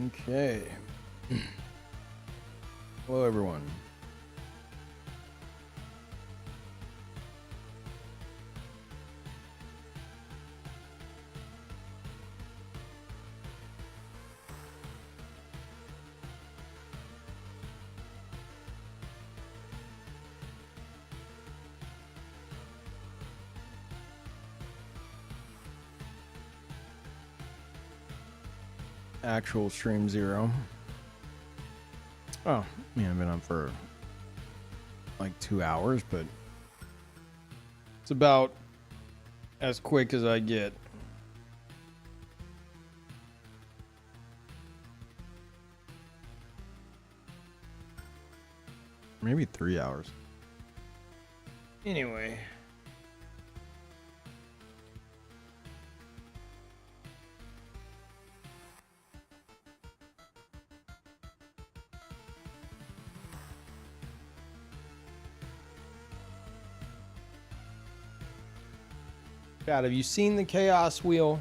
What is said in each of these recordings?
Okay. Hello, everyone. Actual stream 0. Oh, yeah, I've been on for like 2 hours, but it's about as quick as I get. Maybe 3 hours. Anyway. God, have you seen the chaos wheel?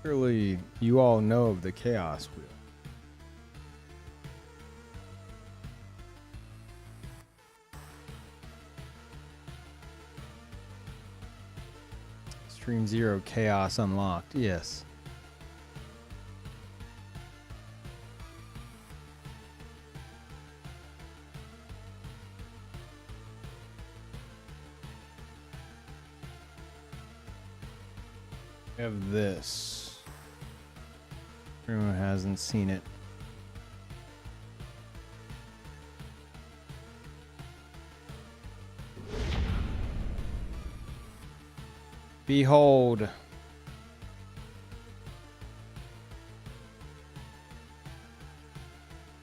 Surely you all know of the chaos wheel. Stream 0 chaos unlocked. Yes. We have this. Everyone hasn't seen it. Behold.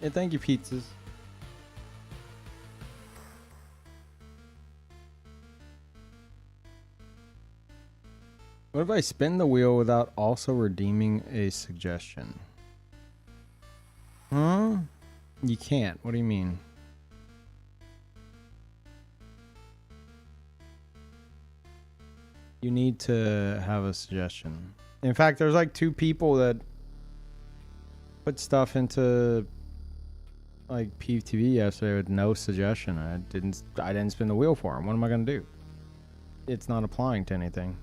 Yeah, thank you, pizzas. What if I spin the wheel without also redeeming a suggestion? Huh? You can't. What do you mean? You need to have a suggestion. In fact, there's like 2 people that put stuff into like Peeve TV yesterday with no suggestion. I didn't spin the wheel for them. What am I gonna do? It's not applying to anything.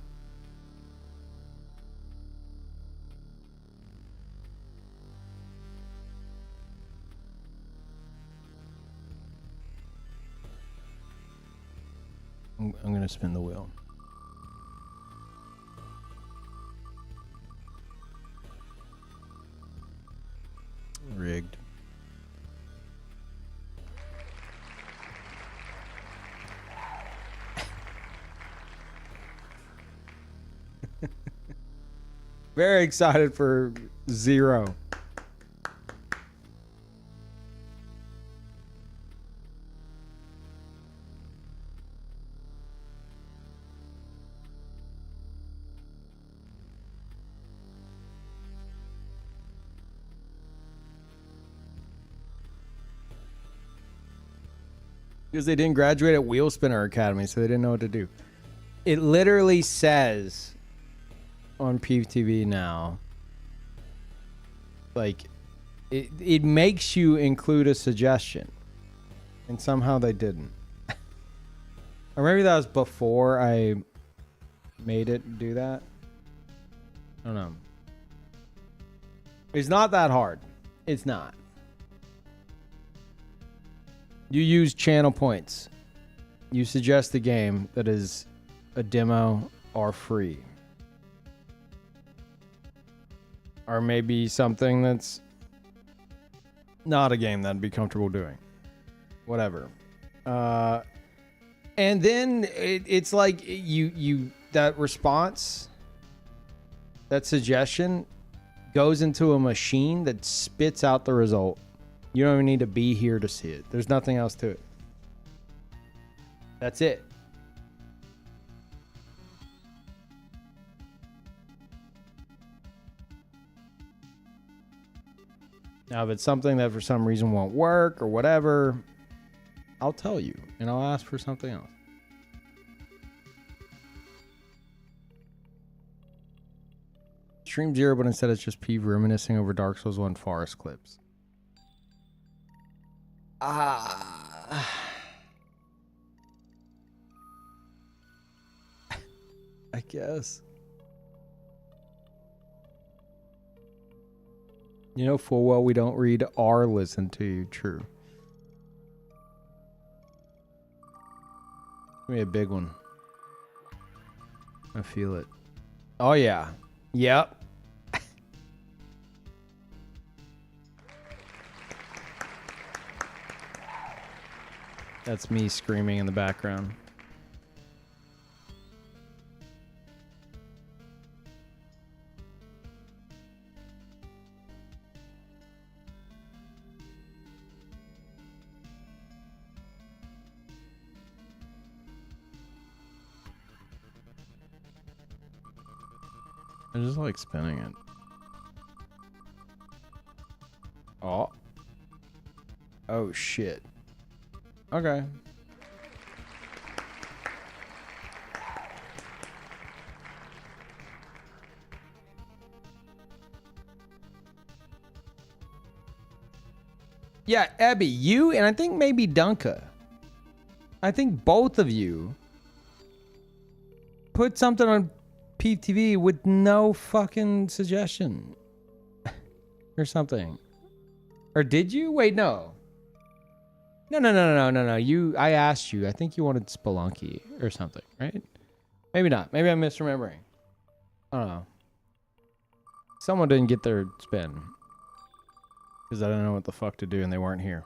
I'm gonna spin the wheel. Rigged. Very excited for 0. Because they didn't graduate at Wheel Spinner Academy, so they didn't know what to do. It literally says on Peeve TV now, like, it makes you include a suggestion. And somehow they didn't. Or maybe that was before I made it do that. I don't know. It's not that hard. It's not. You use channel points. You suggest a game that is a demo or free. Or maybe something that's not a game that I'd be comfortable doing. Whatever. And then it's like you that response, that suggestion goes into a machine that spits out the result. You don't even need to be here to see it. There's nothing else to it. That's it. Now, if it's something that for some reason won't work or whatever, I'll tell you and I'll ask for something else. Stream 0, but instead it's just Peeve reminiscing over Dark Souls 1 forest clips. I guess. You know full well we don't read or listen to you. True. Give me a big one. I feel it. Oh yeah. Yep. That's me screaming in the background. I just like spinning it. Oh. Oh shit. Okay. Yeah, Abby, you and I think maybe Dunka. I think both of you put something on Peeve TV with no fucking suggestion or something. Or did you? Wait, no. No. I asked you. I think you wanted Spelunky or something, right? Maybe not. Maybe I'm misremembering. I don't know. Someone didn't get their spin because I don't know what the fuck to do and they weren't here.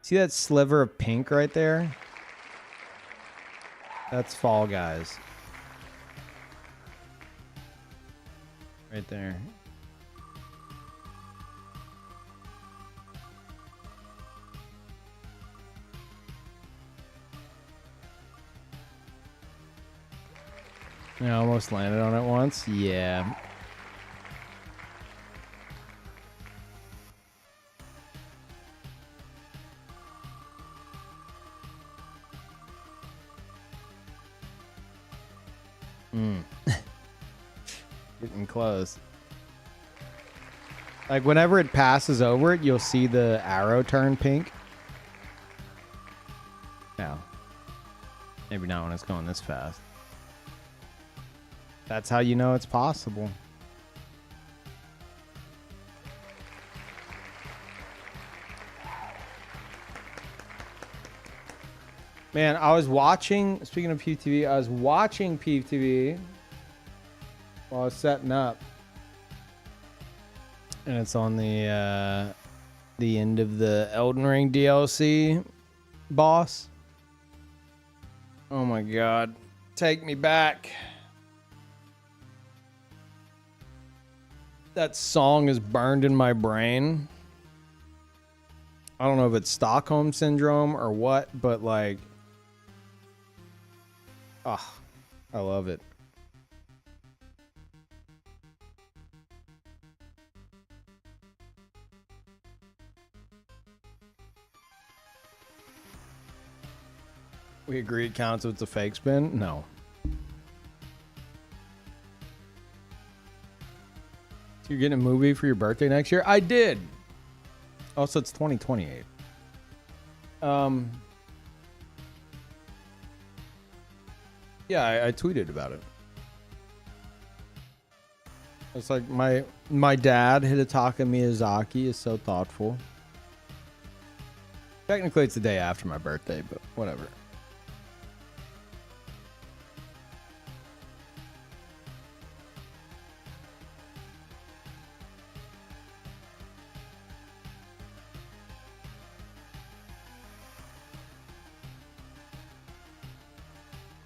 See that sliver of pink right there? That's Fall Guys. Right there. I almost landed on it once. Yeah. Getting close. Like whenever it passes over it, you'll see the arrow turn pink. No. Maybe not when it's going this fast. That's how you know it's possible. Man, I was watching, speaking of Peeve TV, I was watching Peeve TV while I was setting up. And it's on the end of the Elden Ring DLC boss. Oh my god. Take me back. That song is burned in my brain. I don't know if it's Stockholm Syndrome or what, but like... Ah, I love it. We agree it counts if it's a fake spin? No. So you're getting a movie for your birthday next year? I did. Also, it's 2028. Yeah, I tweeted about it. It's like my dad, Hidetaka Miyazaki, is so thoughtful. Technically, it's the day after my birthday, but whatever.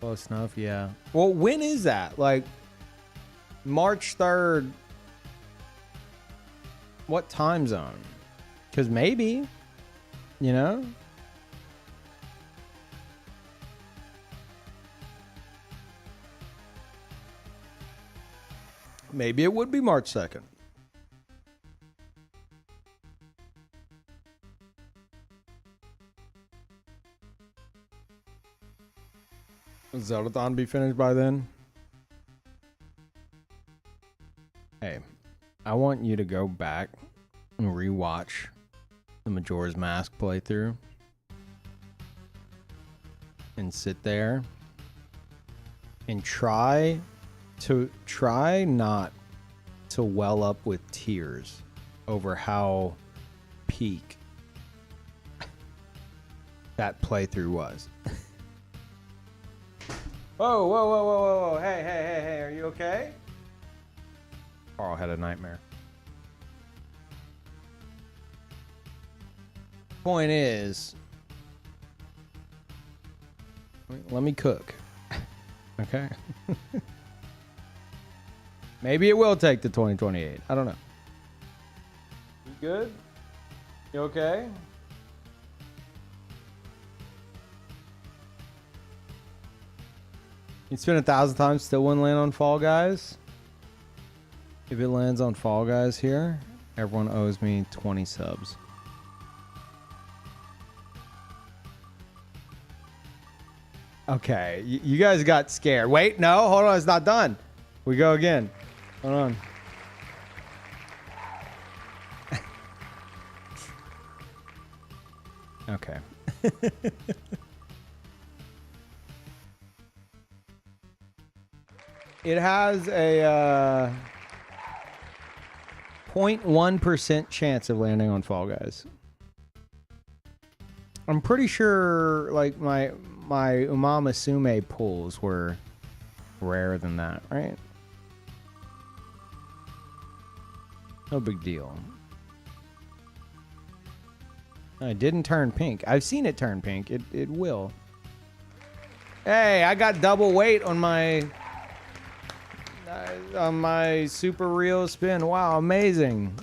Close enough, yeah. Well, when is that? Like, March 3rd. What time zone? Because maybe, you know? Maybe it would be March 2nd. Will Zeldathon be finished by then? I want you to go back and rewatch the Majora's Mask playthrough and sit there and try not to well up with tears over how peak that playthrough was. Whoa, whoa, whoa, whoa, whoa, whoa. Hey, are you okay? Carl had a nightmare. Point is, let me cook. Okay? Maybe it will take to 2028. I don't know. You good? You okay? You spin 1,000 times, still wouldn't land on Fall Guys? If it lands on Fall Guys here, everyone owes me 20 subs. Okay, you guys got scared. Wait, no, hold on, it's not done. We go again. Hold on. Okay. It has a 0.1% chance of landing on Fall Guys. I'm pretty sure like my Umamasume pulls were rarer than that, right? No big deal. It didn't turn pink. I've seen it turn pink. It will. Hey, I got double weight on my super real spin. Wow, amazing.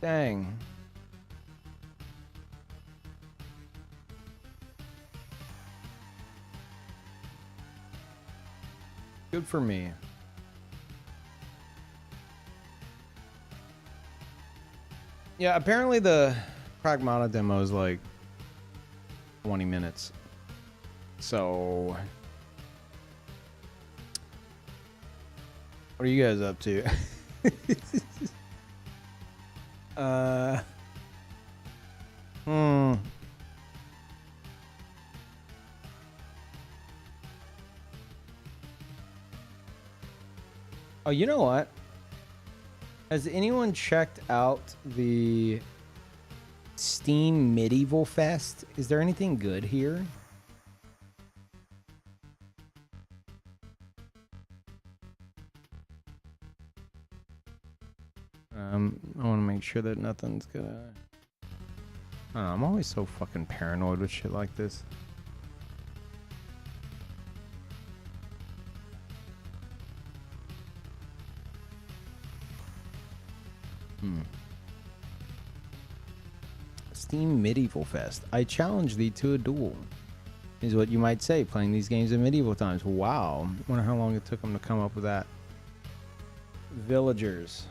Dang. Good for me. Yeah, apparently the Pragmata Demo is like 20 minutes. So what are you guys up to? Oh, you know what? Has anyone checked out the Steam Medieval Fest? Is there anything good here? I want to make sure that nothing's gonna... I don't know, I'm always so fucking paranoid with shit like this. Steam Medieval Fest. I challenge thee to a duel, is what you might say, playing these games in medieval times. Wow. Wonder how long it took them to come up with that. Villagers.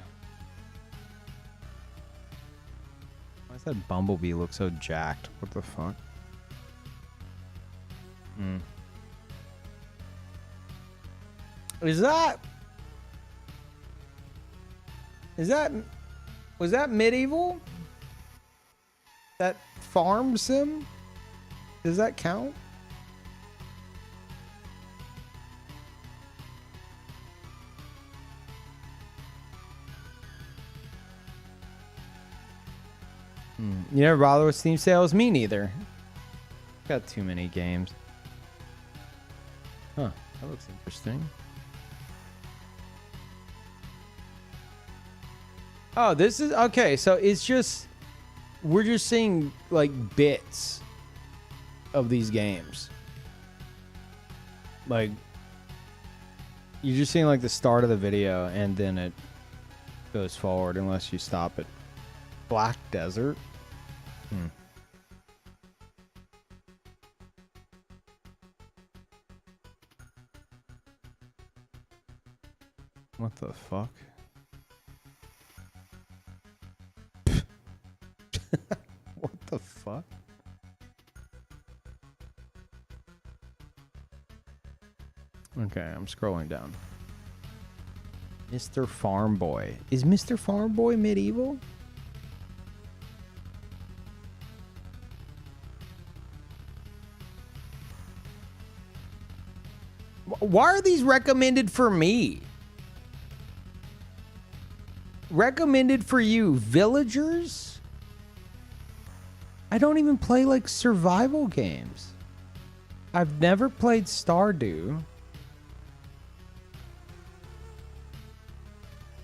Why does that bumblebee look so jacked? What the fuck? Was that medieval? That farm sim? Does that count? You never bother with Steam sales? Me neither. Got too many games. Huh, that looks interesting. Oh, this is okay, so it's just we're just seeing like bits of these games. Like you're just seeing like the start of the video and then it goes forward unless you stop it. Black Desert. What the fuck? What the fuck? Okay, I'm scrolling down. Mr. Farm Boy. Is Mr. Farm Boy medieval? Why are these recommended for me? Recommended for you, villagers? I don't even play like survival games. I've never played Stardew.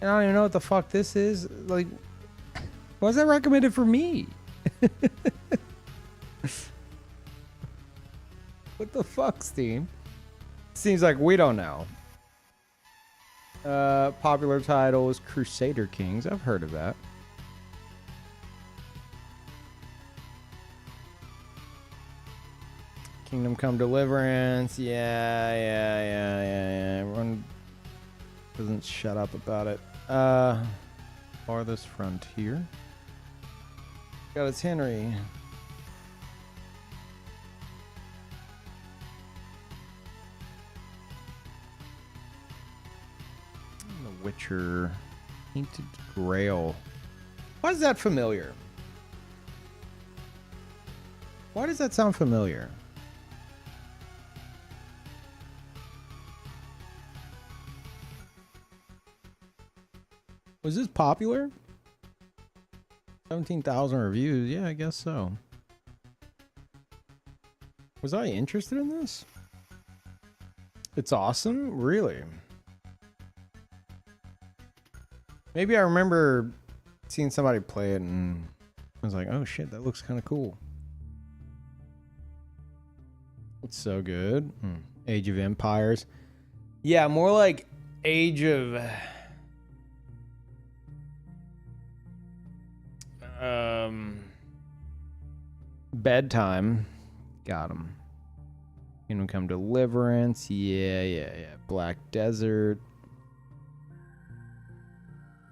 I don't even know what the fuck this is. Like, why is that recommended for me? What the fuck, Steam? Seems like we don't know. Popular titles, Crusader Kings. I've heard of that. Kingdom Come Deliverance. Yeah. Everyone doesn't shut up about it. Farthest Frontier. Got its Henry. The Witcher. Painted Grail. Why is that familiar? Why does that sound familiar? Was this popular? 17,000 reviews. Yeah, I guess so. Was I interested in this? It's awesome? Really? Maybe I remember seeing somebody play it and I was like, oh shit, that looks kind of cool. It's so good. Age of Empires. Yeah, more like Age of... Bedtime. Got him. Kingdom Come Deliverance. Yeah. Black Desert.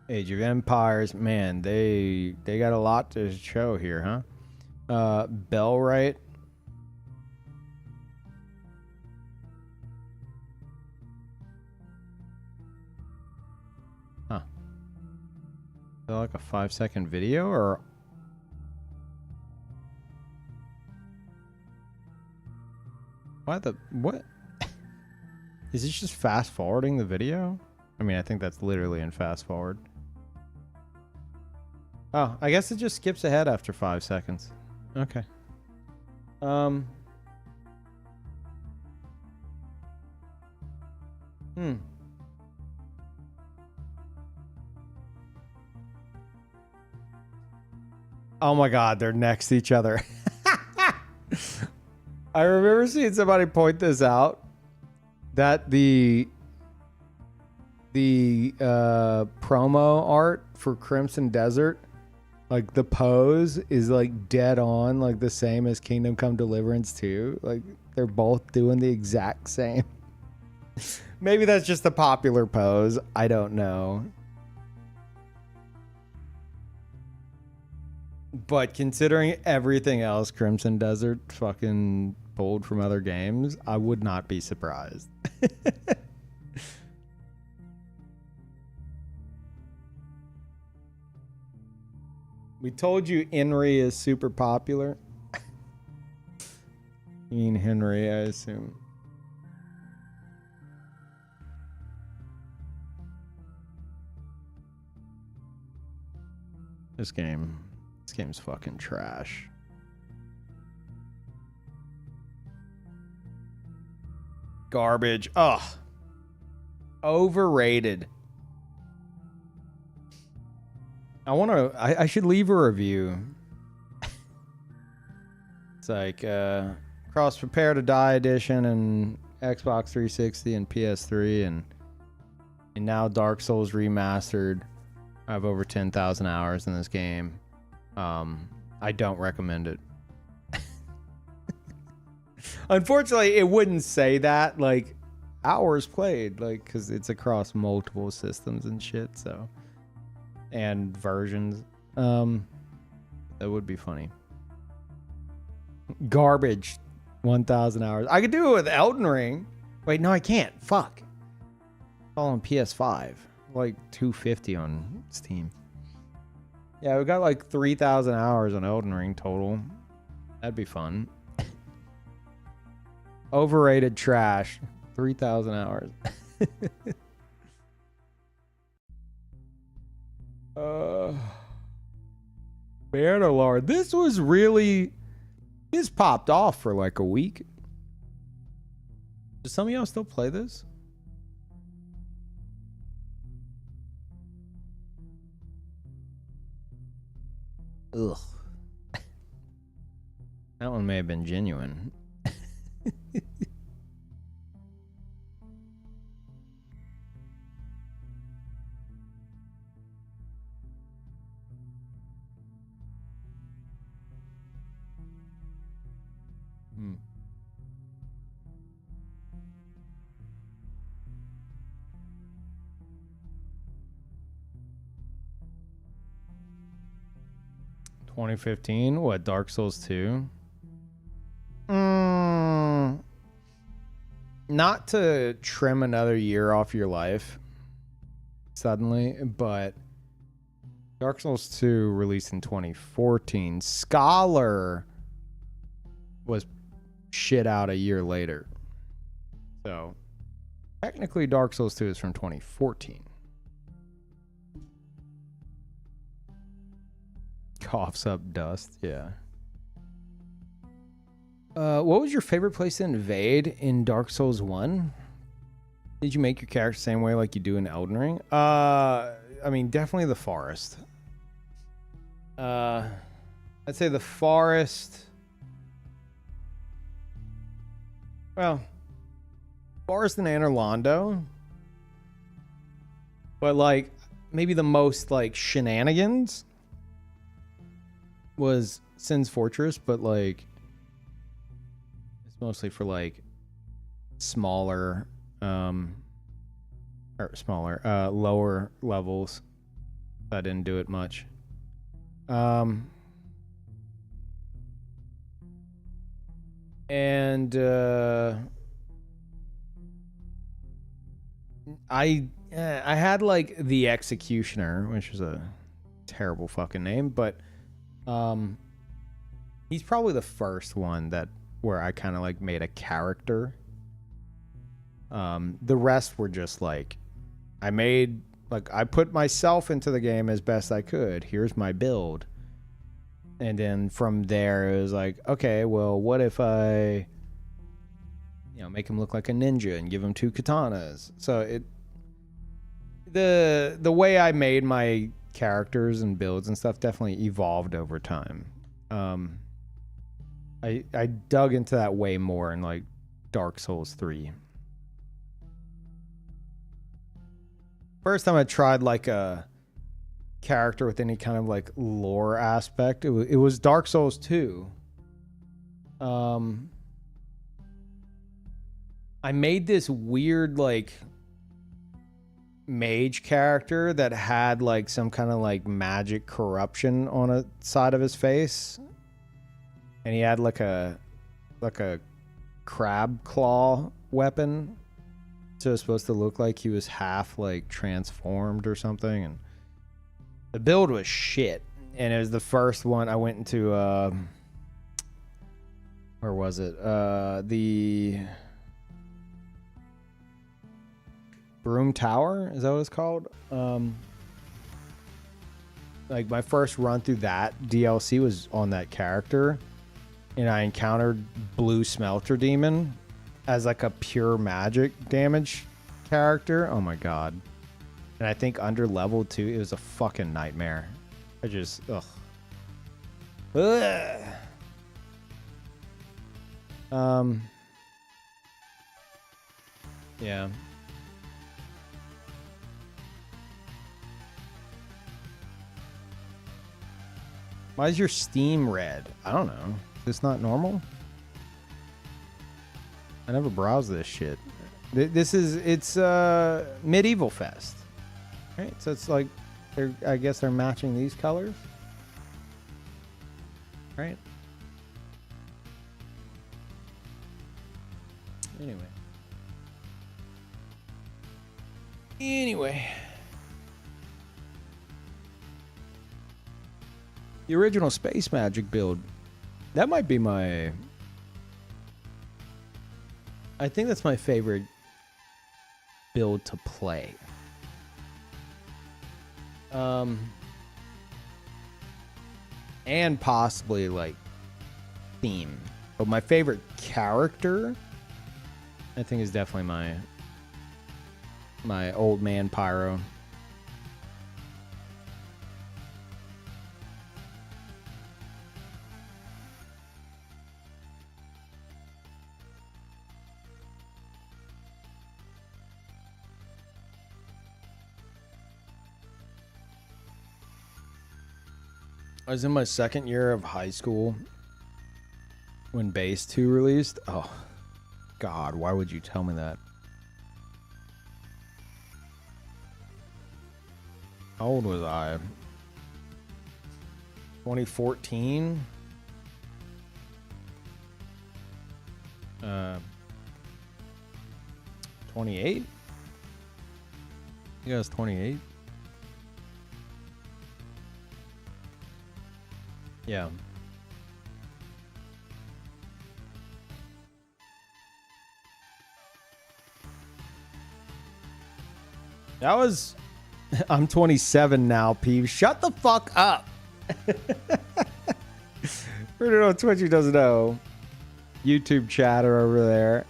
Age of Empires. Man, they got a lot to show here, huh? Bellwright. Huh. Is that like a 5-second video or... What? Is this just fast forwarding the video? I mean, I think that's literally in fast forward. Oh, I guess it just skips ahead after 5 seconds. Okay. Oh my god, they're next to each other. I remember seeing somebody point this out, that the promo art for Crimson Desert, like the pose is like dead on, like the same as Kingdom Come Deliverance 2. Like they're both doing the exact same. Maybe that's just a popular pose. I don't know. But considering everything else Crimson Desert fucking pulled from other games, I would not be surprised. We told you Henry is super popular. You mean Henry, I assume. This game's fucking trash. Garbage. Ugh. Overrated. I should leave a review. It's like Cross Prepare to Die edition and Xbox 360 and PS3 and now Dark Souls Remastered. I have over 10,000 hours in this game. I don't recommend it. Unfortunately, it wouldn't say that, like, hours played, like, because it's across multiple systems and shit, so. And versions. That would be funny. Garbage. 1,000 hours. I could do it with Elden Ring. Wait, no, I can't. Fuck. It's all on PS5. like 250 on Steam. Yeah, we got like 3,000 hours on Elden Ring total. That'd be fun. Overrated trash. 3,000 hours. Bannerlord. This popped off for like a week. Do some of y'all still play this? Ugh. That one may have been genuine. 2015? What, Dark Souls 2? Not to trim another year off your life suddenly, but Dark Souls 2 released in 2014. Scholar was shit out a year later. So, technically Dark Souls 2 is from 2014. Coughs up dust, yeah. What was your favorite place to invade in Dark Souls 1? Did you make your character the same way like you do in Elden Ring? I mean, definitely the forest. I'd say the forest. Well, forest in Anor Londo. But like, maybe the most like shenanigans was Sin's Fortress, but like it's mostly for like smaller lower levels. I didn't do it much. And I had like the Executioner, which was a terrible fucking name, but he's probably the first one where I kind of like made a character. The rest were just like I put myself into the game as best I could. Here's my build. And then from there it was like, okay, well, what if I make him look like a ninja and give him 2 katanas? So the way I made my characters and builds and stuff definitely evolved over time. I dug into that way more in like Dark Souls 3. First time I tried like a character with any kind of like lore aspect, it was Dark Souls 2. I made this weird like mage character that had like some kind of like magic corruption on a side of his face, and he had like a crab claw weapon, so it's supposed to look like he was half like transformed or something. And the build was shit, and it was the first one I went into where was it, the Broom Tower, is that what it's called? Like my first run through that DLC was on that character, and I encountered Blue Smelter Demon as like a pure magic damage character. Oh my god. And I think under level 2 it was a fucking nightmare. I just yeah. Why is your Steam red? I don't know. Is this not normal? I never browsed this shit. It's Medieval Fest. Right? So it's like, I guess they're matching these colors. Right? Anyway. The original Space Magic build. That might be my... I think that's my favorite build to play. And possibly, like, theme. But my favorite character, I think, is definitely my old man Pyro. I was in my second year of high school when Base 2 released. Oh, God, why would you tell me that? How old was I? 2014? 28? You guys 28? Yeah. That was... I'm 27 now, Peeve. Shut the fuck up. For anyone on Twitch who doesn't know, YouTube chatter over there.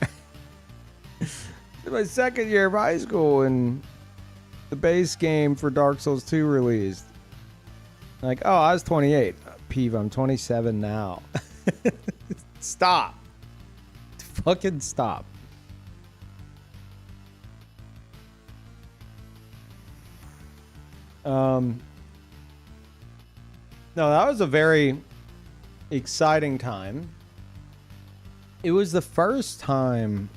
It's my second year of high school and the base game for Dark Souls 2 released. Like, oh, I was 28. Peeve, I'm 27 now. Stop. Fucking stop. No, that was a very exciting time. It was the first time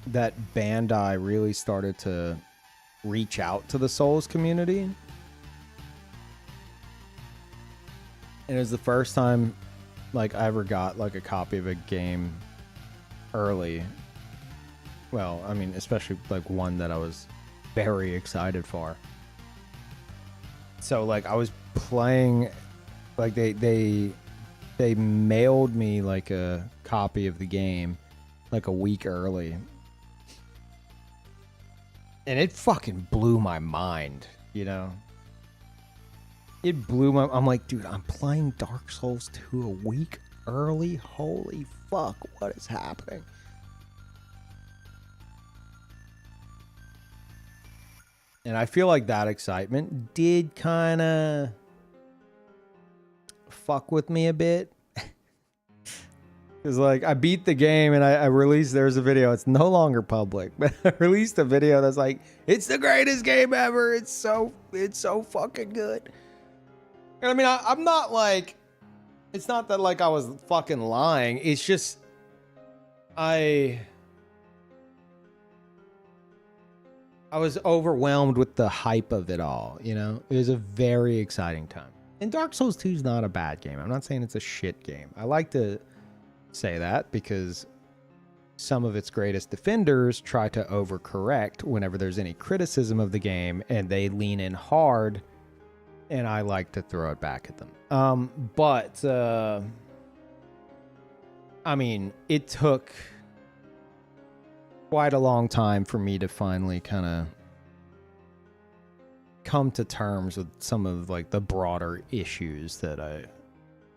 that Bandai really started to reach out to the Souls community. And it was the first time like I ever got like a copy of a game early. Well, I mean, especially like one that I was very excited for. So like I was playing, like they mailed me like a copy of the game like a week early. And it fucking blew my mind, you know? It blew my... I'm like, dude, I'm playing Dark Souls 2 a week early? Holy fuck, what is happening? And I feel like that excitement did kind of fuck with me a bit. Because, like, I beat the game and I released... There's a video. It's no longer public. But I released a video that's like, it's the greatest game ever. It's so fucking good. And I mean, I'm not like... It's not that, like, I was fucking lying. It's just... I was overwhelmed with the hype of it all, you know? It was a very exciting time. And Dark Souls 2 is not a bad game. I'm not saying it's a shit game. I like to say that because some of its greatest defenders try to overcorrect whenever there's any criticism of the game, and they lean in hard, and I like to throw it back at them. I mean, it took quite a long time for me to finally kind of come to terms with some of like the broader issues that I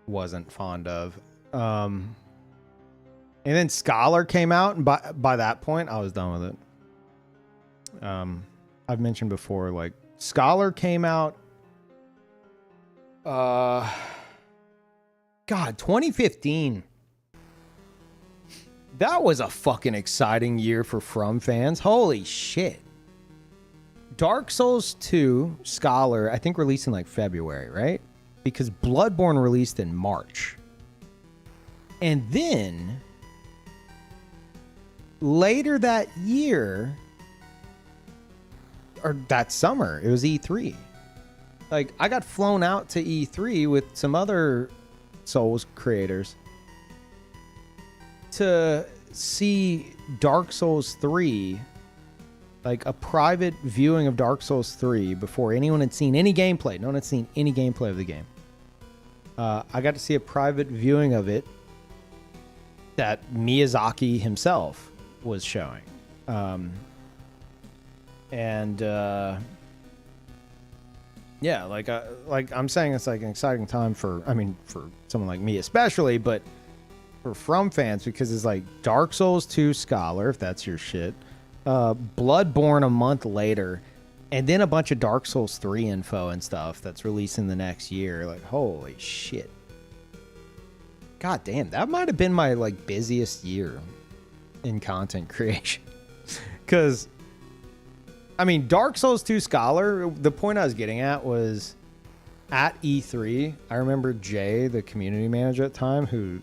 wasn't fond of. And then Scholar came out, and by that point I was done with it. I've mentioned before, like, Scholar came out God, 2015. That was a fucking exciting year for From fans. Holy shit. Dark Souls 2 Scholar, I think, released in like February, right? Because Bloodborne released in March. And then later that year, or that summer, it was E3. Like, I got flown out to E3 with some other Souls creators to see Dark Souls 3, like a private viewing of Dark Souls 3 before anyone had seen any gameplay. No one had seen any gameplay of the game. I got to see a private viewing of it that Miyazaki himself was showing. Yeah, like I'm saying, it's like an exciting time for someone like me especially, but for From fans, because it's like Dark Souls 2 Scholar, if that's your shit, Bloodborne a month later, and then a bunch of Dark Souls 3 info and stuff that's releasing the next year. Like, holy shit. God damn, that might have been my like busiest year in content creation. Because Dark Souls 2 Scholar, the point I was getting at was at E3, I remember Jay, the community manager at the time, who,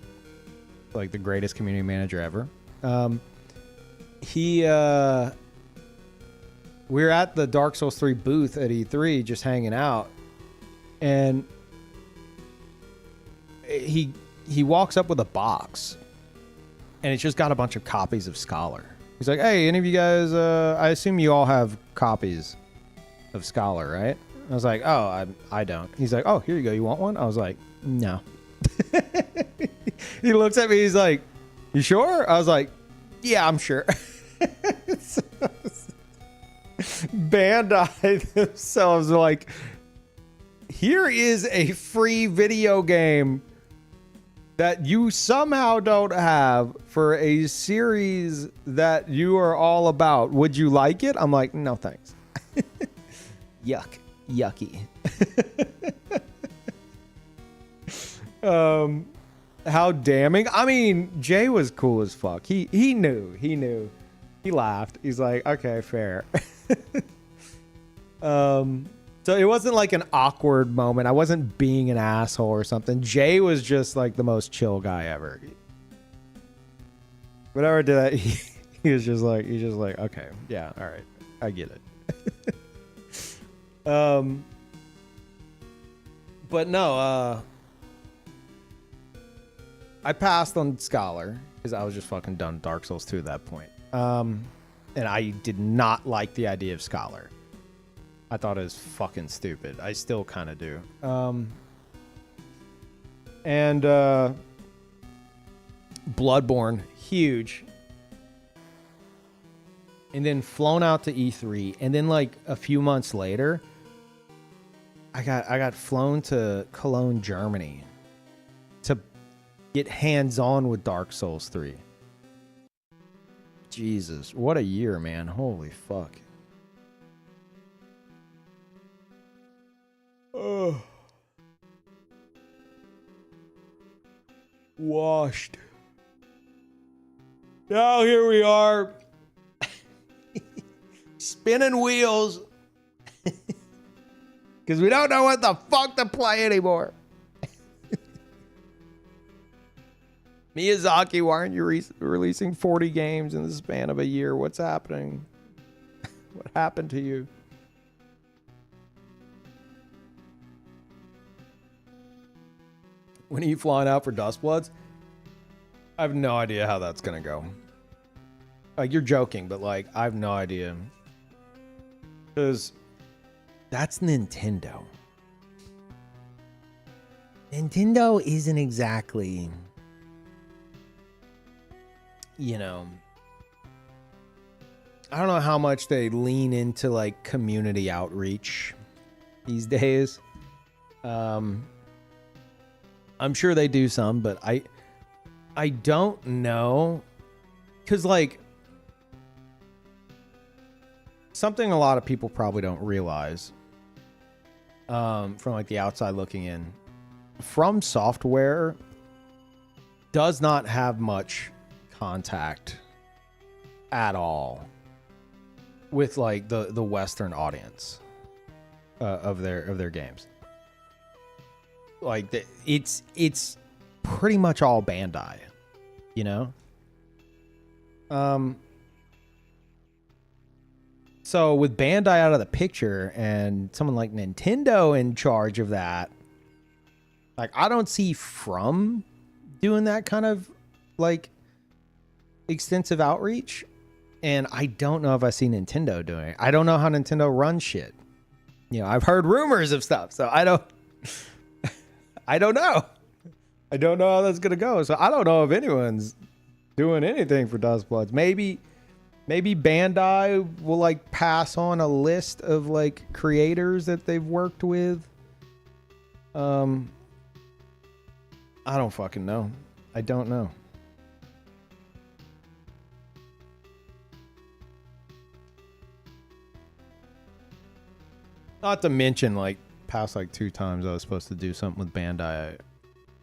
like, the greatest community manager ever. We were at the Dark Souls 3 booth at E3 just hanging out, and he walks up with a box, and it's just got a bunch of copies of Scholar. He's like, hey, any of you guys, I assume you all have copies of Scholar, right? I was like, oh, I don't. He's like, oh, here you go. You want one? I was like, no. He looks at me. He's like, you sure? I was like, yeah, I'm sure. Bandai themselves are like, here is a free video game that you somehow don't have for a series that you are all about. Would you like it? I'm like, no, thanks. Yucky. How damning. Jay was cool as fuck. He knew. He laughed. He's like, okay, fair. So it wasn't like an awkward moment. I wasn't being an asshole or something. Jay was just like the most chill guy ever. Whenever I did that, he was just like, okay, yeah, all right, I get it. But no, I passed on Scholar because I was just fucking done with Dark Souls 2 at that point. And I did not like the idea of Scholar. I thought it was fucking stupid. I still kind of do. And Bloodborne, huge. And then flown out to E3. And then like a few months later, I got flown to Cologne, Germany to get hands-on with Dark Souls 3. Jesus, what a year, man. Holy fuck. Oh. Washed. Now here we are. Spinning wheels. Because we don't know what the fuck to play anymore. Miyazaki, why aren't you releasing 40 games in the span of a year? What's happening? What happened to you? When are you flying out for Dustbloods? I have no idea how that's going to go. Like, you're joking, but, like, I have no idea. Because that's Nintendo. Nintendo isn't exactly, you know, I don't know how much they lean into, like, community outreach these days. I'm sure they do some, but I don't know. Because, like, something a lot of people probably don't realize from, like, the outside looking in. From Software does not have much contact at all with, like, the Western audience of their games. Like, it's pretty much all Bandai, you know? So with Bandai out of the picture and someone like Nintendo in charge of that, like, I don't see From doing that kind of, like, extensive outreach. And I don't know if I see Nintendo doing it. I don't know how Nintendo runs shit. You know, I've heard rumors of stuff, so I don't I don't know. I don't know how that's gonna go. So I don't know if anyone's doing anything for Dustbloods. Maybe Bandai will like pass on a list of like creators that they've worked with. I don't fucking know. I don't know. Not to mention, like, past like 2 times I was supposed to do something with Bandai, I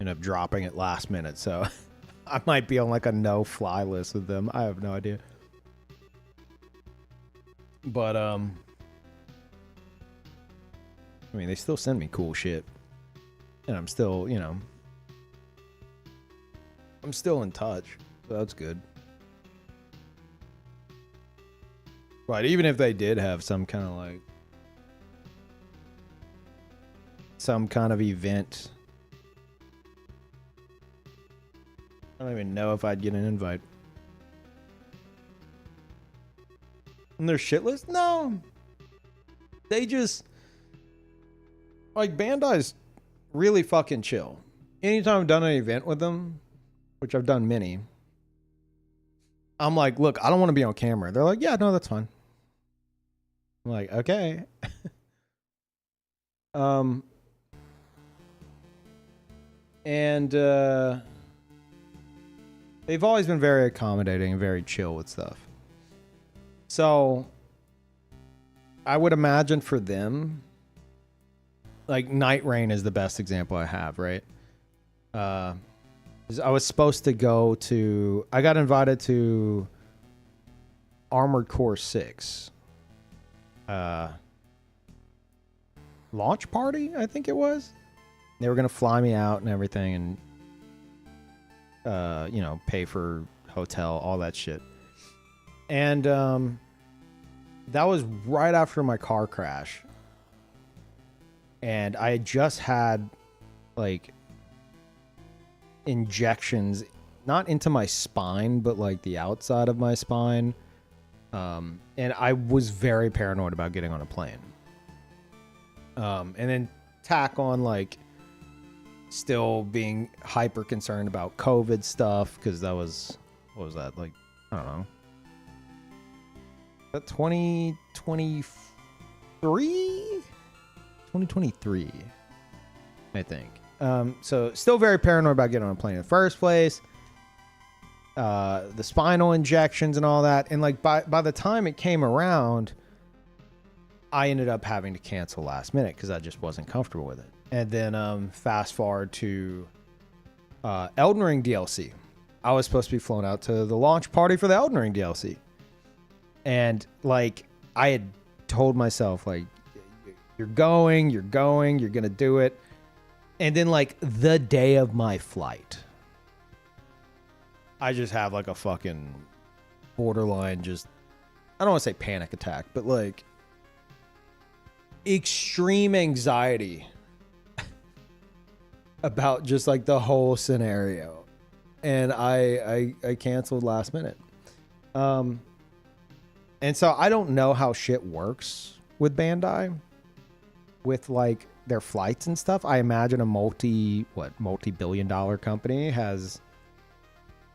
ended up dropping it last minute, so I might be on like a no-fly list with them. I have no idea. But I mean, they still send me cool shit, and I'm still, you know, I'm still in touch, so that's good. But even if they did have some kind of like some kind of event, I don't even know if I'd get an invite. And their shit list? No. They just, like, Bandai's really fucking chill. Anytime I've done an event with them, which I've done many, I'm like, look, I don't want to be on camera. They're like, yeah, no, that's fine. I'm like, okay. And they've always been very accommodating and very chill with stuff. So I would imagine for them, like, Night Rain is the best example I have, right? I was supposed to go to, I got invited to Armored Core 6 launch party, I think it was. They were going to fly me out and everything, and you know, pay for hotel, all that shit. And that was right after my car crash. And I had just had like injections, not into my spine, but like the outside of my spine. And I was very paranoid about getting on a plane. And then tack on like still being hyper concerned about COVID stuff, because that was, what was that, like, I don't know, that 2023, I think. So still very paranoid about getting on a plane in the first place. The spinal injections and all that, and like by the time it came around, I ended up having to cancel last minute because I just wasn't comfortable with it. And then fast forward to Elden Ring DLC. I was supposed to be flown out to the launch party for the Elden Ring DLC. And like I had told myself, like, you're going to do it. And then like the day of my flight, I just have like a fucking borderline, just, I don't want to say panic attack, but like extreme anxiety about just like the whole scenario. And I canceled last minute. And so I don't know how shit works with Bandai with like their flights and stuff. I imagine a multi-billion-dollar company has,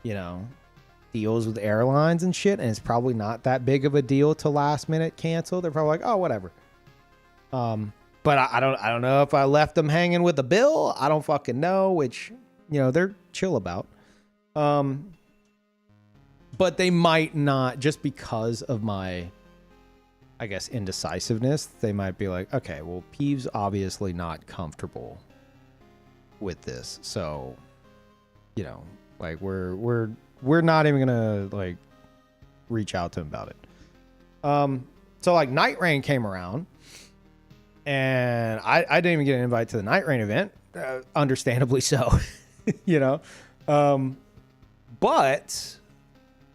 you know, deals with airlines and shit, and it's probably not that big of a deal to last minute cancel. They're probably like, oh, whatever. But I don't know if I left them hanging with a bill. I don't fucking know, which, you know, they're chill about. But they might not, just because of my, I guess, indecisiveness, they might be like, okay, well, Peeve's obviously not comfortable with this. So, you know, like we're not even gonna like reach out to him about it. So like Night Rain came around, and I didn't even get an invite to the Night Rain event, understandably so, you know. But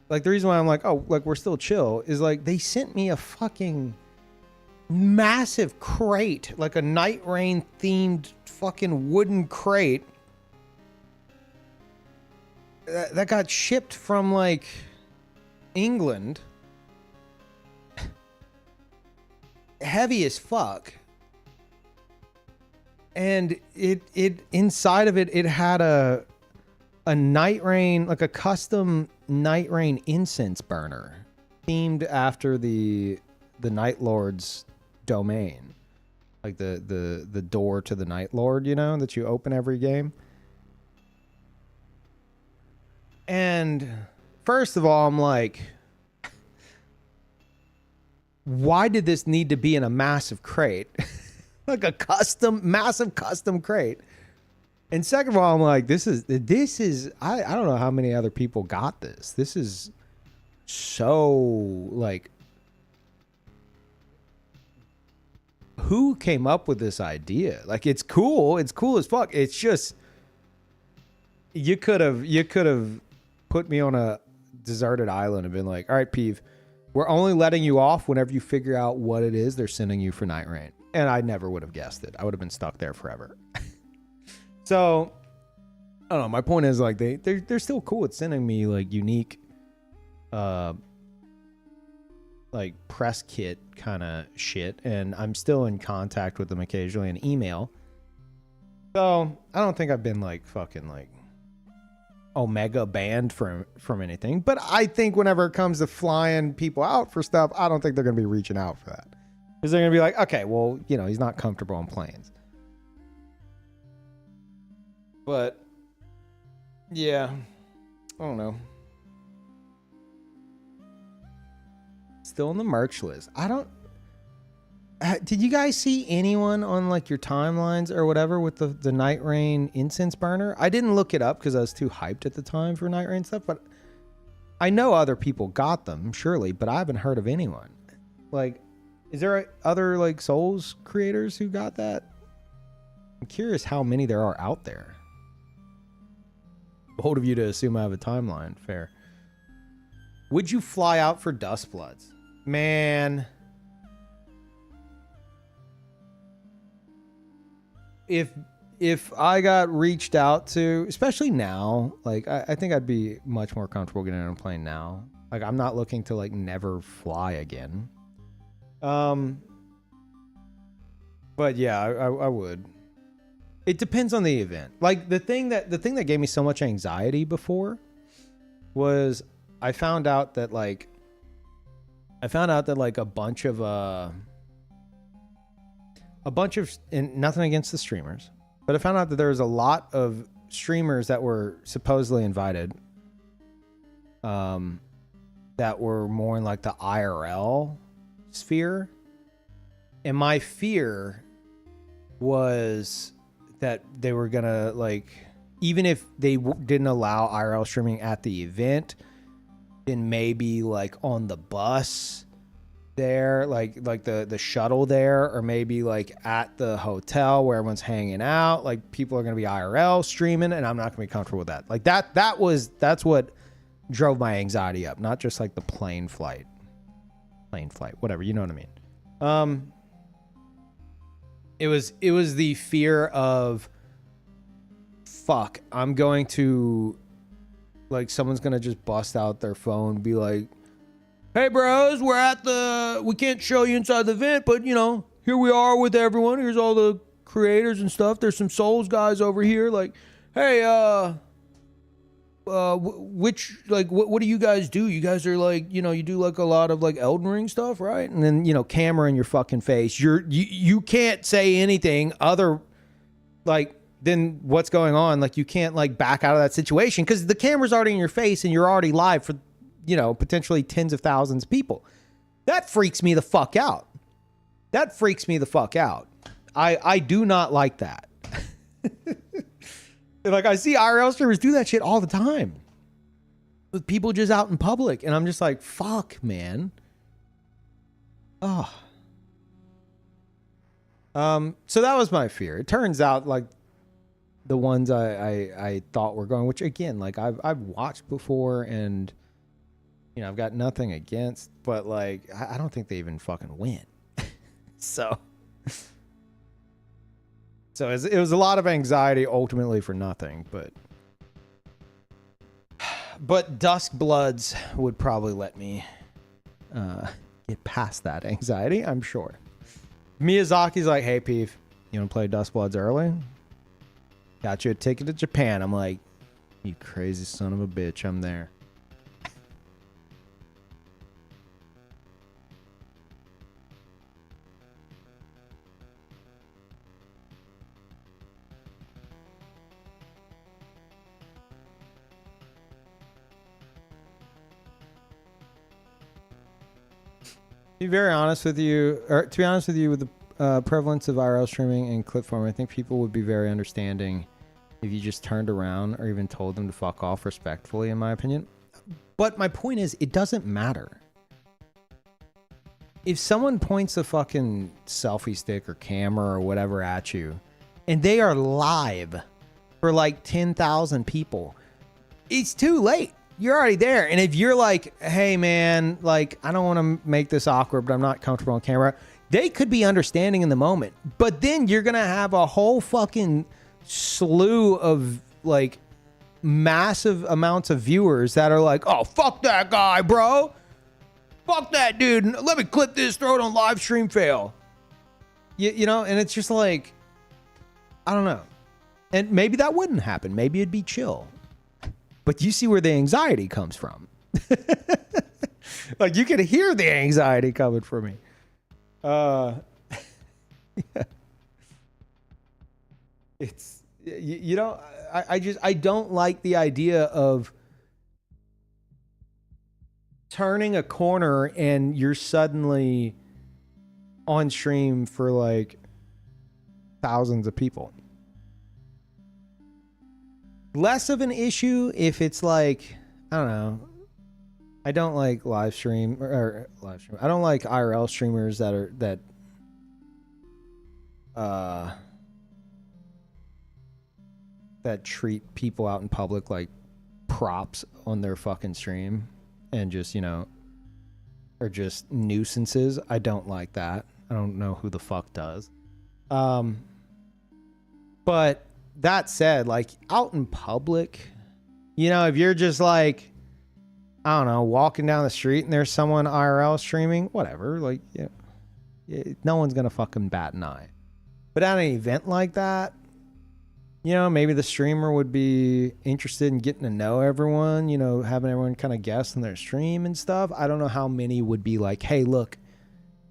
like the reason why I'm like, oh, like we're still chill is like they sent me a fucking massive crate, like a Night Rain themed fucking wooden crate that got shipped from like England, heavy as fuck. And it inside of it, it had a night rain, like a custom night rain incense burner themed after the Night Lord's domain, like the door to the Night Lord, you know, that you open every game. And first of all, I'm like, why did this need to be in a massive crate? Like a massive custom crate. And second of all, I'm like, this is I don't know how many other people got this. This is so, like, who came up with this idea? Like, it's cool as fuck. It's just, you could have put me on a deserted island and been like, all right, Peeve, we're only letting you off whenever you figure out what it is they're sending you for night rain. And I never would have guessed it. I would have been stuck there forever. So, I don't know. My point is, like, they're still cool at sending me, like, unique, like, press kit kind of shit. And I'm still in contact with them occasionally in email. So, I don't think I've been, like, fucking, like, Omega banned from anything. But I think whenever it comes to flying people out for stuff, I don't think they're going to be reaching out for that. Because they're going to be like, okay, well, you know, he's not comfortable on planes. But, yeah, I don't know. Still on the merch list. I don't... did you guys see anyone on, like, your timelines or whatever with the Night Rain incense burner? I didn't look it up because I was too hyped at the time for Night Rain stuff, but I know other people got them, surely, but I haven't heard of anyone. Like... is there other, like, Souls creators who got that? I'm curious how many there are out there. Bold of you to assume I have a timeline. Fair. Would you fly out for Dustbloods? Man. If I got reached out to, especially now, like, I think I'd be much more comfortable getting on a plane now. Like, I'm not looking to, like, never fly again. But yeah, I would. It depends on the event. Like, the thing that gave me so much anxiety before was I found out that like a bunch of and nothing against the streamers, but I found out that there was a lot of streamers that were supposedly invited that were more in, like, the IRL sphere. And my fear was that they were gonna, like, even if they didn't allow IRL streaming at the event, then maybe, like, on the bus there, like the shuttle there, or maybe, like, at the hotel where everyone's hanging out, like, people are gonna be IRL streaming, and I'm not gonna be comfortable with that. Like, that's what drove my anxiety up, not just, like, the plane flight, whatever, you know what I mean. It was the fear of, fuck, I'm going to, like, someone's gonna just bust out their phone and be like, hey bros, we can't show you inside the event, but, you know, here we are with everyone, here's all the creators and stuff, there's some Souls guys over here, like, hey, what do you guys do? You guys are, like, you know, you do, like, a lot of, like, Elden Ring stuff, right? And then, you know, camera in your fucking face. You can't say anything other, like, than what's going on. Like, you can't, like, back out of that situation because the camera's already in your face and you're already live for, you know, potentially tens of thousands of people. That freaks me the fuck out. I do not like that. Like, I see IRL streamers do that shit all the time with people just out in public, and I'm just like, fuck, man. Oh. So that was my fear. It turns out, like, the ones I thought were going, which, again, like, I've watched before, and, you know, I've got nothing against, but, like, I don't think they even fucking went. So it was a lot of anxiety ultimately for nothing, but Duskbloods would probably let me get past that anxiety, I'm sure. Miyazaki's like, hey, Peeve, You want to play Dust Bloods early? Got you a ticket to Japan. I'm like, you crazy son of a bitch. I'm there. To be very honest with you, or to be honest with you, with the prevalence of IRL streaming and clip farming, I think people would be very understanding if you just turned around or even told them to fuck off respectfully, in my opinion. But my point is, it doesn't matter. If someone points a fucking selfie stick or camera or whatever at you, and they are live for like 10,000 people, it's too late. You're already there. And if you're like, hey man, like, I don't want to make this awkward, but I'm not comfortable on camera, they could be understanding in the moment. But then you're going to have a whole fucking slew of like massive amounts of viewers that are like, oh, fuck that guy, bro. Fuck that dude. Let me clip this, throw it on live stream fail. You know, and it's just like, I don't know. And maybe that wouldn't happen. Maybe it'd be chill. But you see where the anxiety comes from. Like, you can hear the anxiety coming from me. Yeah. It's, you know, I don't like the idea of turning a corner and you're suddenly on stream for like thousands of people. Less of an issue if it's like, I don't know. I don't like live stream. I don't like IRL streamers that treat people out in public like props on their fucking stream and just, you know, are just nuisances. I don't like that. I don't know who the fuck does. But that said, like, out in public, you know, if you're just like, I don't know, walking down the street and there's someone IRL streaming, whatever, like, yeah, no one's gonna fucking bat an eye. But at an event like that, you know, maybe the streamer would be interested in getting to know everyone, you know, having everyone kind of guest on their stream and stuff. I don't know how many would be like, hey, look,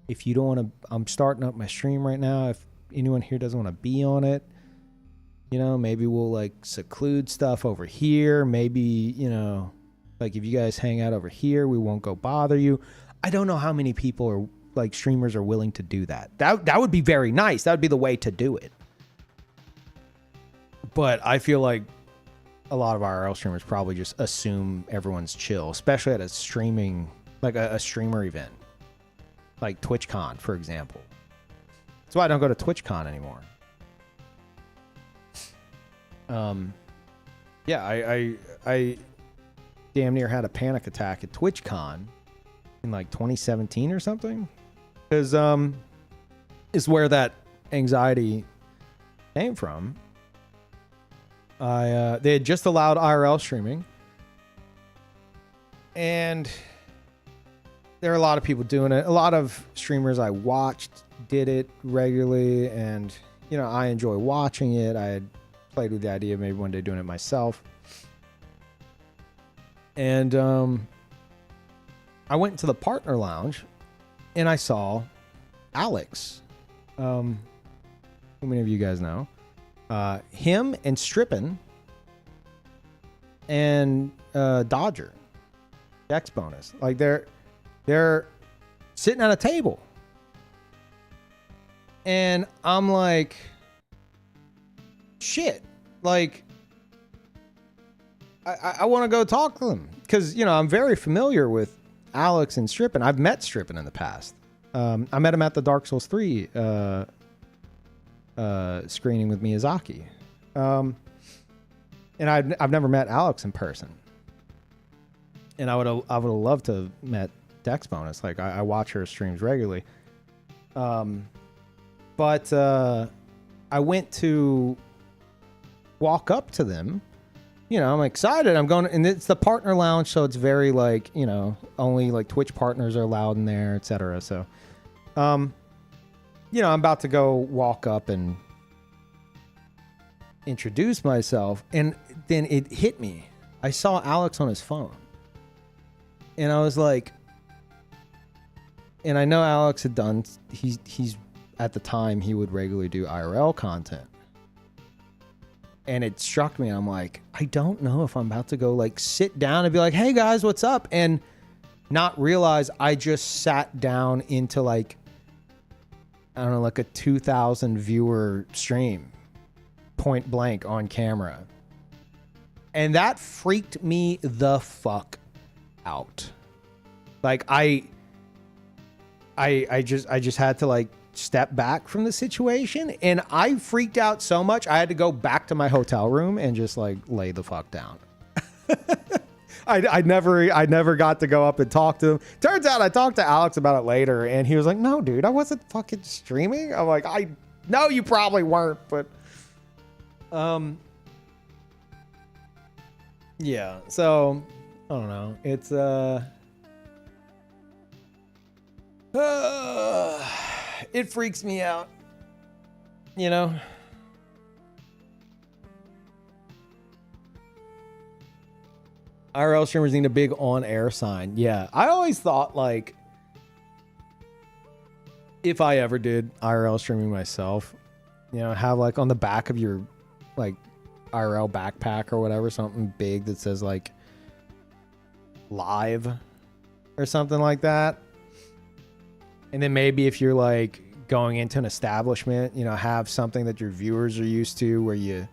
if you don't want to, I'm starting up my stream right now. If anyone here doesn't want to be on it, you know, maybe we'll like seclude stuff over here. Maybe, you know, like if you guys hang out over here, we won't go bother you. I don't know how many people are like streamers are willing to do that. That would be very nice. That would be the way to do it. But I feel like a lot of IRL streamers probably just assume everyone's chill, especially at a streaming, like a streamer event, like TwitchCon, for example. That's why I don't go to TwitchCon anymore. Yeah, I damn near had a panic attack at TwitchCon in like 2017 or something, because is where that anxiety came from. They had just allowed IRL streaming, and there are a lot of people doing it. A lot of streamers I watched did it regularly, and you know, I enjoy watching it. I had played with the idea of maybe one day doing it myself. And I went into the partner lounge and I saw Alex. How many of you guys know? Him and Strippin and Dodger. Dex bonus. Like they're sitting at a table. And I'm like, shit, like I want to go talk to them because, you know, I'm very familiar with Alex and Strippin. I've met Strippin in the past. I met him at the Dark Souls 3 screening with Miyazaki, and I've never met Alex in person. And I would have loved to have met Dex Bonus. Like I watch her streams regularly, but I went to walk up to them. You know, I'm excited. I'm going, and it's the partner lounge, so it's very like, you know, only like Twitch partners are allowed in there, etc. So, you know, I'm about to go walk up and introduce myself, and then it hit me. I saw Alex on his phone, and I was like, and I know Alex had done, he's at the time he would regularly do IRL content. And it struck me. I'm like, I don't know if I'm about to go like sit down and be like, hey guys, what's up? And not realize I just sat down into like, I don't know, like a 2,000 viewer stream, point blank on camera. And that freaked me the fuck out. Like I just had to like step back from the situation, and I freaked out so much I had to go back to my hotel room and just like lay the fuck down. I never got to go up and talk to him. Turns out I talked to Alex about it later, and he was like, no dude, I wasn't fucking streaming. I'm like, I know you probably weren't, but yeah, so I don't know, it's it freaks me out, you know. IRL streamers need a big on-air sign. Yeah, I always thought like if I ever did IRL streaming myself, you know, have like on the back of your like IRL backpack or whatever, something big that says like live or something like that. And then maybe if you're like going into an establishment, you know, have something that your viewers are used to, where you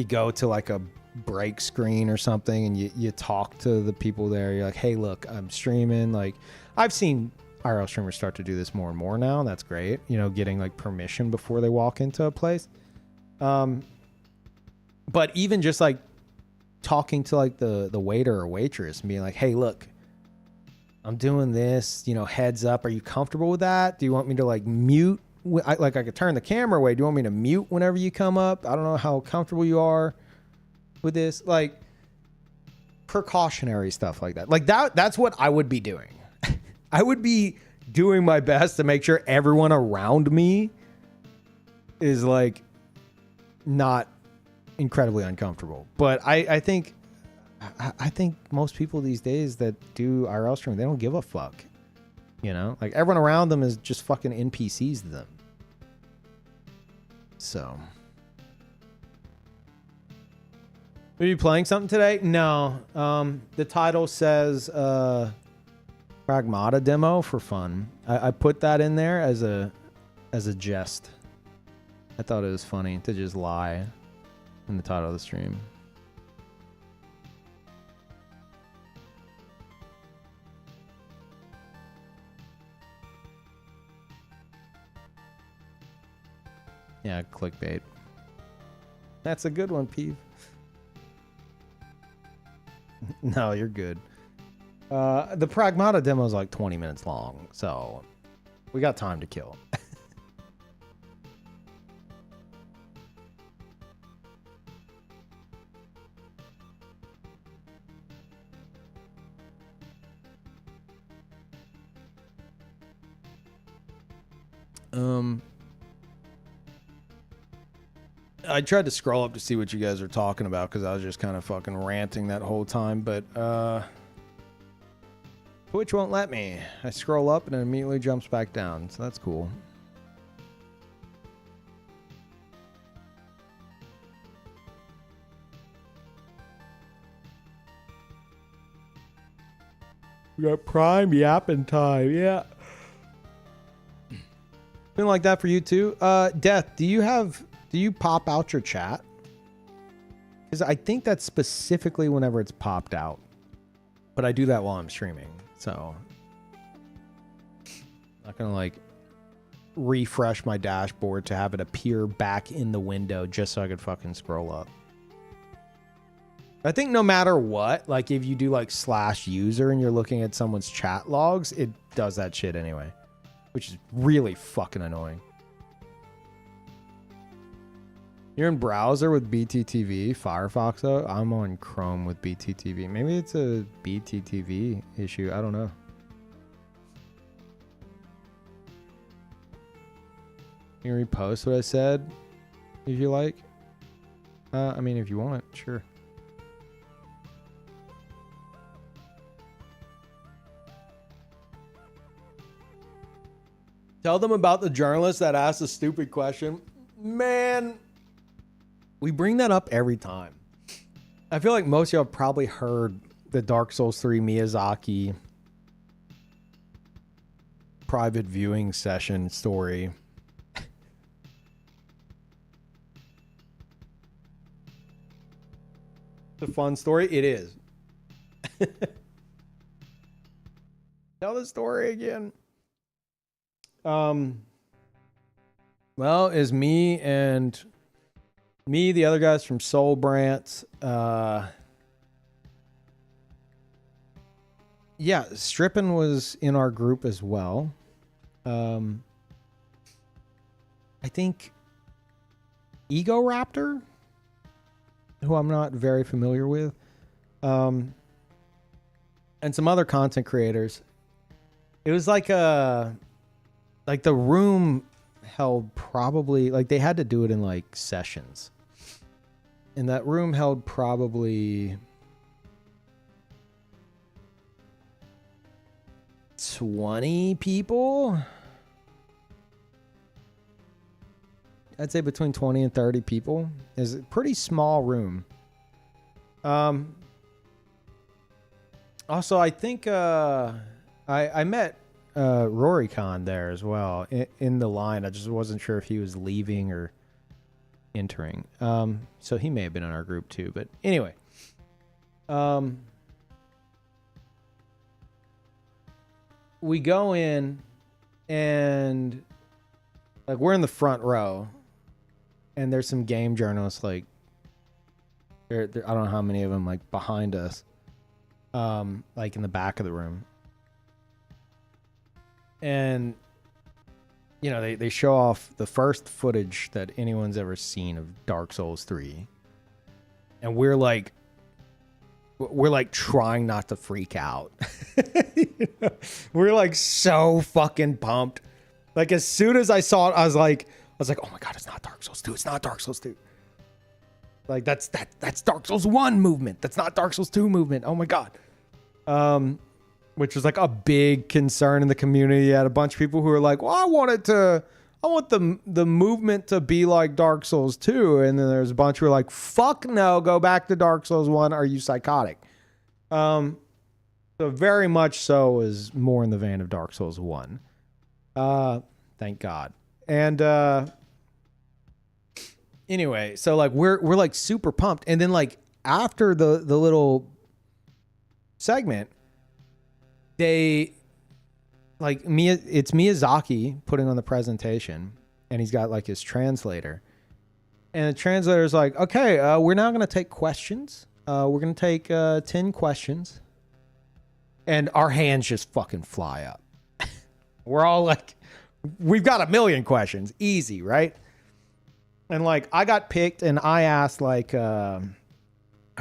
go to like a break screen or something, and you talk to the people there. You're like, hey, look, I'm streaming. Like, I've seen IRL streamers start to do this more and more now, and that's great. You know, getting like permission before they walk into a place. But even just like talking to like the waiter or waitress and being like, hey, look, I'm doing this, you know, heads up. Are you comfortable with that? Do you want me to like mute? I could turn the camera away. Do you want me to mute whenever you come up? I don't know how comfortable you are with this. Like precautionary stuff like that. Like that's what I would be doing. I would be doing my best to make sure everyone around me is like not incredibly uncomfortable. But I think most people these days that do IRL streaming, they don't give a fuck. You know, like everyone around them is just fucking NPCs to them. So, are you playing something today? No. The title says Pragmata Demo for fun. I put that in there as a jest. I thought it was funny to just lie in the title of the stream. Yeah, clickbait. That's a good one, Peeve. No, you're good. The Pragmata demo is like 20 minutes long, so we got time to kill. I tried to scroll up to see what you guys are talking about because I was just kind of fucking ranting that whole time, but Twitch won't let me. I scroll up and it immediately jumps back down, so that's cool. We got Prime yapping time, yeah. Been like that for you too. Death, do you pop out your chat? Because I think that's specifically whenever it's popped out. But I do that while I'm streaming. So I'm not gonna like refresh my dashboard to have it appear back in the window just so I could fucking scroll up. I think no matter what, like if you do like /user and you're looking at someone's chat logs, it does that shit anyway. Which is really fucking annoying. You're in browser with BTTV, Firefox though? I'm on Chrome with BTTV. Maybe it's a BTTV issue. I don't know. You repost what I said? if you like. I mean, if you want, sure. Tell them about the journalist that asked a stupid question. Man, we bring that up every time. I feel like most of you have probably heard the Dark Souls 3 Miyazaki private viewing session story. It's a fun story. It is. Tell the story again. Well, it's me, the other guys from Soul Brant. Yeah, Strippin was in our group as well. I think Ego Raptor, who I'm not very familiar with, and some other content creators. It was like the room held probably, like, they had to do it in like sessions, and that room held probably 20 people. I'd say between 20 and 30 people. It's a pretty small room. Also, I think I met Rory Khan there as well in the line. I just wasn't sure if he was leaving or entering. So he may have been in our group too. But anyway, we go in and like we're in the front row, and there's some game journalists like I don't know how many of them like behind us, like in the back of the room. And, you know, they show off the first footage that anyone's ever seen of Dark Souls 3. And we're like trying not to freak out. You know? We're like so fucking pumped. Like as soon as I saw it, I was like, oh my God, it's not Dark Souls 2. It's not Dark Souls 2. Like that's Dark Souls 1 movement. That's not Dark Souls 2 movement. Oh my God. Which was like a big concern in the community. You had a bunch of people who were like, well, I want the movement to be like Dark Souls 2. And then there's a bunch who were like, fuck no, go back to Dark Souls 1. Are you psychotic? So very much so is more in the vein of Dark Souls 1. Thank God. And anyway, so like we're like super pumped. And then like after the little segment, they like it's Miyazaki putting on the presentation, and he's got like his translator, and the translator's like, okay, we're now going to take questions. We're going to take 10 questions, and our hands just fucking fly up. We're all like, we've got 1,000,000 questions. Easy, right? And like, I got picked, and I asked like, I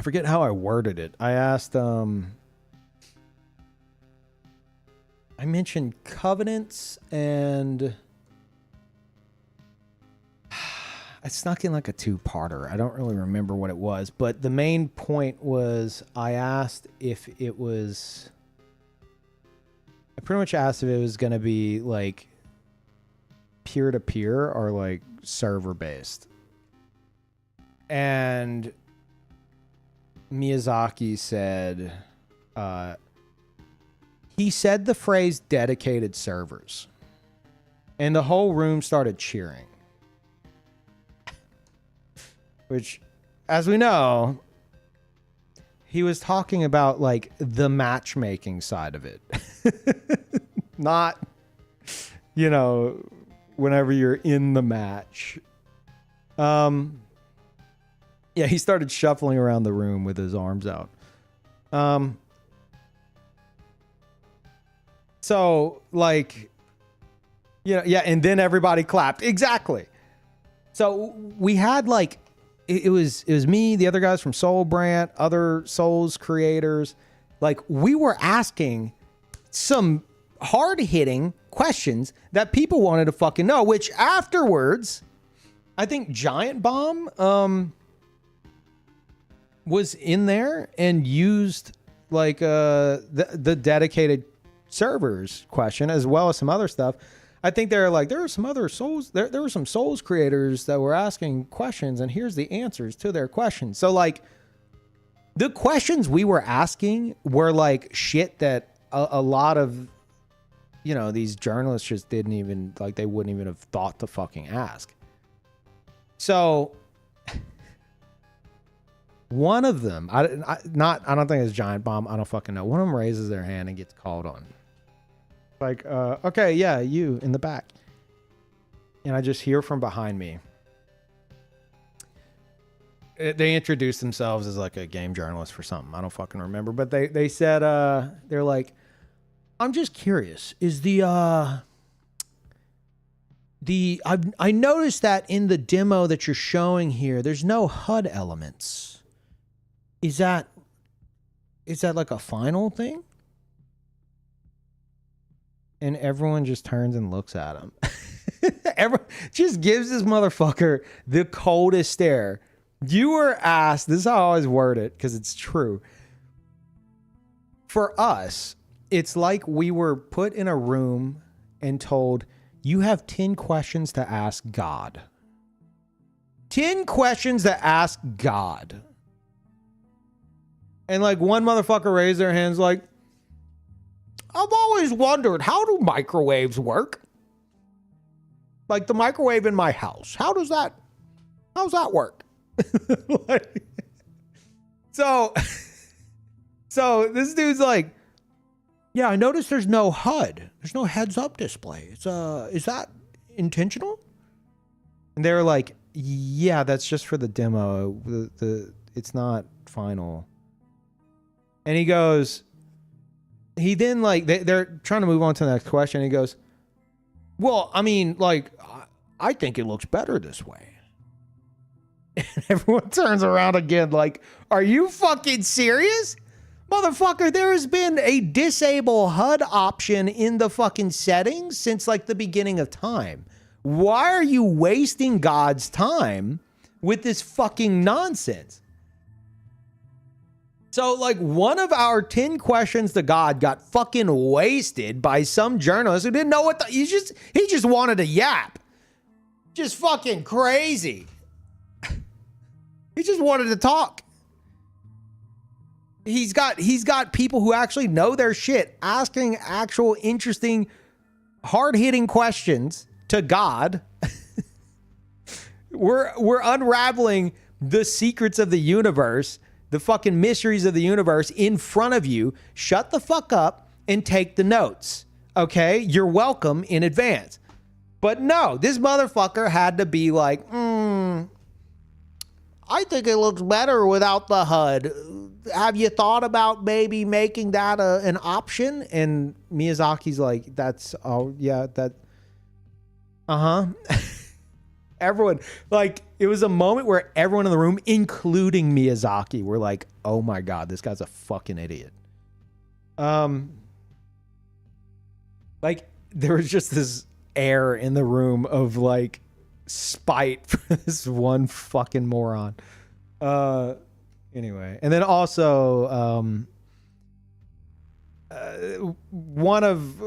forget how I worded it. I asked, I mentioned covenants, and I snuck in like a 2-parter. I don't really remember what it was, but the main point was I asked if it was, I pretty much asked if it was going to be like peer-to-peer or like server-based. And Miyazaki said, he said the phrase dedicated servers, and the whole room started cheering. Which, as we know, he was talking about like the matchmaking side of it. Not, you know, whenever you're in the match. Yeah, he started shuffling around the room with his arms out. So, like, you know, yeah, and then everybody clapped. Exactly. So we had like, it was me, the other guys from Soul Brant, other Souls creators. Like, we were asking some hard-hitting questions that people wanted to fucking know, which afterwards, I think Giant Bomb was in there and used like the dedicated servers question as well as some other stuff. I think there are some other Souls. There were some Souls creators that were asking questions, and here's the answers to their questions. So like, the questions we were asking were like shit that a lot of, you know, these journalists just didn't even like. They wouldn't even have thought to fucking ask. So one of them, I don't think it's Giant Bomb. I don't fucking know. One of them raises their hand and gets called on. Like, okay, yeah, you in the back. And I just hear from behind me. They introduced themselves as like a game journalist for something. I don't fucking remember. But they said, they're like, I'm just curious. Is I noticed that in the demo that you're showing here, there's no HUD elements. Is that like a final thing? And everyone just turns and looks at him. Everyone just gives this motherfucker the coldest stare. You were asked, this is how I always word it, because it's true. For us, it's like we were put in a room and told, you have 10 questions to ask God. 10 questions to ask God. And like one motherfucker raised their hands like, I've always wondered, how do microwaves work? Like the microwave in my house. How's that work? Like, so this dude's like, yeah, I noticed there's no HUD. There's no heads up display. Is that intentional? And they were like, yeah, that's just for the demo. It's not final. And he goes, he then like they're trying to move on to the next question. He goes, well, I mean, like, I think it looks better this way. And everyone turns around again like, are you fucking serious? Motherfucker, there has been a disable HUD option in the fucking settings since like the beginning of time. Why are you wasting God's time with this fucking nonsense? So, like, one of our 10 questions to God got fucking wasted by some journalist who didn't know what he just wanted to yap. Just fucking crazy. He just wanted to talk. He's got people who actually know their shit asking actual interesting, hard-hitting questions to God. We're unraveling the secrets of the universe, the fucking mysteries of the universe in front of you. Shut the fuck up and take the notes. Okay? You're welcome in advance. But no, this motherfucker had to be like, I think it looks better without the HUD. Have you thought about maybe making that an option? And Miyazaki's like, that's, oh yeah, that, Everyone, like, it was a moment where everyone in the room, including Miyazaki, were like, oh my God, this guy's a fucking idiot. Like, there was just this air in the room of like spite for this one fucking moron. Anyway, and then also, one of,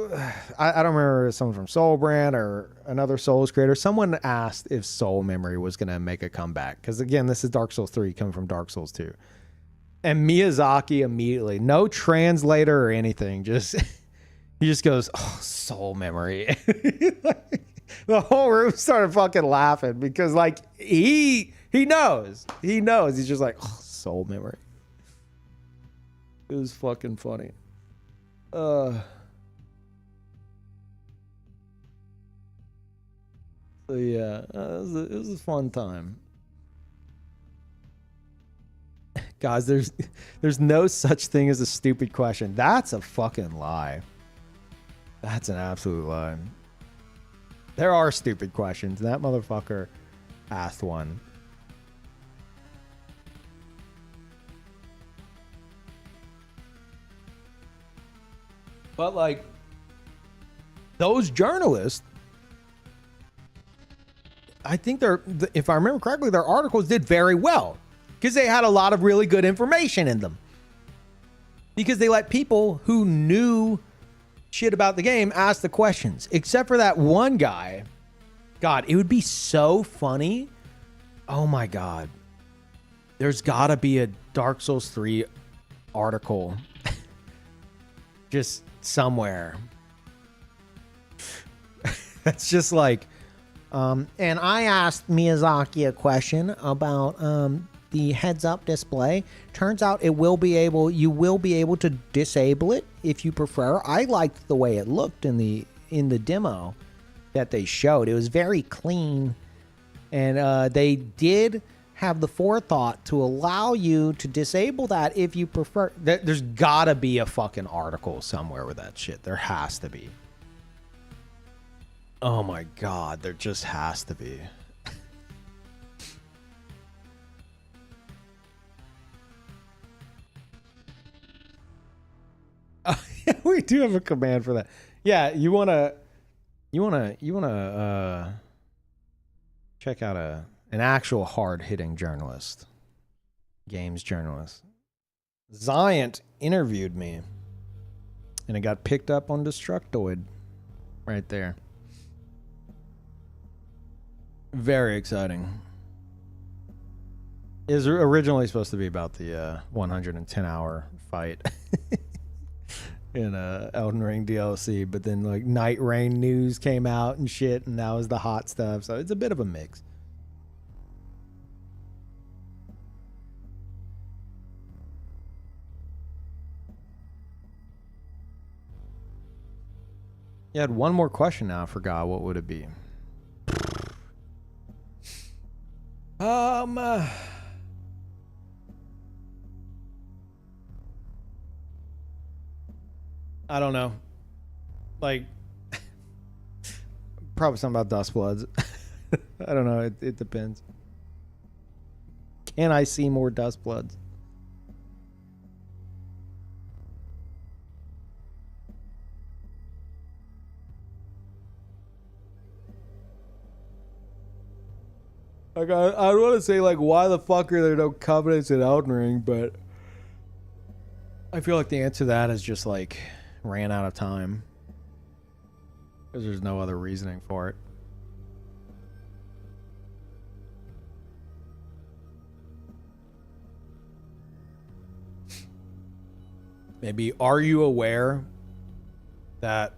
I don't remember, someone from Soul Brand or another Souls creator, someone asked if Soul Memory was going to make a comeback. Because again, this is Dark Souls 3 coming from Dark Souls 2. And Miyazaki immediately, no translator or anything, just he just goes, oh, Soul Memory. Like, the whole room started fucking laughing because like he knows. He's just like, oh, Soul Memory. It was fucking funny. So yeah, it was a fun time. Guys, there's no such thing as a stupid question. That's a fucking lie. That's an absolute lie. There are stupid questions. That motherfucker asked one. But like, those journalists, I think if I remember correctly, their articles did very well because they had a lot of really good information in them. Because they let people who knew shit about the game ask the questions, except for that one guy. God, it would be so funny. Oh my God. There's gotta be a Dark Souls 3 article just somewhere. That's just like, and I asked Miyazaki a question about the heads-up display. Turns out you will be able to disable it if you prefer. I liked the way it looked in the demo that they showed. It was very clean, and they did have the forethought to allow you to disable that if you prefer. There's gotta be a fucking article somewhere with that shit. There has to be. Oh my God, there just has to be. We do have a command for that. Yeah, you wanna check out an actual hard-hitting journalist, games journalist. Ziant interviewed me, and it got picked up on Destructoid, right there. Very exciting. It was originally supposed to be about the 110-hour fight in Elden Ring DLC, but then like Night Rain news came out and shit, and that was the hot stuff. So it's a bit of a mix. You had one more question now. I forgot. What would it be? I don't know. Like, probably something about Dust Bloods. I don't know. It depends. Can I see more Dust Bloods? Like, I want to say, like, why the fuck are there no covenants in Elden Ring? But I feel like the answer to that is just, like, ran out of time. Because there's no other reasoning for it. Maybe, are you aware that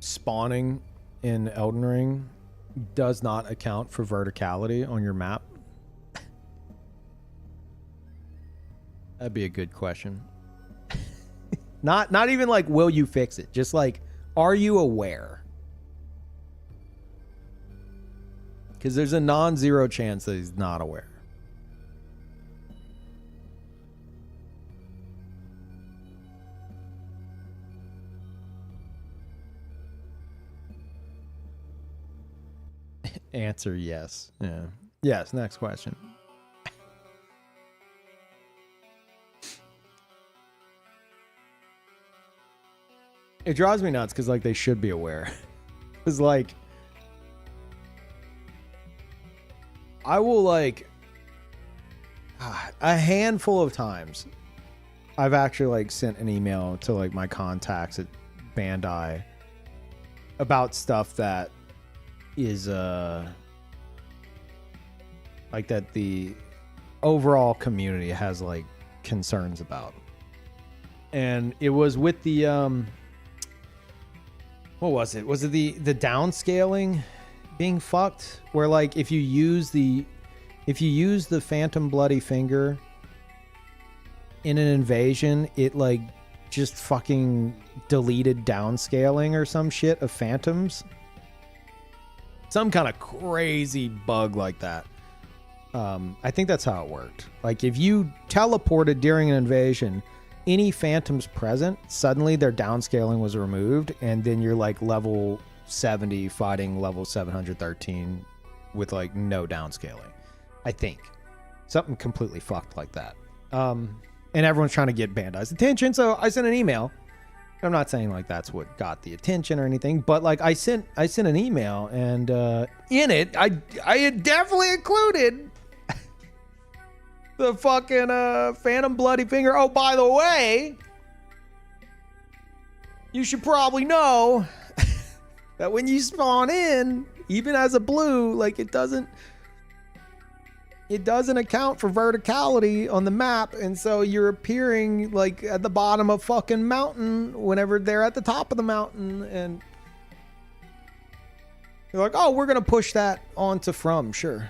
spawning in Elden Ring does not account for verticality on your map? That'd be a good question. Not even like, will you fix it? Just like, are you aware? Because there's a non-zero chance that he's not aware. Answer yes. Yeah. Yes, next question. It drives me nuts because, like, they should be aware. It's like, I will, like, a handful of times I've actually, like, sent an email to, like, my contacts at Bandai about stuff that is like that the overall community has like concerns about. And it was with the what was it? Was it the downscaling being fucked? Where like if you use the Phantom Bloody Finger in an invasion, it like just fucking deleted downscaling or some shit of phantoms. Some kind of crazy bug like that. I think that's how it worked. Like if you teleported during an invasion, any phantoms present, suddenly their downscaling was removed, and then you're like level 70 fighting level 713 with like no downscaling. I think. Something completely fucked like that. And everyone's trying to get Bandai's attention, so I sent an email I'm not saying like that's what got the attention or anything, but like I sent an email, and in it I had definitely included the fucking Phantom Bloody Finger. Oh, by the way, you should probably know that when you spawn in, even as a blue, like it doesn't account for verticality on the map, and so you're appearing like at the bottom of fucking mountain whenever they're at the top of the mountain, and you're like, oh, we're gonna push that onto From, sure.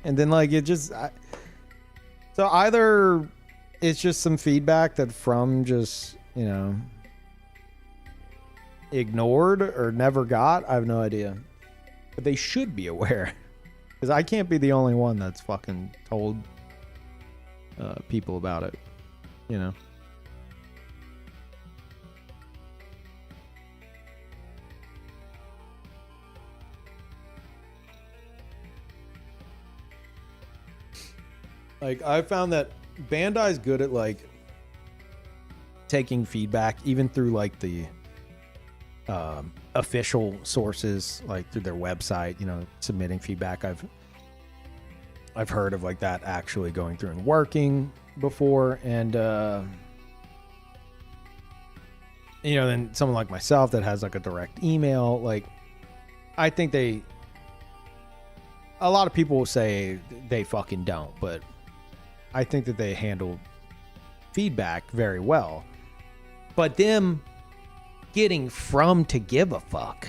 And then like it just so either it's just some feedback that From just, you know, ignored or never got. I have no idea, but they should be aware. Because I can't be the only one that's fucking told people about it, you know? Like, I found that Bandai's good at, like, taking feedback, even through, like, the official sources, like through their website, you know, submitting feedback. I've heard of like that actually going through and working before, and you know, then someone like myself that has like a direct email, like I think a lot of people will say they fucking don't, but I think that they handle feedback very well. But them getting From to give a fuck,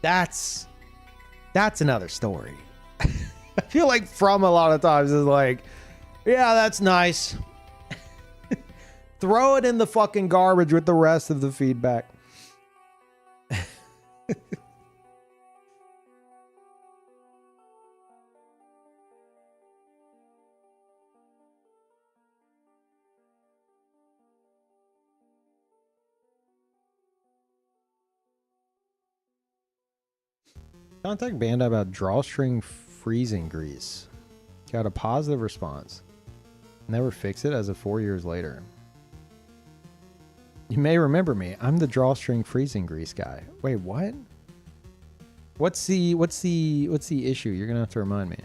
that's another story. I feel like From a lot of times is like, yeah, that's nice. Throw it in the fucking garbage with the rest of the feedback. Contact Bandai about drawstring freezing grease. Got a positive response. Never fix it as of 4 years later. You may remember me. I'm the drawstring freezing grease guy. Wait, what? What's the issue? You're gonna have to remind me.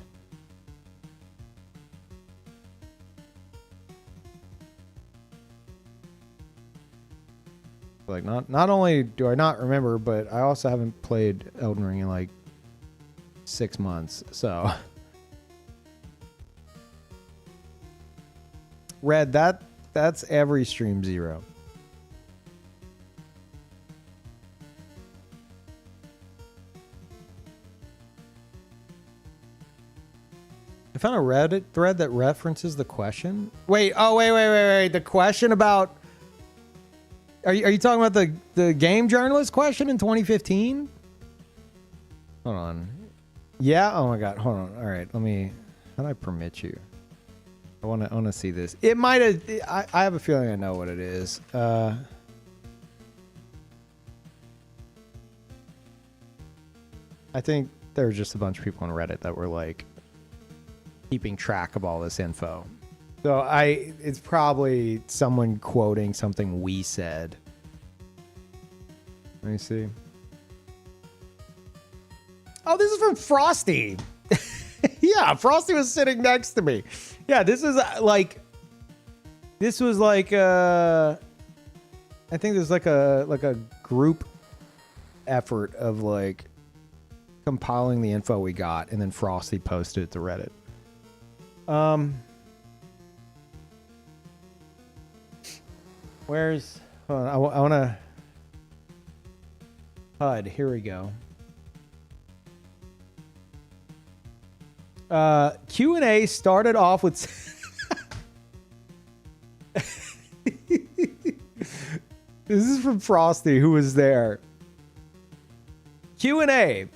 Like not only do I not remember, but I also haven't played Elden Ring in like 6 months, so Red, that's every stream zero. I found a Reddit thread that references the question. Wait, wait. The question about are you talking about the game journalist question in 2015? Hold on. Yeah. Oh my God. Hold on. All right. How do I permit you? I want to see this. It might have. I have a feeling I know what it is. I think there were just a bunch of people on Reddit that were like keeping track of all this info. So it's probably someone quoting something we said. Let me see. Oh, this is from Frosty. Yeah, Frosty was sitting next to me. Yeah, this was like I think there's like a group effort of like compiling the info we got, and then Frosty posted it to Reddit. Where's hold on, I want to HUD. Here we go. Q&A started off with this is from Frosty, who was there. Q&A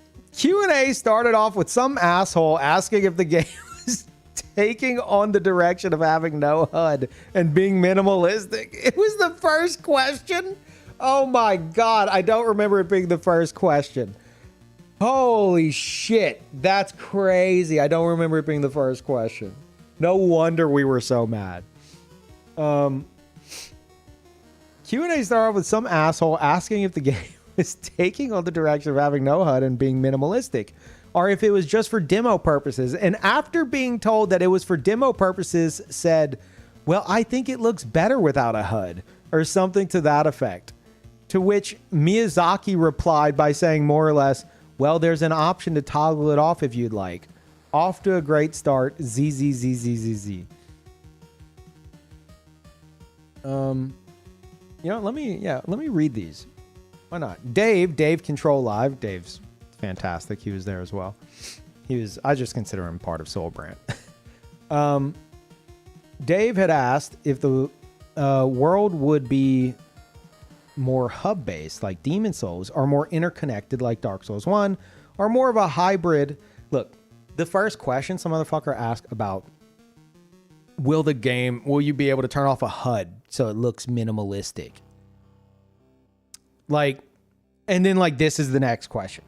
started off with some asshole asking if the game was taking on the direction of having no HUD and being minimalistic. It was the first question. Oh my God, I don't remember it being the first question. Holy shit, that's crazy. I don't remember it being the first question. No wonder we were so mad. Q&A started off with some asshole asking if the game was taking on the direction of having no HUD and being minimalistic, or if it was just for demo purposes. And after being told that it was for demo purposes, said, well, I think it looks better without a HUD, or something to that effect. To which Miyazaki replied by saying more or less, well, there's an option to toggle it off if you'd like. Off to a great start, ZZZZZZ. You know, let me read these. Why not? Dave Control Live. Dave's fantastic. He was there as well. I just consider him part of Soul Brand. Dave had asked if the world would be more hub-based like Demon Souls, or more interconnected like Dark Souls 1, or more of a hybrid. Look, the first question some motherfucker asked about, will you be able to turn off a HUD so it looks minimalistic? Like, and then like this is the next question.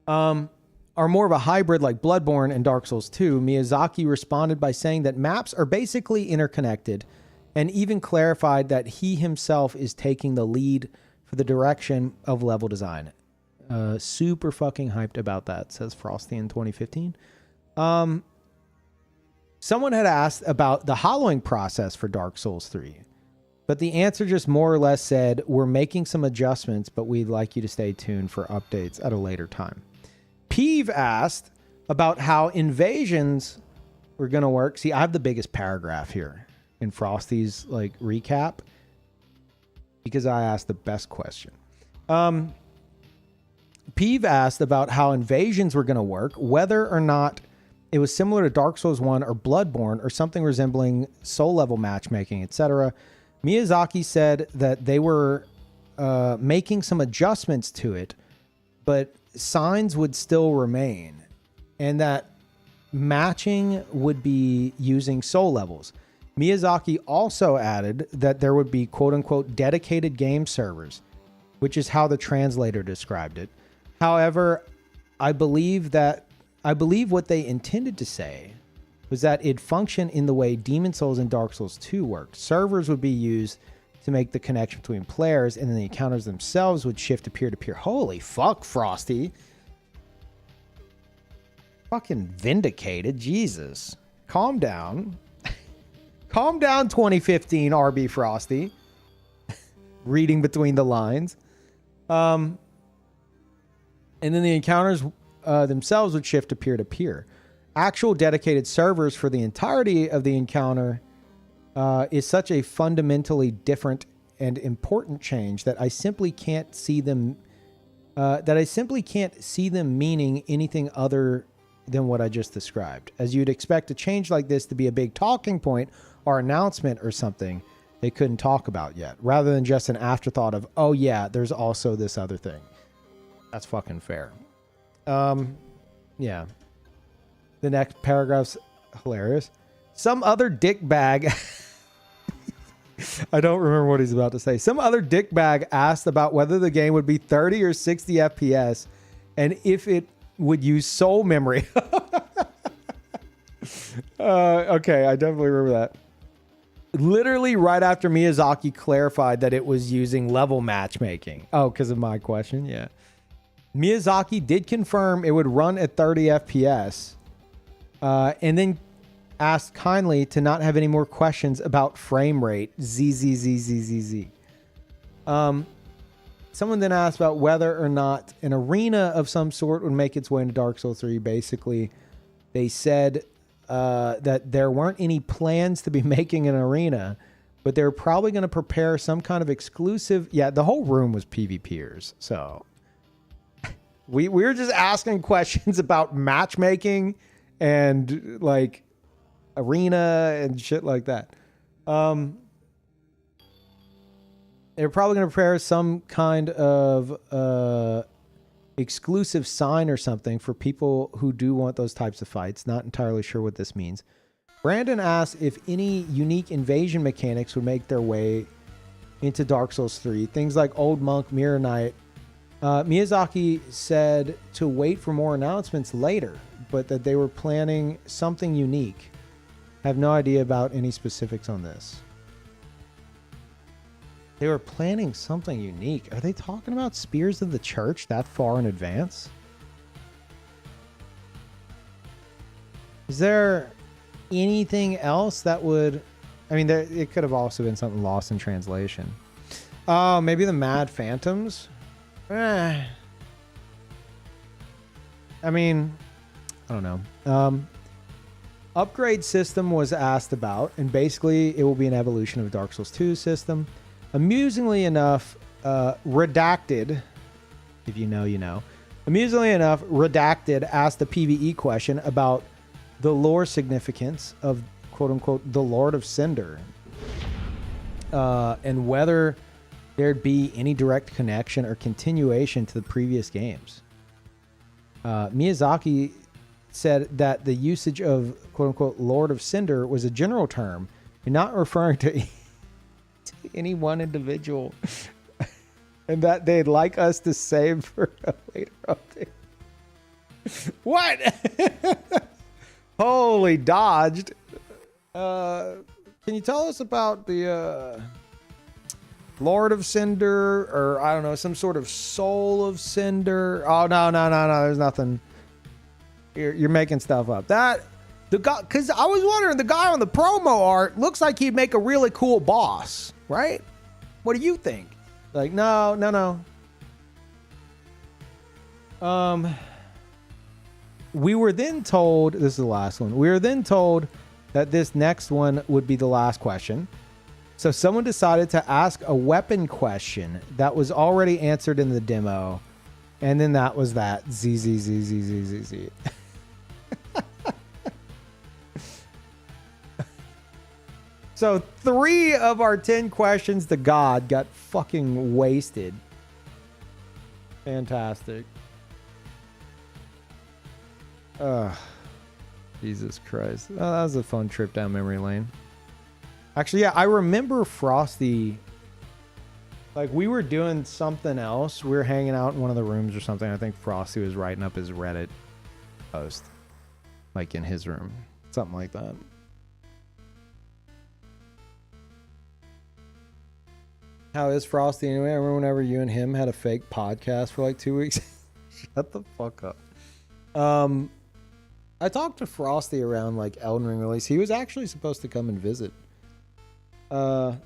Are more of a hybrid like Bloodborne and Dark Souls 2, Miyazaki responded by saying that maps are basically interconnected, and even clarified that he himself is taking the lead for the direction of level design. Super fucking hyped about that, says Frosty in 2015. Someone had asked about the hollowing process for Dark Souls 3, but the answer just more or less said, we're making some adjustments, but we'd like you to stay tuned for updates at a later time. Peeve asked about how invasions were going to work. See, I have the biggest paragraph here in Frosty's like recap because I asked the best question. Peeve asked about how invasions were going to work, whether or not it was similar to Dark Souls 1 or Bloodborne or something resembling soul level matchmaking, etc. Miyazaki said that they were making some adjustments to it, but signs would still remain, and that matching would be using soul levels. Miyazaki also added that there would be quote-unquote dedicated game servers, which is how the translator described it. However, I believe what they intended to say was that it'd function in the way Demon Souls and Dark Souls 2 worked. Servers would be used to make the connection between players, and then the encounters themselves would shift to peer-to-peer. Holy fuck, Frosty. Fucking vindicated. Jesus. Calm down. Calm down, 2015 RB Frosty. Reading between the lines. And then the encounters themselves would shift to peer-to-peer. Actual dedicated servers for the entirety of the encounter is such a fundamentally different and important change that I simply can't see them meaning anything other than what I just described. As you'd expect a change like this to be a big talking point or announcement or something they couldn't talk about yet, rather than just an afterthought of, oh yeah, there's also this other thing. That's fucking fair. Yeah. The next paragraph's hilarious. Some other dickbag I don't remember what he's about to say. Some other dickbag asked about whether the game would be 30 or 60 FPS and if it would use soul memory. Okay, I definitely remember that. Literally right after Miyazaki clarified that it was using level matchmaking. Oh, because of my question? Yeah. Miyazaki did confirm it would run at 30 FPS and then asked kindly to not have any more questions about frame rate. ZZZZZZ. Someone then asked about whether or not an arena of some sort would make its way into Dark Souls 3. Basically, they said that there weren't any plans to be making an arena, but they're probably going to prepare some kind of exclusive. Yeah, the whole room was PvPers. So we were just asking questions about matchmaking and like arena and shit like that. They're probably going to prepare some kind of exclusive sign or something for people who do want those types of fights. Not entirely sure what this means. Brandon asked if any unique invasion mechanics would make their way into Dark Souls 3. Things like Old Monk, Mirror Knight. Miyazaki said to wait for more announcements later, but that they were planning something unique. I have no idea about any specifics on this. They were planning something unique. Are they talking about Spears of the Church that far in advance? Is there anything else that would... I mean, it could have also been something lost in translation. Oh, maybe the Mad Phantoms? I mean, I don't know. Upgrade system was asked about, and basically it will be an evolution of Dark Souls 2 system. Amusingly enough, Redacted, if you know, you know. Amusingly enough, Redacted asked the PvE question about the lore significance of, quote-unquote, the Lord of Cinder, and whether there'd be any direct connection or continuation to the previous games. Miyazaki said that the usage of, quote-unquote, Lord of Cinder was a general term and not referring to any one individual, and that they'd like us to save for a later update. What? Holy dodged. Can you tell us about the Lord of Cinder, or I don't know, some sort of Soul of Cinder? Oh, no, there's nothing. You're making stuff up. That the guy, because I was wondering, the guy on the promo art looks like he'd make a really cool boss, right? What do you think? Like, no. We were then told, this is the last one. We were then told that this next one would be the last question. So someone decided to ask a weapon question that was already answered in the demo. And then that was that. Z. So 3 of our 10 questions to God got fucking wasted. Fantastic. Jesus Christ. Oh, that was a fun trip down memory lane. Actually, yeah, I remember Frosty. Like, we were doing something else. We were hanging out in one of the rooms or something. I think Frosty was writing up his Reddit post. Like, in his room. Something like that. How is Frosty anyway? I remember whenever you and him had a fake podcast for like 2 weeks. Shut the fuck up. I talked to Frosty around like Elden Ring release. He was actually supposed to come and visit. I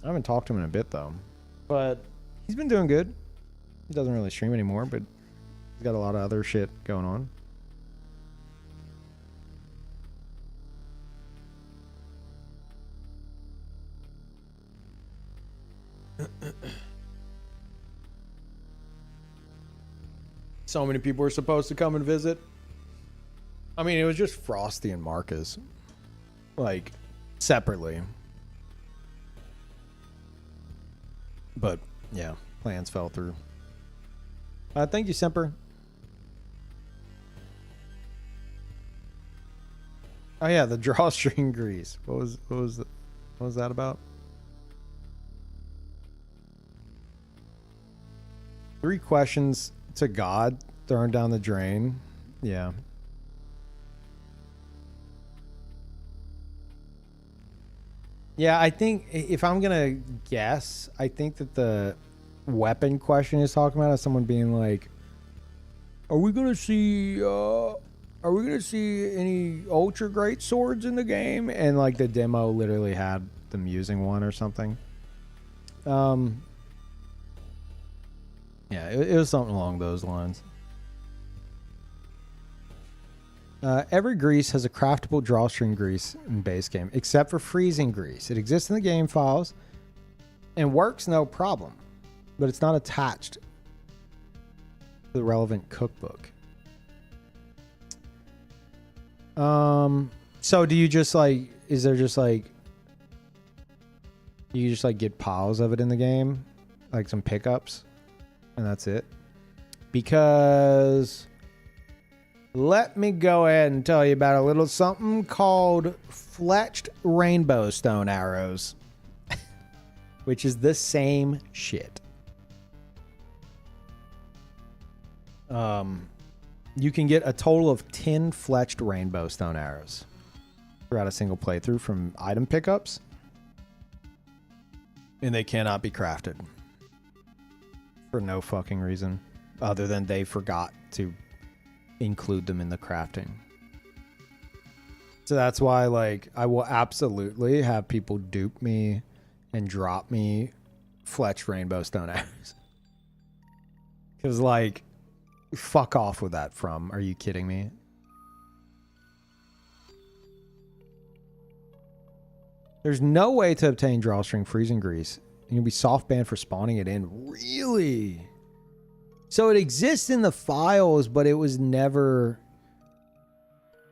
haven't talked to him in a bit though, but he's been doing good. He doesn't really stream anymore, but he's got a lot of other shit going on. So many people were supposed to come and visit. I mean, it was just Frosty and Marcus. Like, separately. But, yeah, plans fell through. Thank you, Semper. Oh, yeah, the drawstring grease. What was that about? 3 questions to God thrown down the drain. Yeah. Yeah, I think if I'm gonna guess, I think that the weapon question is talking about is someone being like, are we gonna see any ultra great swords in the game? And like the demo literally had them using one or something. Yeah, it was something along those lines. Every grease has a craftable drawstring grease in base game, except for freezing grease. It exists in the game files and works no problem, but it's not attached to the relevant cookbook. So do you just like, is there just like, you just like get piles of it in the game? Like some pickups? And that's it? Because let me go ahead and tell you about a little something called fletched rainbow stone arrows, which is the same shit. You can get a total of 10 fletched rainbow stone arrows throughout a single playthrough from item pickups. And they cannot be crafted. For no fucking reason. Other than they forgot to include them in the crafting. So that's why, like, I will absolutely have people dupe me and drop me fletched rainbow stone arrows. Because, like, fuck off with that from. Are you kidding me? There's no way to obtain drawstring freezing grease. You'll be soft banned for spawning it in. Really? So it exists in the files, but it was never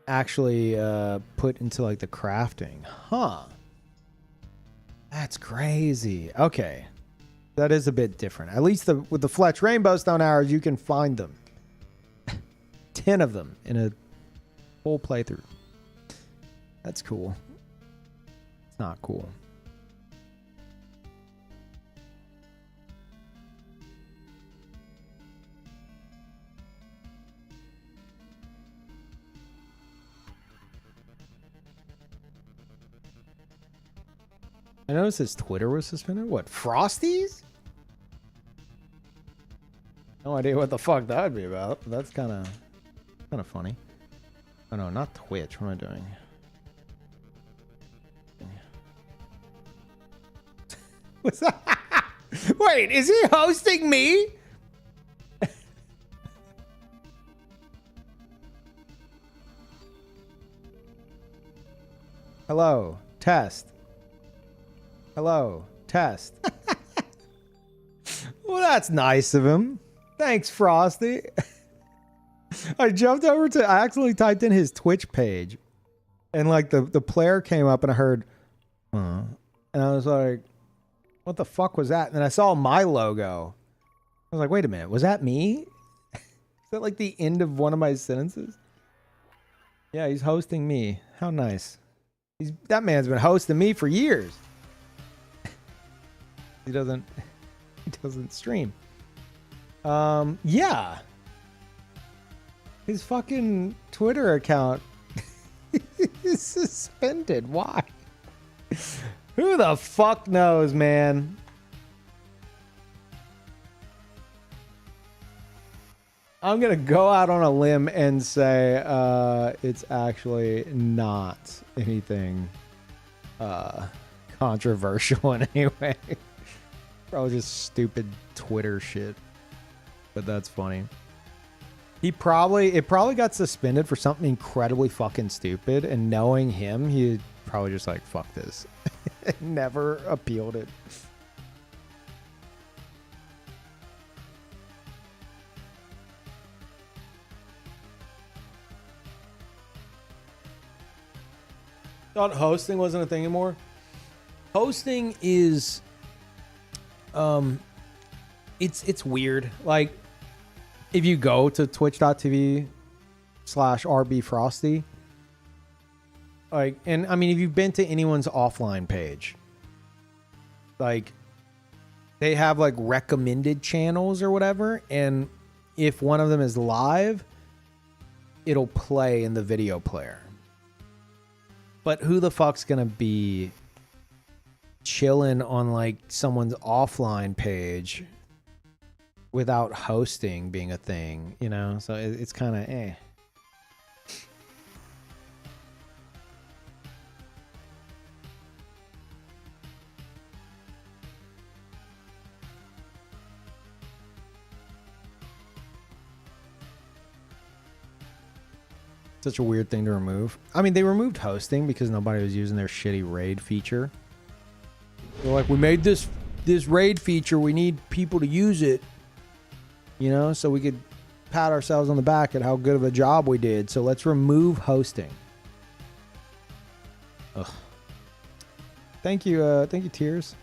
actually put into like the crafting. Huh. That's crazy. Okay. That is a bit different. At least with the fletch rainbow stone arrows, you can find them. 10 of them in a full playthrough. That's cool. It's not cool. I noticed his Twitter was suspended. What, Frosties? No idea what the fuck that would be about. That's kind of funny. Oh no, not Twitch. What am I doing? What's that? Wait, is he hosting me? Hello, test. Hello, test. Well, that's nice of him. Thanks, Frosty. I jumped over to, I accidentally typed in his Twitch page. And like the player came up and I heard, and I was like, what the fuck was that? And then I saw my logo. I was like, wait a minute, was that me? Is that like the end of one of my sentences? Yeah, he's hosting me. How nice. That man's been hosting me for years. He doesn't stream. Yeah. His fucking Twitter account is suspended. Why? Who the fuck knows, man? I'm gonna go out on a limb and say it's actually not anything controversial in any way. Probably just stupid Twitter shit. But that's funny. It probably got suspended for something incredibly fucking stupid, and knowing him, he probably just like, fuck this. Never appealed it. Thought hosting wasn't a thing anymore. Hosting is it's weird. Like, if you go to twitch.tv/rbfrosty, like, and I mean, if you've been to anyone's offline page, like, they have like recommended channels or whatever, and if one of them is live, it'll play in the video player. But who the fuck's gonna be chilling on like someone's offline page without hosting being a thing, you know? So it's kind of Such a weird thing to remove. I mean, they removed hosting because nobody was using their shitty raid feature. They're like, we made this raid feature. We need people to use it, you know, so we could pat ourselves on the back at how good of a job we did. So let's remove hosting. Ugh. Thank you, Tears.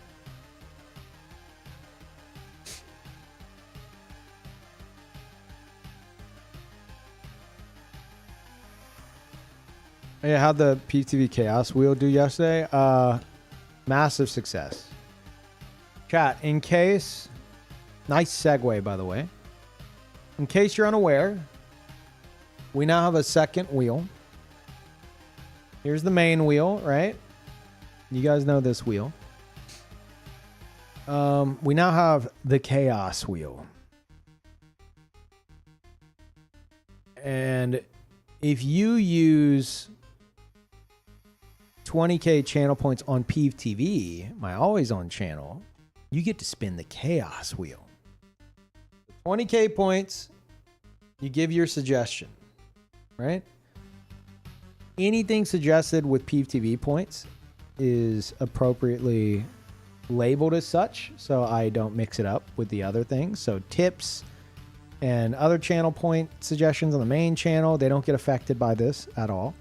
Yeah, how'd the PTV Chaos Wheel do yesterday? Massive success. Chat, in case... Nice segue, by the way. In case you're unaware, we now have a second wheel. Here's the main wheel, right? You guys know this wheel. We now have the chaos wheel. And if you use 20k channel points on Peeve TV, my always on channel, you get to spin the chaos wheel. 20k points, you give your suggestion, right? Anything suggested with Peeve TV points is appropriately labeled as such, so I don't mix it up with the other things. So tips and other channel point suggestions on the main channel, they don't get affected by this at all.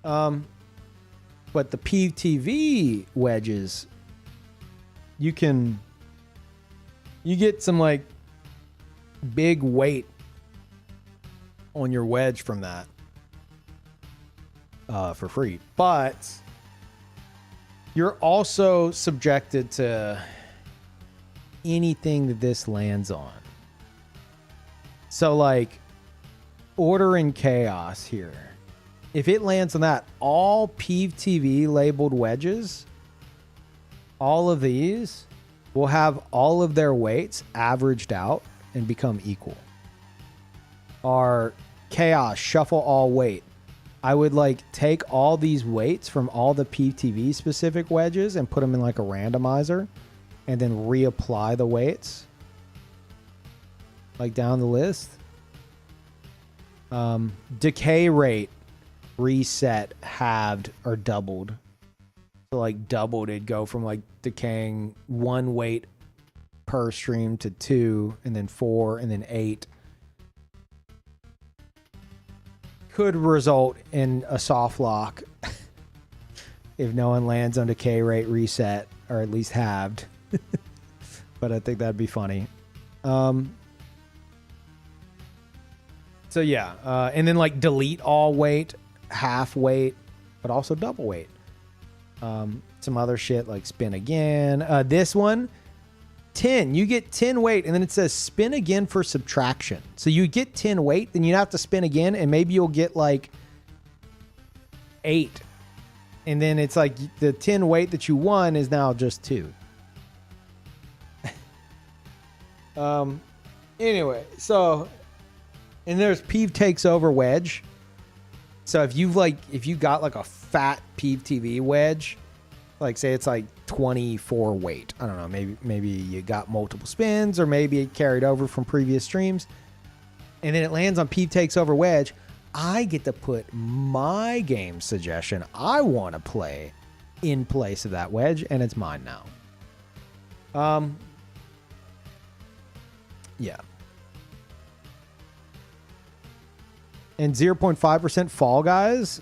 But the Peeve TV wedges, you get some like big weight on your wedge from that for free. But you're also subjected to anything that this lands on. So like order and chaos here. If it lands on that, all Peeve TV labeled wedges, all of these will have all of their weights averaged out and become equal. Our chaos shuffle all weight. I would like take all these weights from all the Peeve TV specific wedges and put them in like a randomizer and then reapply the weights like down the list. Decay rate reset, halved, or doubled. So like doubled, it'd go from like decaying 1 weight per stream to 2 and then 4 and then 8. Could result in a soft lock if no one lands on decay rate reset, or at least halved. But I think that'd be funny. So yeah, and then like delete all weight, half weight, but also double weight. Some other shit like spin again. This one, 10. You get 10 weight, and then it says spin again for subtraction. So you get 10 weight, then you have to spin again, and maybe you'll get like 8. And then it's like the 10 weight that you won is now just 2. Anyway, so, and there's Peeve takes over wedge. So if you got like a fat Peeve TV wedge, like say it's like 24 weight. I don't know, maybe you got multiple spins, or maybe it carried over from previous streams. And then it lands on Peeve takes over wedge. I get to put my game suggestion I want to play in place of that wedge, and it's mine now. Yeah. And 0.5% Fall Guys?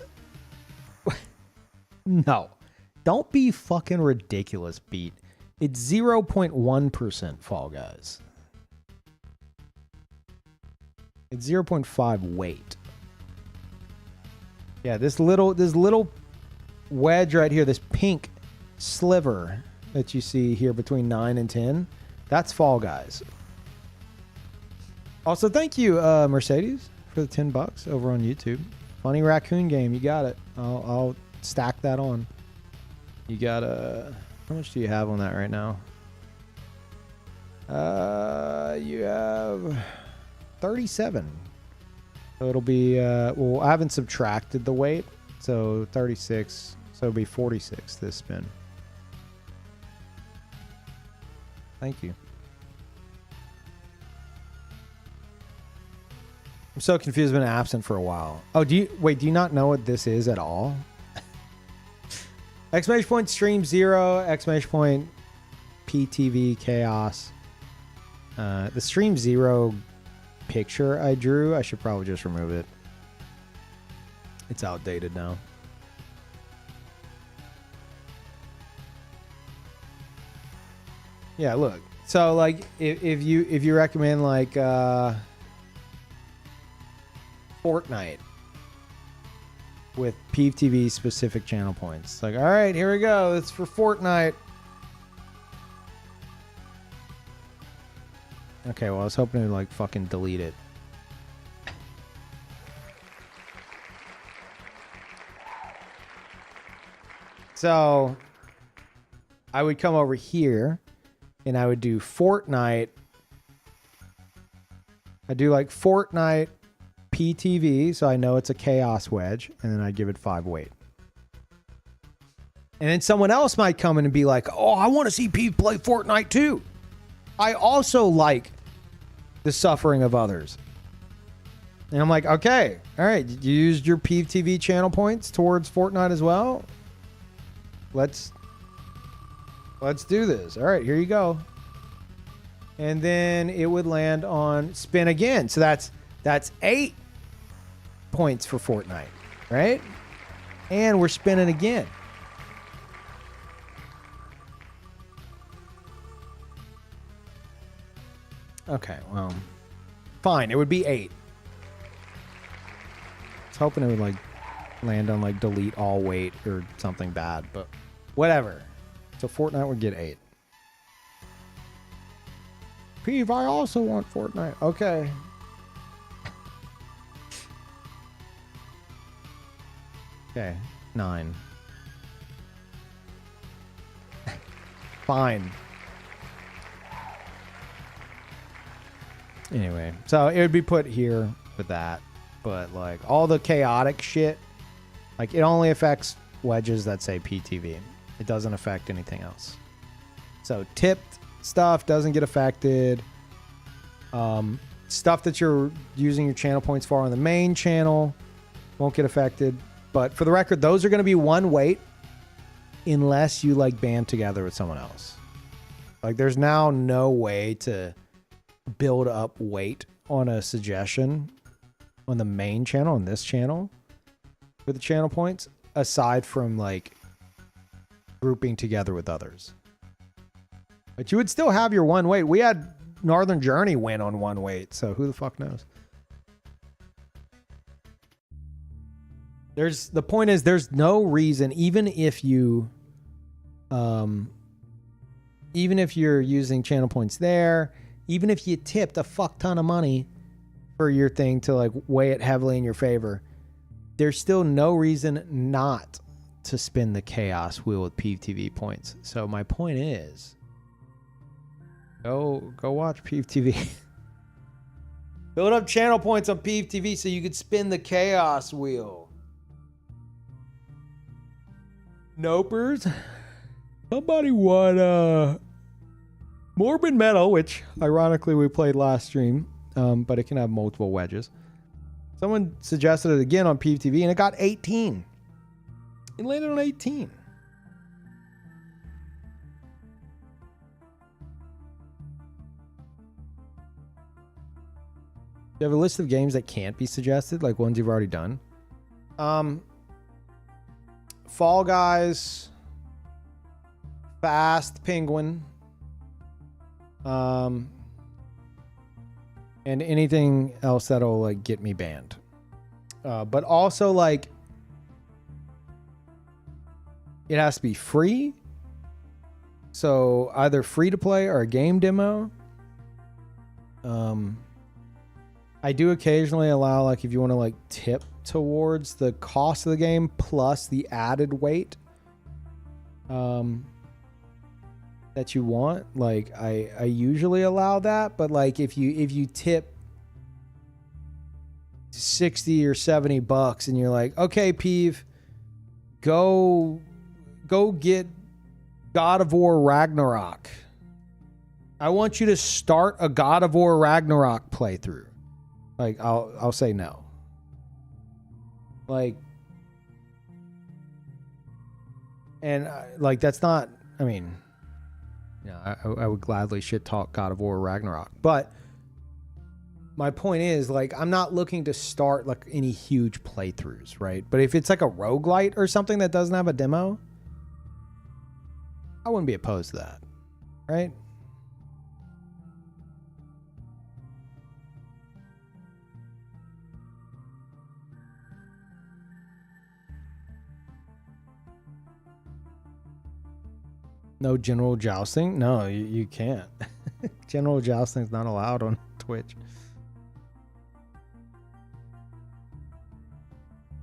No. Don't be fucking ridiculous, Beat. It's 0.1% Fall Guys. It's 0.5 weight. Yeah, this little wedge right here, this pink sliver that you see here between 9 and 10, that's Fall Guys. Also, thank you, Mercedes, for the $10 over on YouTube. Funny raccoon game, you got it. I'll stack that on. You got how much do you have on that right now? You have 37. So it'll be well, I haven't subtracted the weight, so 36. So it'll be 46 this spin. Thank you. I'm so confused. Been absent for a while. Oh, do you not know what this is at all? Exclamation point stream 0, exclamation point PTV chaos. The stream 0 picture I drew, I should probably just remove it. It's outdated now. Yeah, look. So like if you recommend like Fortnite with Peeve TV specific channel points. Like, all right, here we go. It's for Fortnite. Okay, well, I was hoping to like fucking delete it. So I would come over here and I would do Fortnite. I do like Fortnite PTV, so I know it's a chaos wedge, and then I give it 5 weight. And then someone else might come in and be like, oh, I want to see Peeve play Fortnite too. I also like the suffering of others. And I'm like, okay, all right, you used your Peeve TV channel points towards Fortnite as well. Let's do this. All right, here you go. And then it would land on spin again. So that's 8 points for Fortnite, right? And we're spinning again. Okay, well, fine. It would be 8. I was hoping it would like land on like delete all weight or something bad, but whatever. So Fortnite would get 8. Peeve, I also want Fortnite. Okay. Okay, 9. Fine. Anyway, so it would be put here with that, but like all the chaotic shit, like it only affects wedges that say PTV. It doesn't affect anything else. So tipped stuff doesn't get affected. Stuff that you're using your channel points for on the main channel won't get affected. But for the record, those are going to be 1 weight unless you like band together with someone else. Like there's now no way to build up weight on a suggestion on the main channel, on this channel, with the channel points, aside from like grouping together with others. But you would still have your 1 weight. We had Northern Journey win on 1 weight, so who the fuck knows? The point is there's no reason, even if you're using channel points there, even if you tipped a fuck ton of money for your thing to like weigh it heavily in your favor, there's still no reason not to spin the chaos wheel with Peeve TV points. So my point is, go watch Peeve TV. Build up channel points on Peeve TV so you could spin the chaos wheel. Nopers. Somebody won Morbid Metal, which ironically we played last stream, but it can have multiple wedges. Someone suggested it again on Peeve TV and it got 18. It landed on 18. You have a list of games that can't be suggested, like ones you've already done. Fall Guys, Fast Penguin, and anything else that'll like get me banned. But also like it has to be free. So either free to play or a game demo. I do occasionally allow, like, if you want to like tip towards the cost of the game plus the added weight that you want. Like I usually allow that, but like if you tip 60 or 70 bucks and you're like, okay, Peeve, go get God of War Ragnarok. I want you to start a God of War Ragnarok playthrough. Like I'll say no. Like, and like that's not. I mean, yeah, I would gladly shit talk God of War Ragnarok, but my point is, like, I'm not looking to start like any huge playthroughs, right? But if it's like a roguelite or something that doesn't have a demo, I wouldn't be opposed to that, right? No general jousting? No, you can't. General jousting is not allowed on Twitch.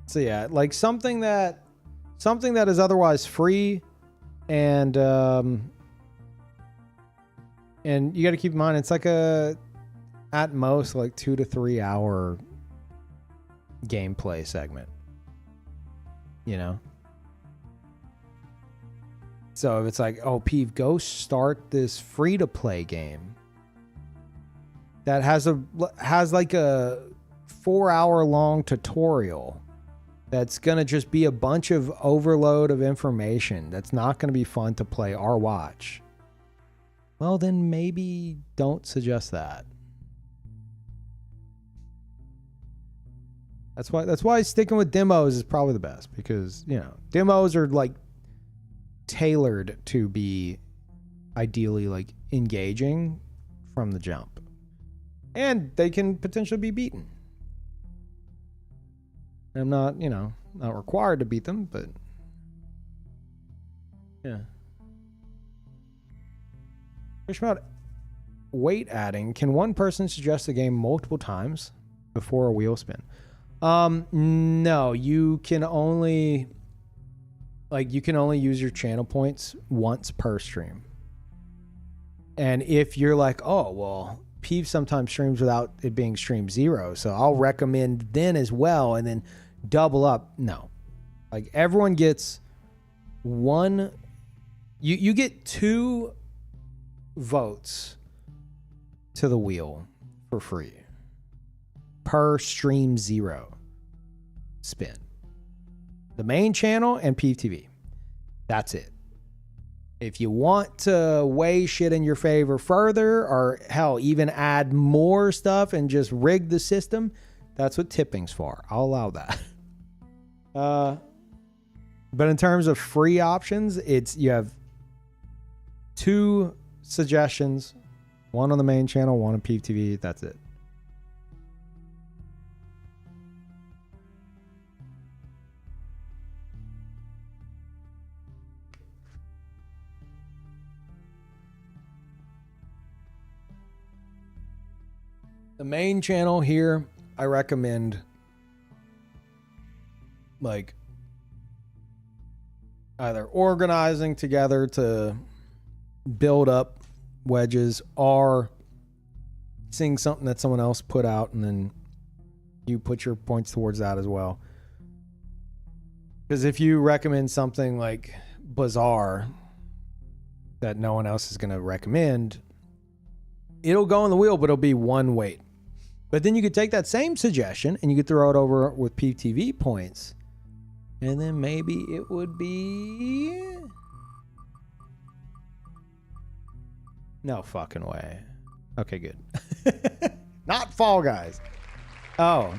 So yeah, like something that is otherwise free And you got to keep in mind, it's like at most like 2 to 3 hour gameplay segment, you know? So if it's like, oh, Peeve, go start this free-to-play game that has like a 4-hour-long tutorial that's going to just be a bunch of overload of information that's not going to be fun to play or watch, well, then maybe don't suggest that. That's why sticking with demos is probably the best, because, you know, demos are like tailored to be ideally like engaging from the jump, and they can potentially be beaten. I'm not, you know, not required to beat them, but yeah. Question about weight adding. Can one person suggest a game multiple times before a wheel spin? No, you can only use your channel points once per stream. And if you're like, oh, well, Peeve sometimes streams without it being stream 0, so I'll recommend then as well, and then double up. No. Like, everyone gets one. You get 2 votes to the wheel for free per stream 0 spin. The main channel and Peeve TV. That's it. If you want to weigh shit in your favor further, or hell, even add more stuff and just rig the system, that's what tipping's for. I'll allow that. But in terms of free options, you have 2 suggestions, one on the main channel, one on Peeve TV. That's it. The main channel here, I recommend like either organizing together to build up wedges, or seeing something that someone else put out and then you put your points towards that as well. Because if you recommend something like bizarre that no one else is going to recommend, it'll go on the wheel, but it'll be one weight. But then you could take that same suggestion and you could throw it over with Peeve TV points, and then maybe it would be... No fucking way. Okay, good. Not Fall Guys. Oh.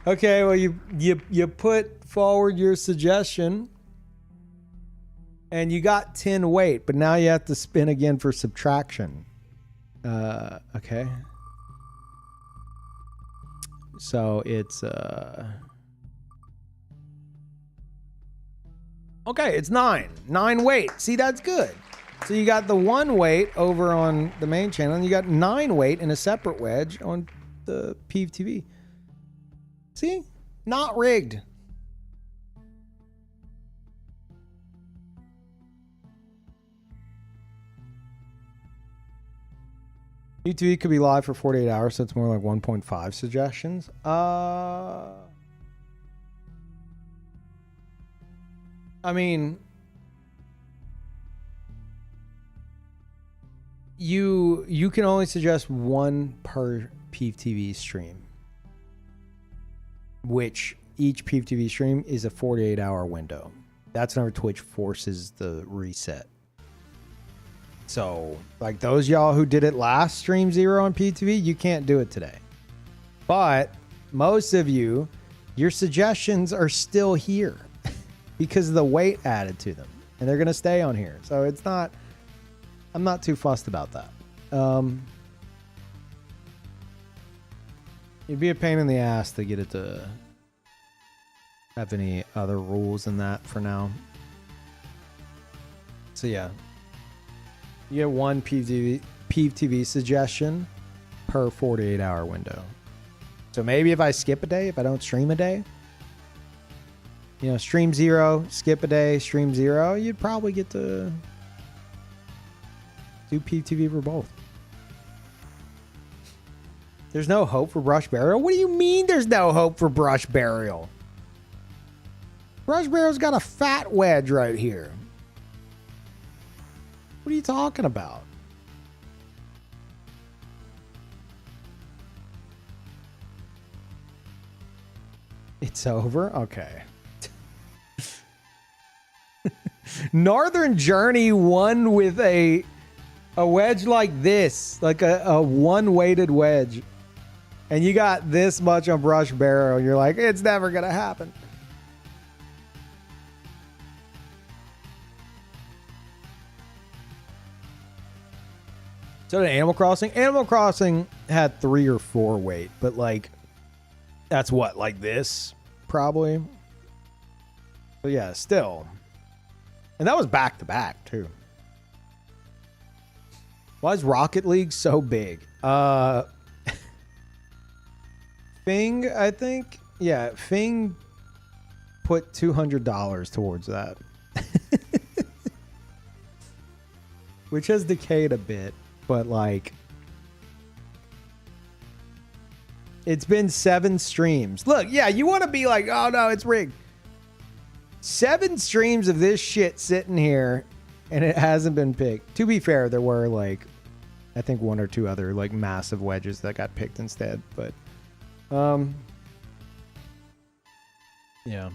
Okay, well, you put forward your suggestion and you got 10 weight, but now you have to spin again for subtraction. Okay. So it's okay, it's 9 weight. See, that's good. So you got the 1 weight over on the main channel, and you got 9 weight in a separate wedge on the Peeve TV. See? Not rigged. YouTube could be live for 48 hours, so it's more like 1.5 suggestions. I mean, you can only suggest 1 per Peeve TV stream, which each Peeve TV stream is a 48-hour window. That's whenever Twitch forces the reset. So, like those y'all who did it last stream 0 on Peeve TV, you can't do it today. But most of you, your suggestions are still here because of the weight added to them, and they're going to stay on here. So it's not, I'm not too fussed about that. It'd be a pain in the ass to get it to have any other rules than that for now. So yeah. You get 1 Peeve TV suggestion per 48-hour window. So maybe if I skip a day, if I don't stream a day, You know, stream 0, skip a day, stream 0, you'd probably get to do PTV for both. There's no hope for brush burial? What do you mean there's no hope for brush burial? Brush burial's got a fat wedge right here. What are you talking about? It's over? Okay. Northern Journey won with a wedge like this, like a one-weighted wedge. And you got this much on brush barrel. You're like, it's never going to happen. So did Animal Crossing? Animal Crossing had 3 or 4 weight, but like, that's what, like this, probably. But yeah, still. And that was back to back too. Why is Rocket League so big? Fing, I think. Yeah, Fing put $200 towards that. Which has decayed a bit, but like, it's been 7 streams. Look, yeah, you want to be like, oh no, it's rigged. 7 streams of this shit sitting here, and it hasn't been picked. To be fair, there were like, I think 1 or 2 other like massive wedges that got picked instead, but yeah.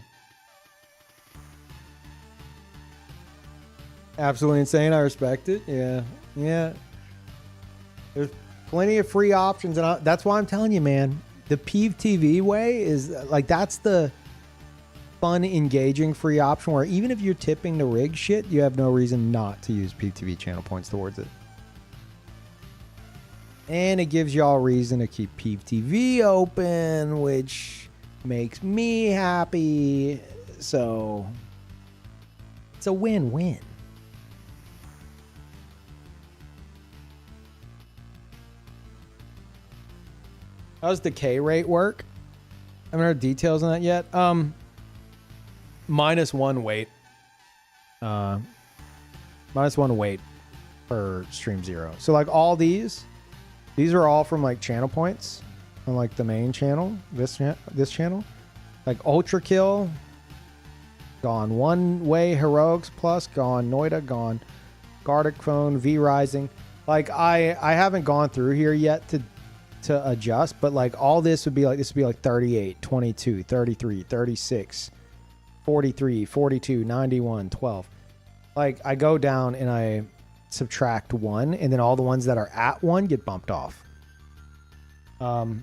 Absolutely insane. I respect it. Yeah. Yeah. There's plenty of free options, and that's why I'm telling you, man, the Peeve TV way is like, that's the fun, engaging free option where even if you're tipping the rig shit, you have no reason not to use Peeve TV channel points towards it. And it gives y'all reason to keep Peeve TV open, which makes me happy. So it's a win-win. How does decay rate work? I haven't heard details on that yet. -1 weight. -1 weight per stream 0. So like all these are all from like channel points on like the main channel, this channel. Like Ultra Kill, gone. One Way Heroics Plus, gone. Noida, gone. Gardic Phone, V Rising. Like I haven't gone through here yet to adjust, but like all this would be like, 38, 22, 33, 36, 43, 42, 91, 12. Like I go down and I subtract 1, and then all the ones that are at 1 get bumped off. The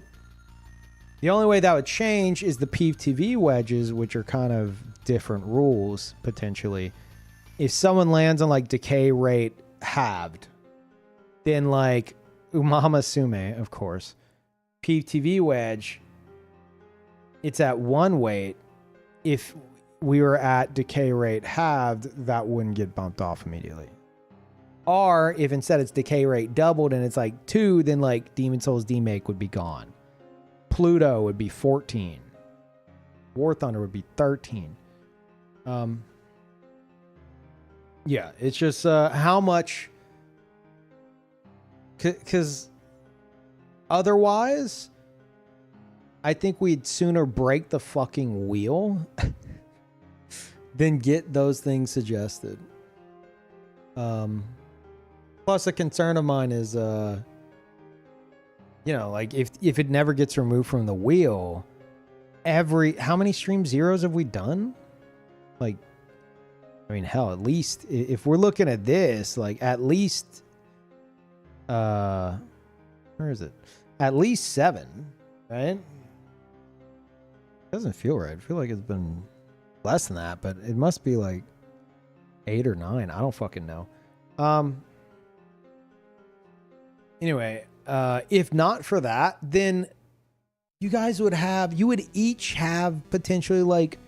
only way that would change is the Peeve TV wedges, which are kind of different rules potentially. If someone lands on like decay rate halved, then like Umama Sume, of course, Peeve TV wedge, it's at 1 weight. If we were at decay rate halved, that wouldn't get bumped off immediately. Or if instead it's decay rate doubled and it's like 2, then like Demon Souls demake would be gone. Pluto would be 14. War Thunder would be 13. Yeah, it's just how much, because otherwise I think we'd sooner break the fucking wheel than get those things suggested. Plus a concern of mine is you know, like if it never gets removed from the wheel, how many stream 0s have we done? Like, I mean, hell, at least if we're looking at this, like at least where is it? At least 7, right? Doesn't feel right. I feel like it's been less than that, but it must be like 8 or 9. I don't fucking know. Anyway, if not for that, then you guys would each have potentially like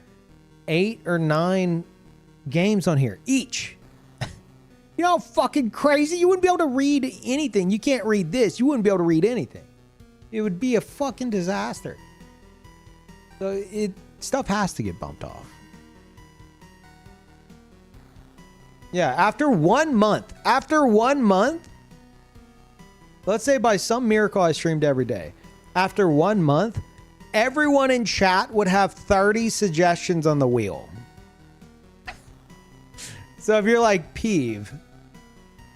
8 or 9 games on here each. You know how fucking crazy? You wouldn't be able to read anything. You can't read this. You wouldn't be able to read anything. It would be a fucking disaster. So stuff has to get bumped off. Yeah, after 1 month. After 1 month, let's say by some miracle I streamed every day. After 1 month, everyone in chat would have 30 suggestions on the wheel. So if you're like, Peeve,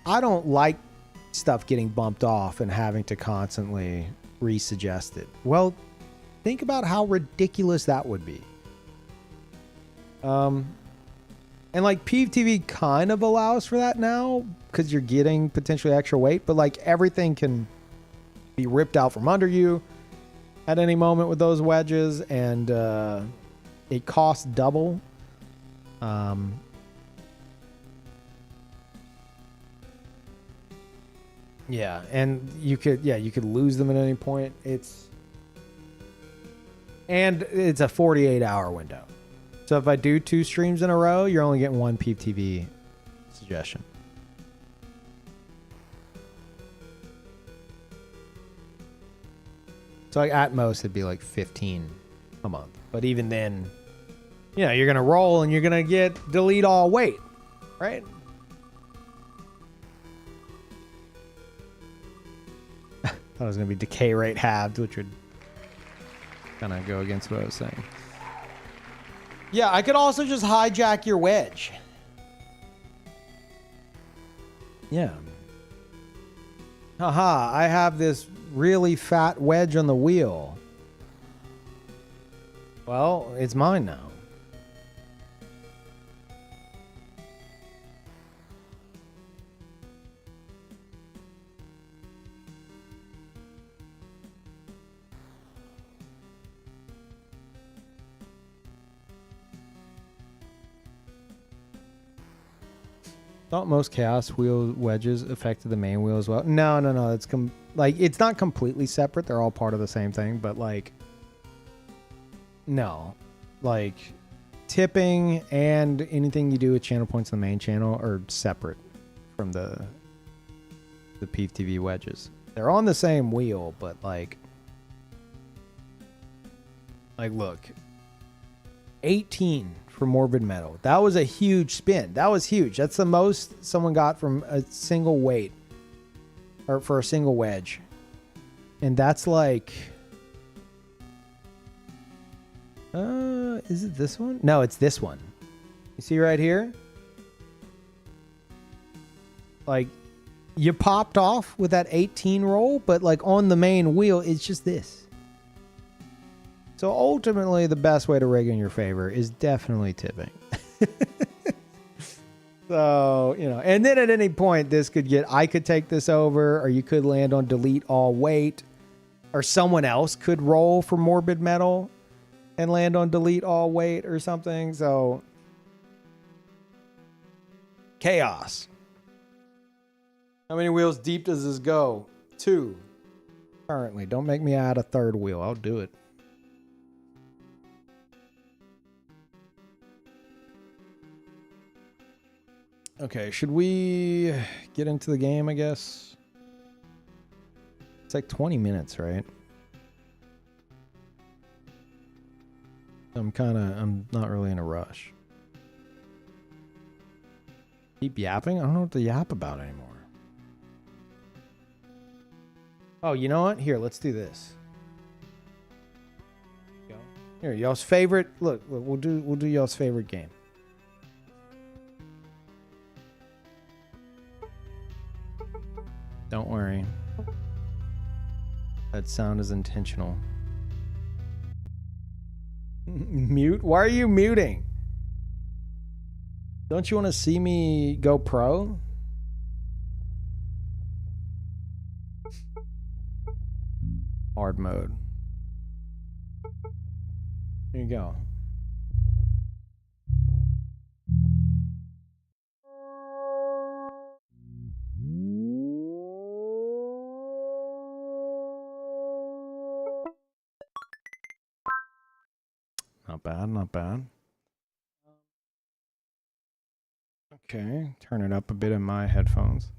I don't like stuff getting bumped off and having to constantly resuggest it. Well, think about how ridiculous that would be. And like Peeve TV kind of allows for that now because you're getting potentially extra weight, but like everything can be ripped out from under you at any moment with those wedges, and it costs double. Yeah, and you could lose them at any point. It's a 48-hour window. So if I do 2 streams in a row, you're only getting 1 Peeve TV suggestion. So like at most it'd be like 15 a month. But even then, you know, you're gonna roll and you're gonna get delete all wait, right? Thought it was gonna be decay rate halved, which would kind of go against what I was saying. Yeah, I could also just hijack your wedge. Yeah. Haha, I have this really fat wedge on the wheel. Well, it's mine now. Thought most chaos wheel wedges affected the main wheel as well. No. It's like it's not completely separate. They're all part of the same thing, but like no, like tipping and anything you do with channel points on the main channel are separate from the Peeve TV wedges. They're on the same wheel, but like look, 18 for Morbid Metal. That was a huge spin. That was huge. That's the most someone got from a single weight or for a single wedge. And that's like, is it this one? No, it's this one. You see right here? Like you popped off with that 18 roll, but like on the main wheel, it's just this. So ultimately, the best way to rig in your favor is definitely tipping. So, you know, and then at any point, this could I could take this over, or you could land on delete all weight, or someone else could roll for Morbid Metal and land on delete all weight or something. So, chaos. How many wheels deep does this go? 2. Currently. Don't make me add a 3rd wheel. I'll do it. Okay, should we get into the game, I guess? It's like 20 minutes, right? I'm not really in a rush. Keep yapping? I don't know what to yap about anymore. Oh, you know what? Here, let's do this. Here, y'all's favorite. Look, we'll do y'all's favorite game. Don't worry. That sound is intentional. Mute? Why are you muting? Don't you want to see me go pro? Hard mode. There you go. Not bad, not bad. Okay, turn it up a bit in my headphones.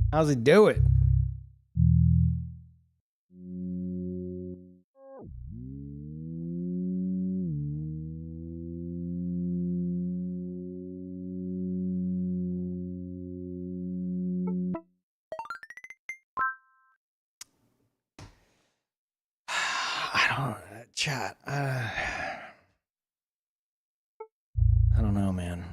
How's he do it? I don't chat. I don't know, man.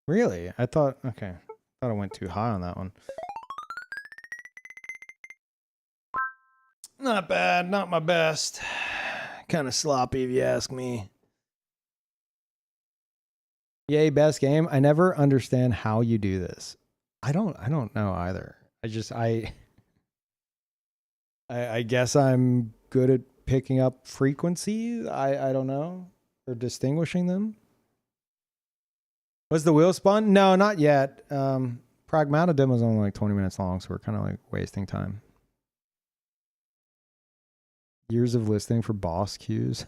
Really? I thought, okay. I thought I went too high on that one. Not bad. Not my best. Kind of sloppy if you ask me. Yay, best game. I never understand how you do this. I don't know either. I guess I'm good at picking up frequencies. I don't know. Or distinguishing them. Was the wheel spun? No, not yet. Pragmata Demo is only like 20 minutes long, so we're kind of like wasting time. Years of listening for boss cues.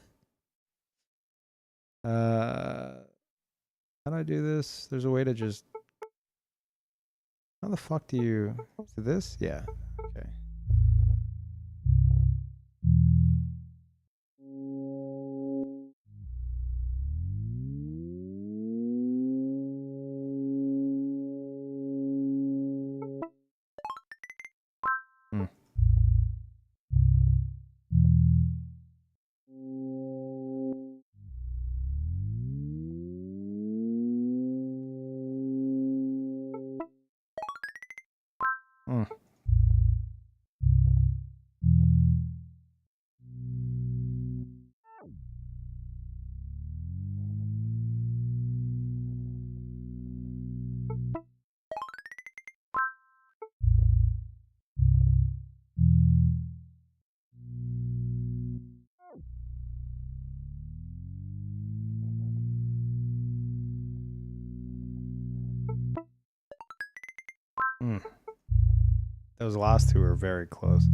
How do I do this? There's a way to just... How the fuck do you... Is it this? Yeah. Okay. Those last two are very close.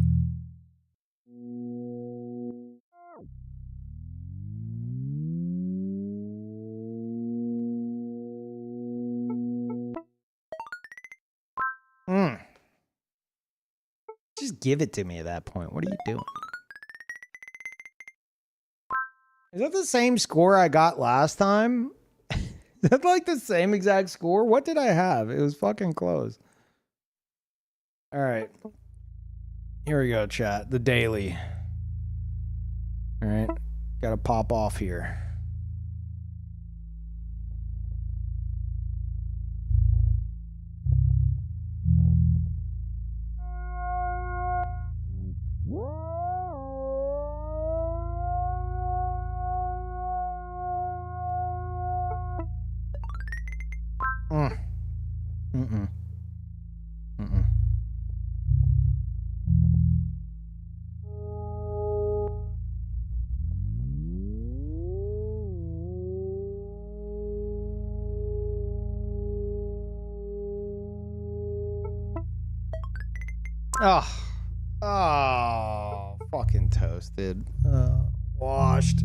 Just give it to me at that point. What are you doing? Is that the same score I got last time? Is that like the same exact score? What did I have? It was fucking close. All right. Here we go, chat. The daily. All right. Gotta pop off here. Oh, fucking toasted. Washed.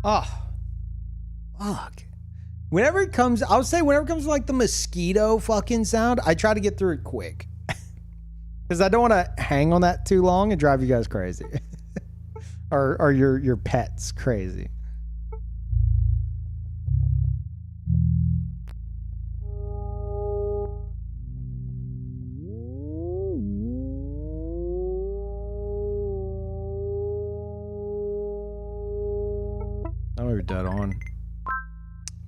Oh, fuck. Whenever it comes, I would say whenever it comes to like the mosquito fucking sound, I try to get through it quick. Because I don't want to hang on that too long and drive you guys crazy. Are your pets crazy? Oh, we're dead on.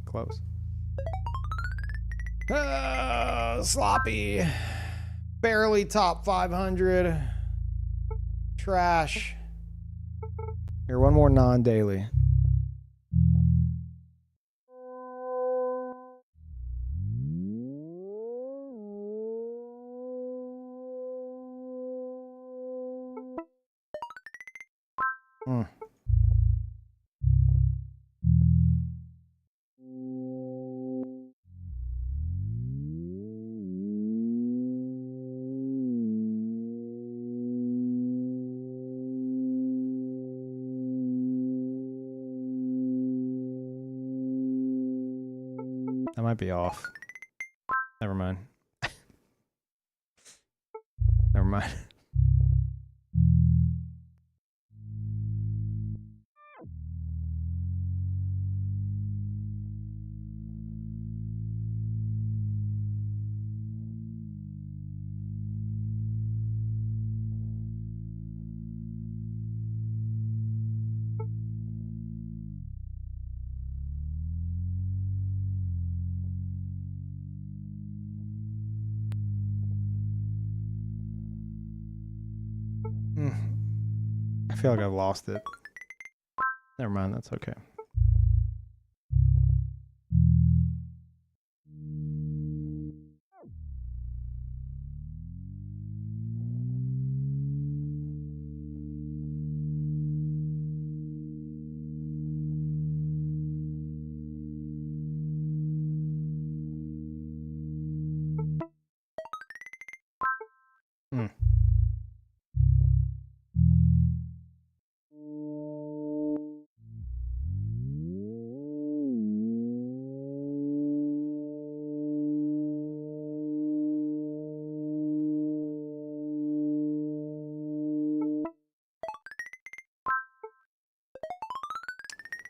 Close. Sloppy. Barely top 500. Trash. Here, one more non-daily. That might be off. Never mind. Never mind. I feel like I've lost it. Never mind, that's okay.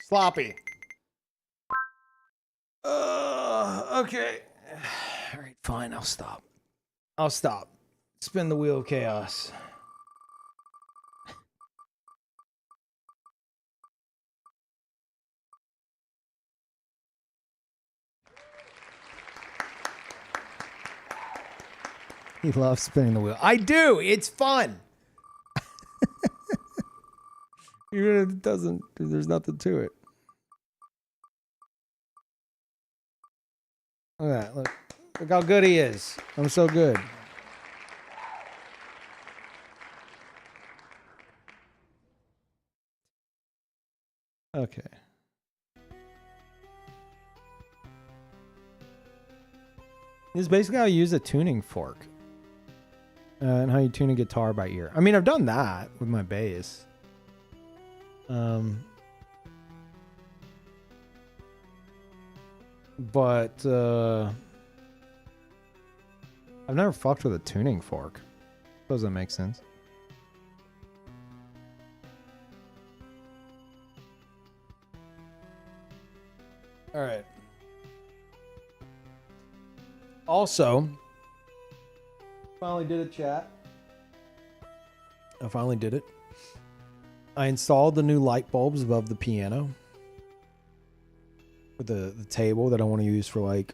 Sloppy. Okay. All right, fine. I'll stop. I'll stop. Spin the wheel of chaos. He loves spinning the wheel. I do. It's fun. Even if it doesn't, there's nothing to it. Look at that. Look how good he is. I'm so good. Okay. This is basically how you use a tuning fork. And how you tune a guitar by ear. I mean, I've done that with my bass. But I've never fucked with a tuning fork. Suppose that makes sense. All right. Also, finally did it, chat. I finally did it. I installed the new light bulbs above the piano. With the table that I want to use for like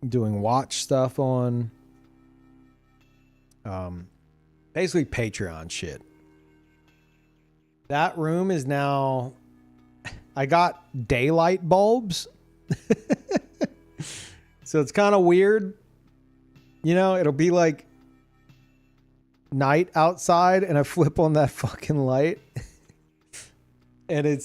doing watch stuff on. Basically Patreon shit. That room is now... I got daylight bulbs. So it's kind of weird. You know, it'll be like night outside and I flip on that fucking light. And it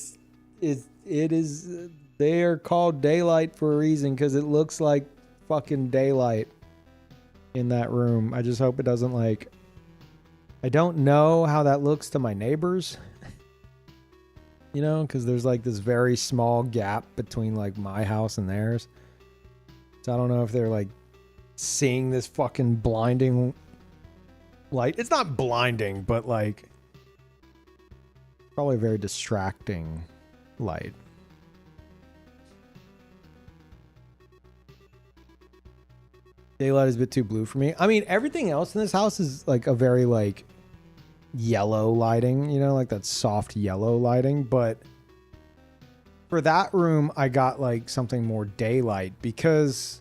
is they are called daylight for a reason because it looks like fucking daylight in that room. I just hope it doesn't like... I don't know how that looks to my neighbors. You know, because there's like this very small gap between like my house and theirs. So I don't know if they're like seeing this fucking blinding light. It's not blinding, but like Probably a very distracting light. Daylight is a bit too blue for me. I mean, everything else in this house is like a very like yellow lighting, you know, like that soft yellow lighting. But for that room, I got like something more daylight because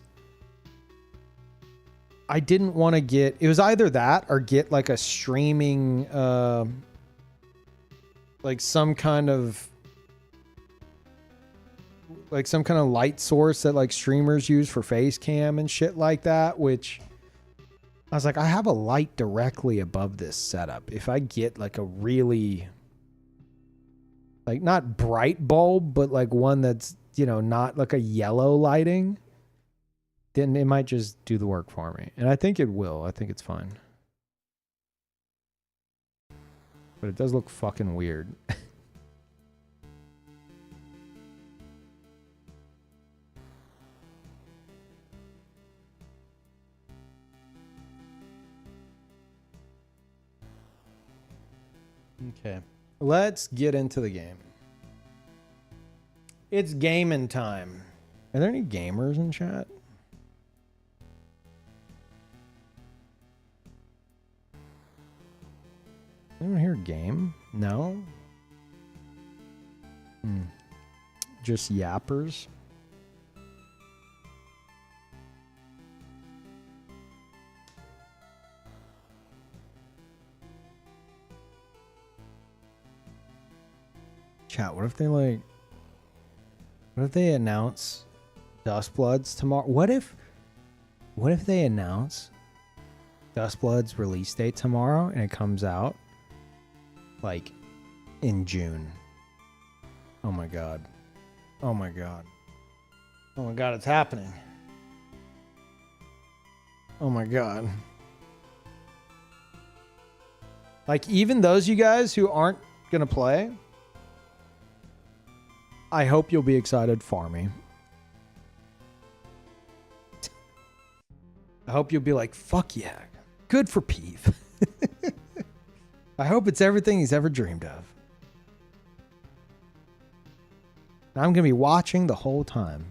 I didn't want to get, it was either that or get like a streaming, like some kind of light source that like streamers use for face cam and shit like that, which I was like, I have a light directly above this setup. If I get like a really like not bright bulb, but like one that's, you know, not like a yellow lighting, then it might just do the work for me. And I think it will. I think it's fine. But it does look fucking weird. Okay. Let's get into the game. It's gaming time. Are there any gamers in chat? Anyone hear game? No? Just yappers? Chat, what if they announce Dustbloods tomorrow? What if they announce Dustblood's release date tomorrow and it comes out like in June? Oh my god. Oh my god. Oh my god, it's happening. Oh my god. Like, even those you guys who aren't gonna play, I hope you'll be excited for me. I hope you'll be like, fuck yeah, good for Peeve. I hope it's everything he's ever dreamed of. I'm going to be watching the whole time.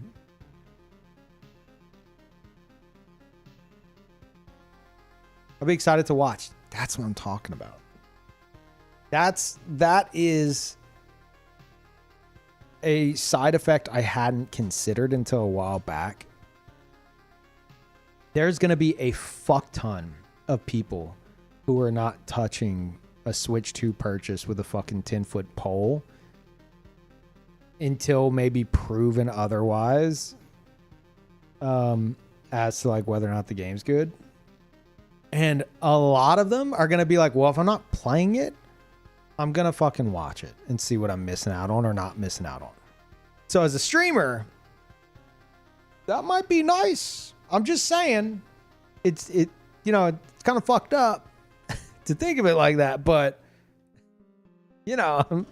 I'll be excited to watch. That's what I'm talking about. That is a side effect I hadn't considered until a while back. There's going to be a fuck ton of people who are not touching a Switch 2 purchase with a fucking 10-foot pole until maybe proven otherwise, as to like whether or not the game's good. And a lot of them are going to be like, well, if I'm not playing it, I'm going to fucking watch it and see what I'm missing out on or not missing out on. So as a streamer, that might be nice. I'm just saying, it's kind of fucked up to think of it like that, but you know, I'm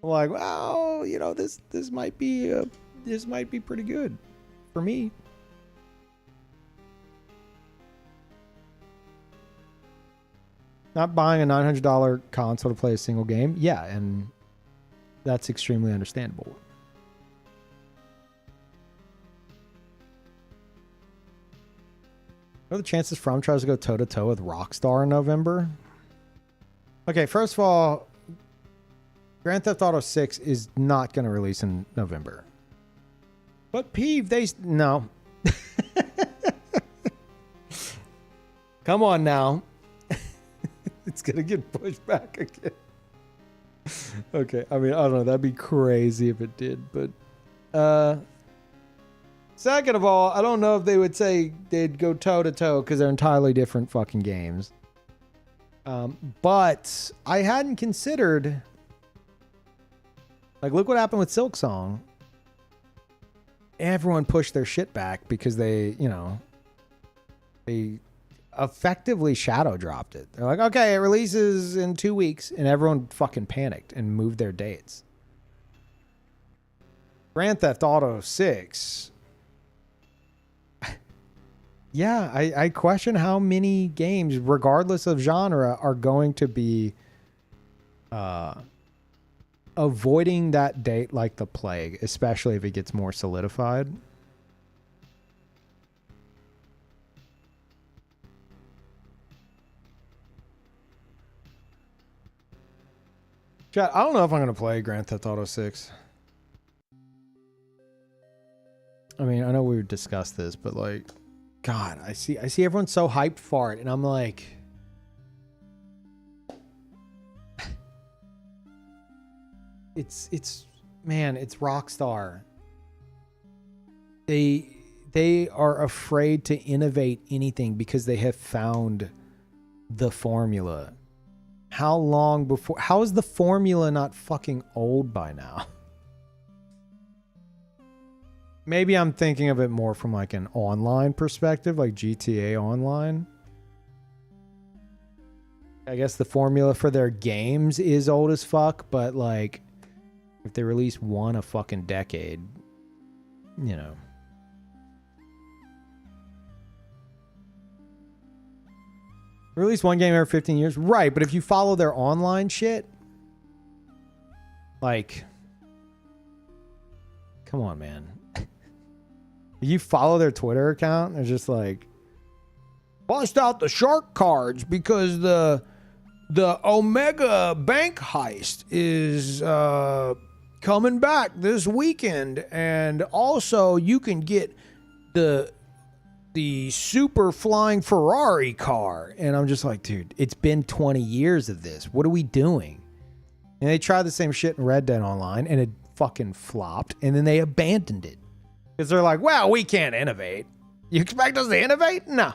like, well, you know, this might be pretty good for me. Not buying a $900 console to play a single game. Yeah, and that's extremely understandable. What are the chances From tries to go toe-to-toe with Rockstar in November? Okay, first of all, Grand Theft Auto 6 is not going to release in November. But Peeve, no. Come on now. It's going to get pushed back again. Okay, I mean, I don't know. That'd be crazy if it did, but... Second of all, I don't know if they would say they'd go toe-to-toe because they're entirely different fucking games. But I hadn't considered... Like, look what happened with Silksong. Everyone pushed their shit back because they effectively shadow dropped it. They're like, okay, it releases in 2 weeks, and everyone fucking panicked and moved their dates. Grand Theft Auto 6. Yeah, I question how many games, regardless of genre, are going to be avoiding that date like the plague, especially if it gets more solidified. Chat, I don't know if I'm gonna play Grand Theft Auto 6. I mean, I know we discussed this, but like, God, I see everyone so hyped for it, and I'm like, it's man, it's Rockstar. They are afraid to innovate anything because they have found the formula. How long before? How is the formula not fucking old by now? Maybe I'm thinking of it more from like an online perspective, like GTA Online. I guess the formula for their games is old as fuck, but like if they release one a fucking decade, you know. Release one game every 15 years. Right, but if you follow their online shit, like, come on, man. You follow their Twitter account, they're just like, bust out the shark cards because the Omega bank heist is coming back this weekend, and also you can get the super flying Ferrari car. And I'm just like, dude, it's been 20 years of this. What are we doing? And they tried the same shit in Red Dead Online, and it fucking flopped, and then they abandoned it. Because they're like, well, we can't innovate. You expect us to innovate? No.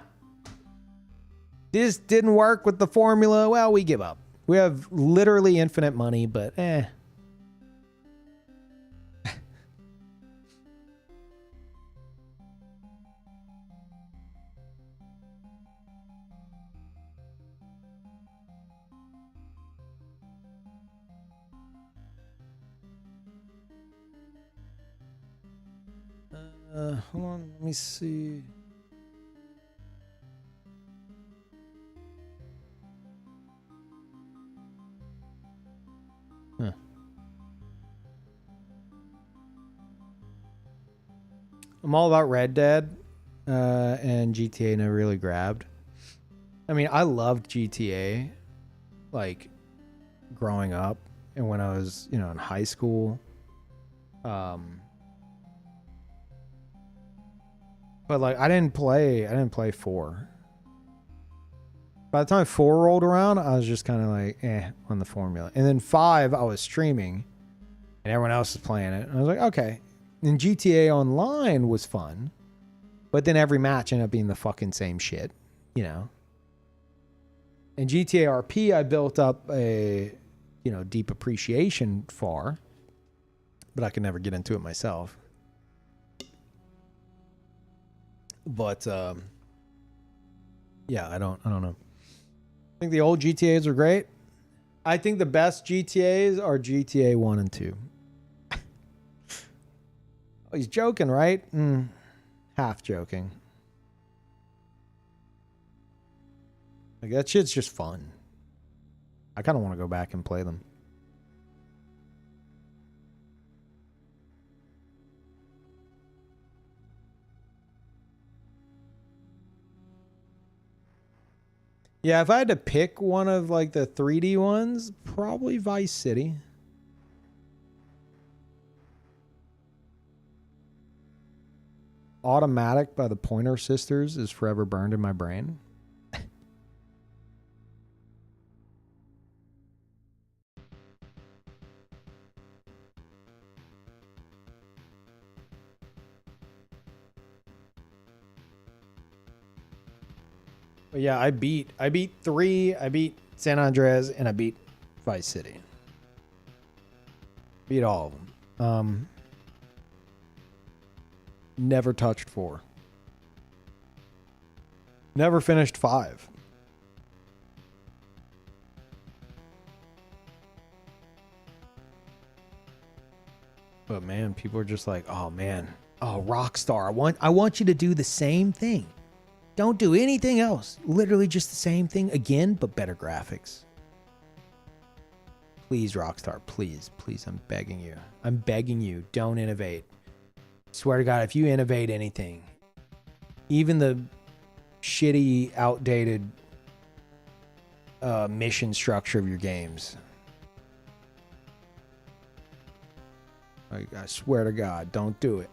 This didn't work with the formula. Well, we give up. We have literally infinite money, but hold on, let me see. Huh. I'm all about Red Dead, and GTA never really grabbed. I mean, I loved GTA, like, growing up and when I was, you know, in high school. But like I didn't play 4. By the time 4 rolled around, I was just kind of like, on the formula. And then 5, I was streaming, and everyone else was playing it. And I was like, okay. And GTA Online was fun, but then every match ended up being the fucking same shit, you know. And GTA RP, I built up a, you know, deep appreciation for, but I could never get into it myself. But yeah, I don't know. I think the old GTAs are great. I think the best GTAs are GTA 1 and 2. Oh, he's joking, right? Half joking. Like that shit's just fun. I kind of want to go back and play them. Yeah, if I had to pick one of like the 3D ones, probably Vice City. Automatic by the Pointer Sisters is forever burned in my brain. But yeah, I beat 3, I beat San Andreas, and I beat Vice City. Beat all of them. Never touched 4. Never finished 5. But man, people are just like, oh man, oh Rockstar, I want you to do the same thing. Don't do anything else. Literally just the same thing again, but better graphics. Please, Rockstar, please, please, I'm begging you. I'm begging you, don't innovate. Swear to God, if you innovate anything, even the shitty, outdated mission structure of your games, I swear to God, don't do it.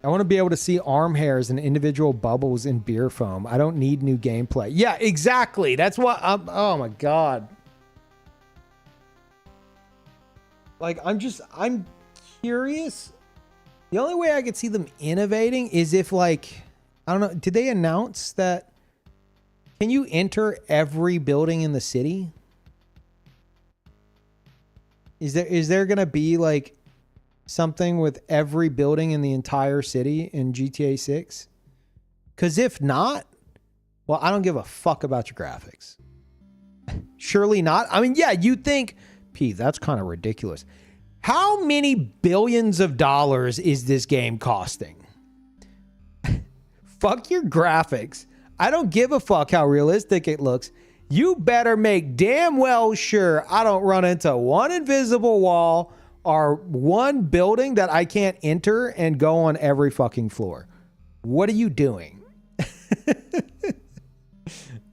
I want to be able to see arm hairs and individual bubbles in beer foam. I don't need new gameplay. Yeah, exactly. That's what I'm... Oh, my God. Like, I'm curious. The only way I could see them innovating is if, like... I don't know. Did they announce that... Can you enter every building in the city? Is there going to be, like... something with every building in the entire city in GTA 6? Because if not, well, I don't give a fuck about your graphics. Surely not. I mean, yeah, you'd think, Peeve, that's kind of ridiculous. How many billions of dollars is this game costing? Fuck your graphics. I don't give a fuck how realistic it looks. You better make damn well sure I don't run into one invisible wall or one building that I can't enter and go on every fucking floor. What are you doing?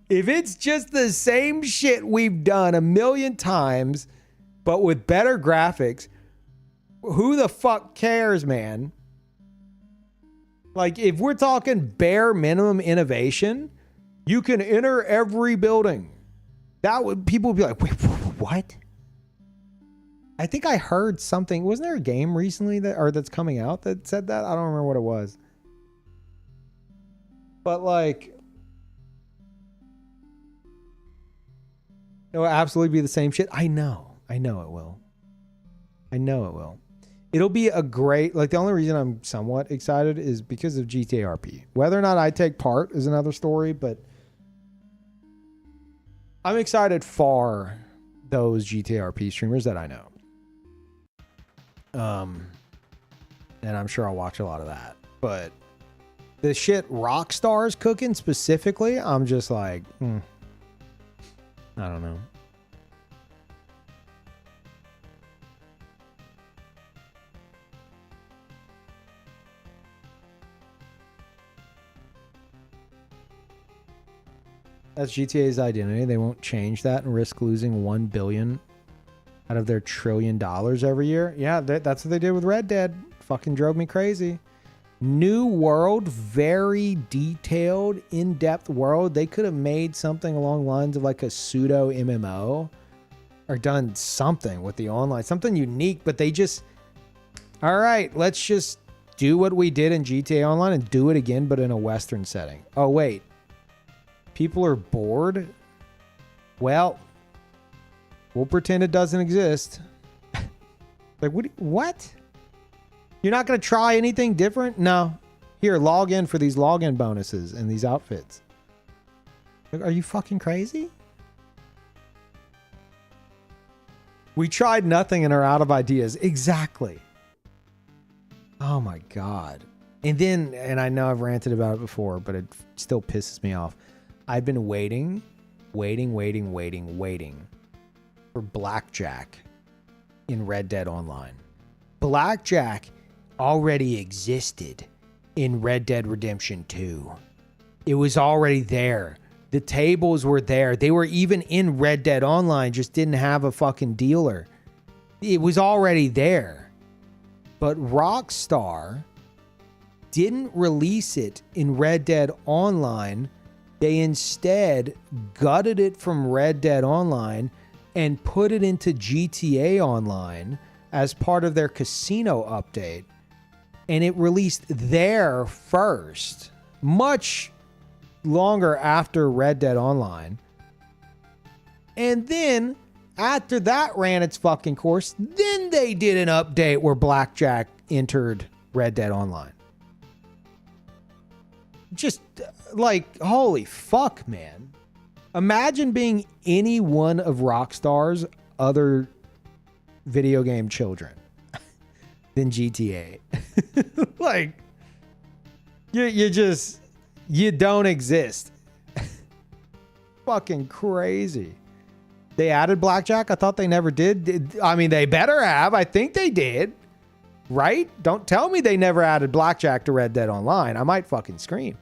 If it's just the same shit we've done a million times, but with better graphics, who the fuck cares, man? Like, if we're talking bare minimum innovation, you can enter every building. That would, people would be like, wait, what? I think I heard something. Wasn't there a game recently that's coming out that said that? I don't remember what it was. But like, it will absolutely be the same shit. I know it will. I know it will. It'll be a great, like, the only reason I'm somewhat excited is because of GTA RP. Whether or not I take part is another story, but I'm excited for those GTA RP streamers that I know. And I'm sure I'll watch a lot of that. But the shit Rockstar's cooking specifically, I'm just like, I don't know. That's GTA's identity. They won't change that and risk losing $1 billion out of their $1 trillion every year. Yeah, that's what they did with Red Dead. Fucking drove me crazy. New world, very detailed, in-depth world. They could have made something along the lines of like a pseudo MMO or done something with the online, something unique, but they just, all right, let's just do what we did in GTA Online and do it again, but in a Western setting. Oh, wait. People are bored? Well, we'll pretend it doesn't exist. Like, what? You're not going to try anything different? No. Here, log in for these login bonuses and these outfits. Like, are you fucking crazy? We tried nothing and are out of ideas. Exactly. Oh my God. And then, and I know I've ranted about it before, but it still pisses me off. I've been waiting for Blackjack in Red Dead Online. Blackjack already existed in Red Dead Redemption 2. It was already there. The tables were there. They were even in Red Dead Online, just didn't have a fucking dealer. It was already there. But Rockstar didn't release it in Red Dead Online. They instead gutted it from Red Dead Online and put it into GTA Online as part of their casino update. And it released there first, much longer after Red Dead Online. And then, after that ran its fucking course, then they did an update where Blackjack entered Red Dead Online. Just, like, holy fuck, man. Imagine being any one of Rockstar's other video game children than GTA. Like, You don't exist. Fucking crazy. They added blackjack? I thought they never did. I mean, they better have. I think they did. Right? Don't tell me they never added blackjack to Red Dead Online. I might fucking scream.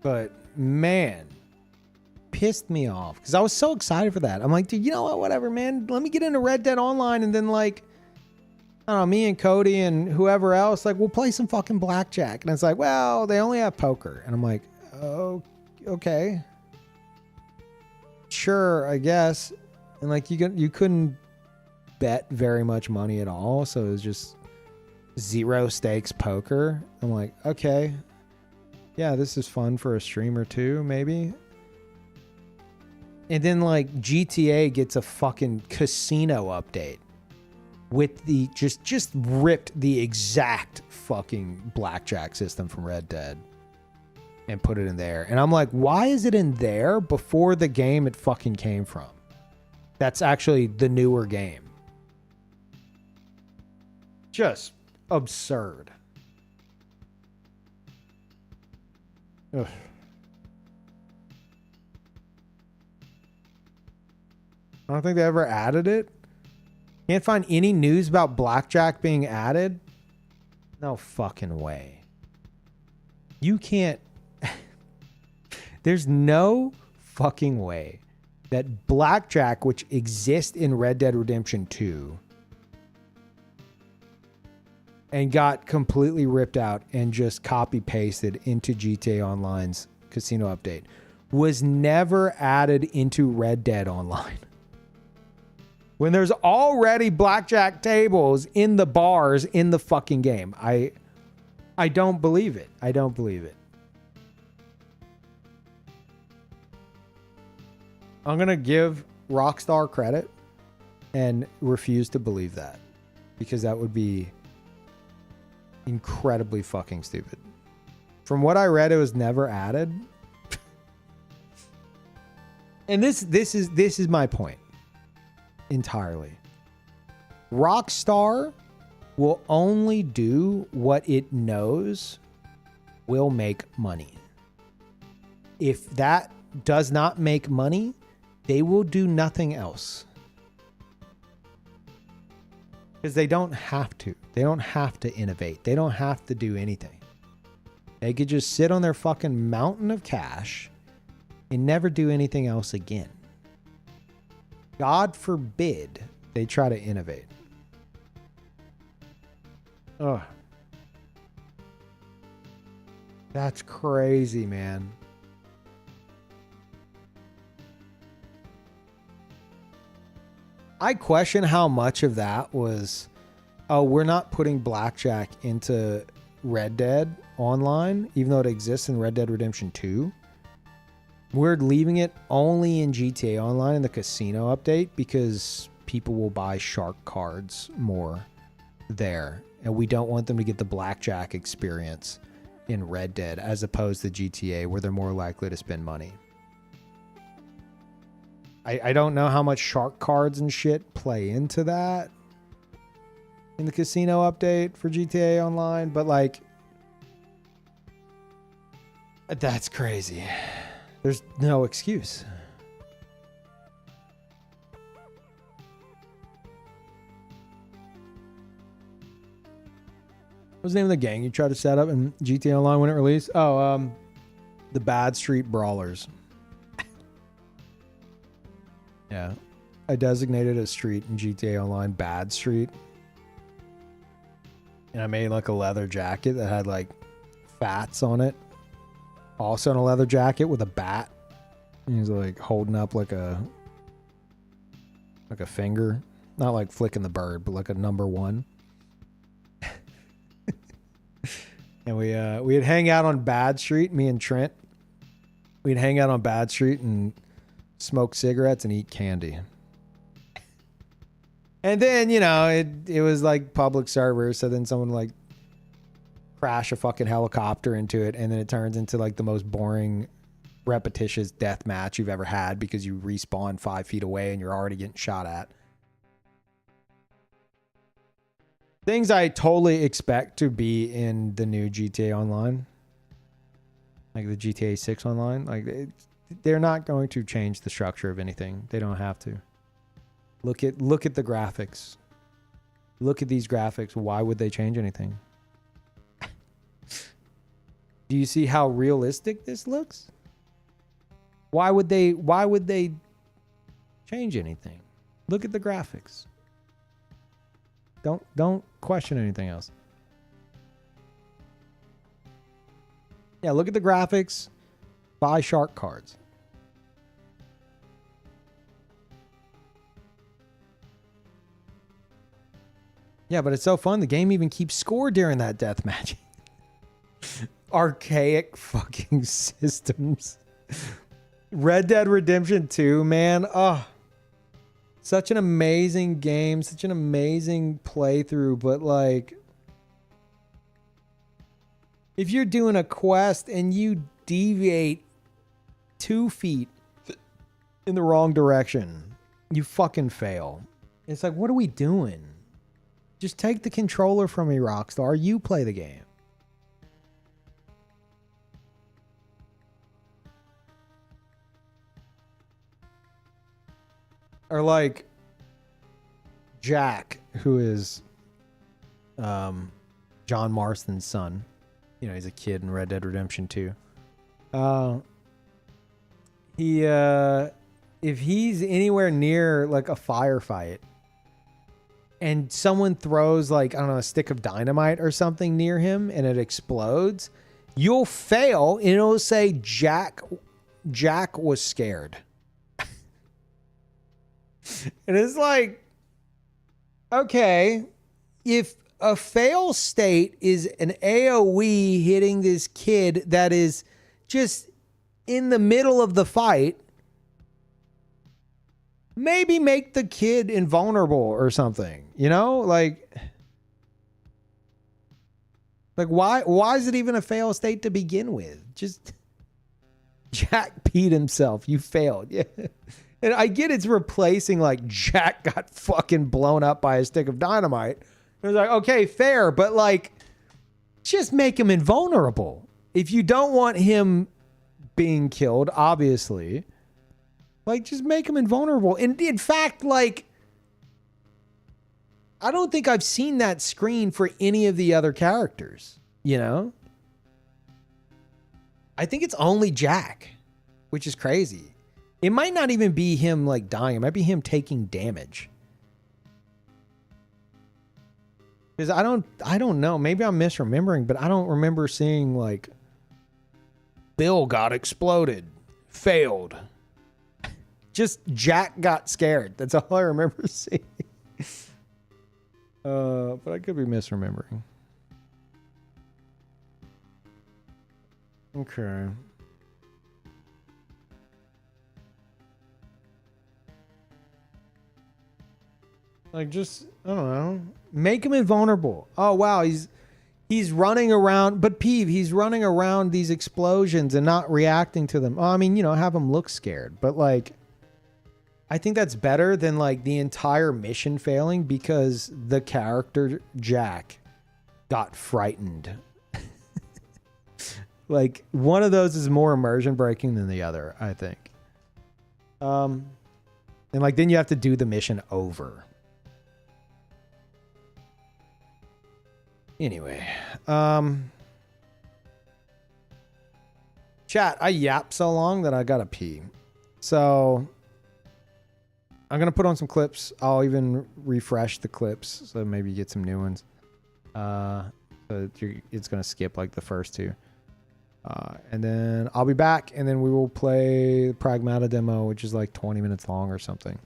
But man, pissed me off because I was so excited for that. I'm like, dude, you know what? Whatever, man. Let me get into Red Dead Online and then like, I don't know, me and Cody and whoever else, like, we'll play some fucking blackjack. And it's like, well, they only have poker. And I'm like, oh, okay. Sure, I guess. And like, you couldn't bet very much money at all. So it was just zero stakes poker. I'm like, okay. Yeah, this is fun for a stream or two, maybe. And then like GTA gets a fucking casino update with the just ripped the exact fucking blackjack system from Red Dead and put it in there. And I'm like, why is it in there before the game it fucking came from? That's actually the newer game. Just absurd. Ugh. I don't think they ever added it. Can't find any news about blackjack being added. No fucking way. You can't. There's no fucking way that blackjack, which exists in Red Dead Redemption 2, and got completely ripped out and just copy pasted into GTA Online's casino update, was never added into Red Dead Online. When there's already blackjack tables in the bars in the fucking game. I don't believe it. I don't believe it. I'm going to give Rockstar credit and refuse to believe that, because that would be incredibly fucking stupid. From what I read, it was never added. And this is my point entirely. Rockstar will only do what it knows will make money. If that does not make money, they will do nothing else. Because they don't have to. They don't have to innovate. They don't have to do anything. They could just sit on their fucking mountain of cash and never do anything else again. God forbid they try to innovate. Ugh. That's crazy, man. I question how much of that was, oh, we're not putting blackjack into Red Dead Online, even though it exists in Red Dead Redemption 2. We're leaving it only in GTA Online in the casino update because people will buy shark cards more there. And we don't want them to get the blackjack experience in Red Dead as opposed to GTA, where they're more likely to spend money. I don't know how much shark cards and shit play into that in the casino update for GTA Online, but like, that's crazy. There's no excuse. What's the name of the gang you tried to set up in GTA Online when it released? Oh, the Bad Street Brawlers. Yeah. I designated a street in GTA Online Bad Street. And I made like a leather jacket that had like fats on it. Also in a leather jacket with a bat. And he's like holding up like a finger. Not like flicking the bird, but like a number one. And we'd hang out on Bad Street, me and Trent. We'd hang out on Bad Street and smoke cigarettes and eat candy. And then, you know, it was like public server, so then someone like crash a fucking helicopter into it, and then it turns into like the most boring, repetitious death match you've ever had because you respawn 5 feet away and you're already getting shot at. Things I totally expect to be in the new GTA Online, like the GTA 6 Online, like they're not going to change the structure of anything. They don't have to. Look at the graphics. Look at these graphics. Why would they change anything? Do you see how realistic this looks? Why would they change anything? Look at the graphics. Don't question anything else. Yeah, look at the graphics. Buy shark cards. Yeah, but it's so fun. The game even keeps score during that death match. Archaic fucking systems. Red Dead Redemption 2, man. Oh, such an amazing game, such an amazing playthrough, but like if you're doing a quest and you deviate 2 feet in the wrong direction, you fucking fail. It's like, what are we doing? Just take the controller from me, Rockstar. You play the game. Or like Jack, who is John Marston's son. You know, he's a kid in Red Dead Redemption 2. If he's anywhere near like a firefight and someone throws like, I don't know, a stick of dynamite or something near him and it explodes, you'll fail and it'll say Jack was scared. And it's like, okay, if a fail state is an AoE hitting this kid that is just in the middle of the fight, maybe make the kid invulnerable or something, you know? Like why is it even a fail state to begin with? Just Jack peed himself. You failed. Yeah. And I get it's replacing like Jack got fucking blown up by a stick of dynamite. It was like, okay, fair, but like just make him invulnerable. If you don't want him being killed, obviously, like just make him invulnerable. And in fact, like I don't think I've seen that screen for any of the other characters, you know? I think it's only Jack, which is crazy. It might not even be him like dying. It might be him taking damage. Because I don't know. Maybe I'm misremembering, but I don't remember seeing like Bill got exploded, failed. Just Jack got scared. That's all I remember seeing. But I could be misremembering. Okay. Like just, I don't know. Make him invulnerable. Oh wow, he's running around, but Peeve, he's running around these explosions and not reacting to them. Oh, I mean, you know, have him look scared. But like I think that's better than like the entire mission failing because the character Jack got frightened. Like one of those is more immersion breaking than the other, I think. And like then you have to do the mission over. Anyway, chat, I yap so long that I gotta pee. So I'm gonna put on some clips. I'll even refresh the clips so maybe get some new ones. So it's gonna skip like the first two. And then I'll be back and then we will play the Pragmata Demo, which is like 20 minutes long or something.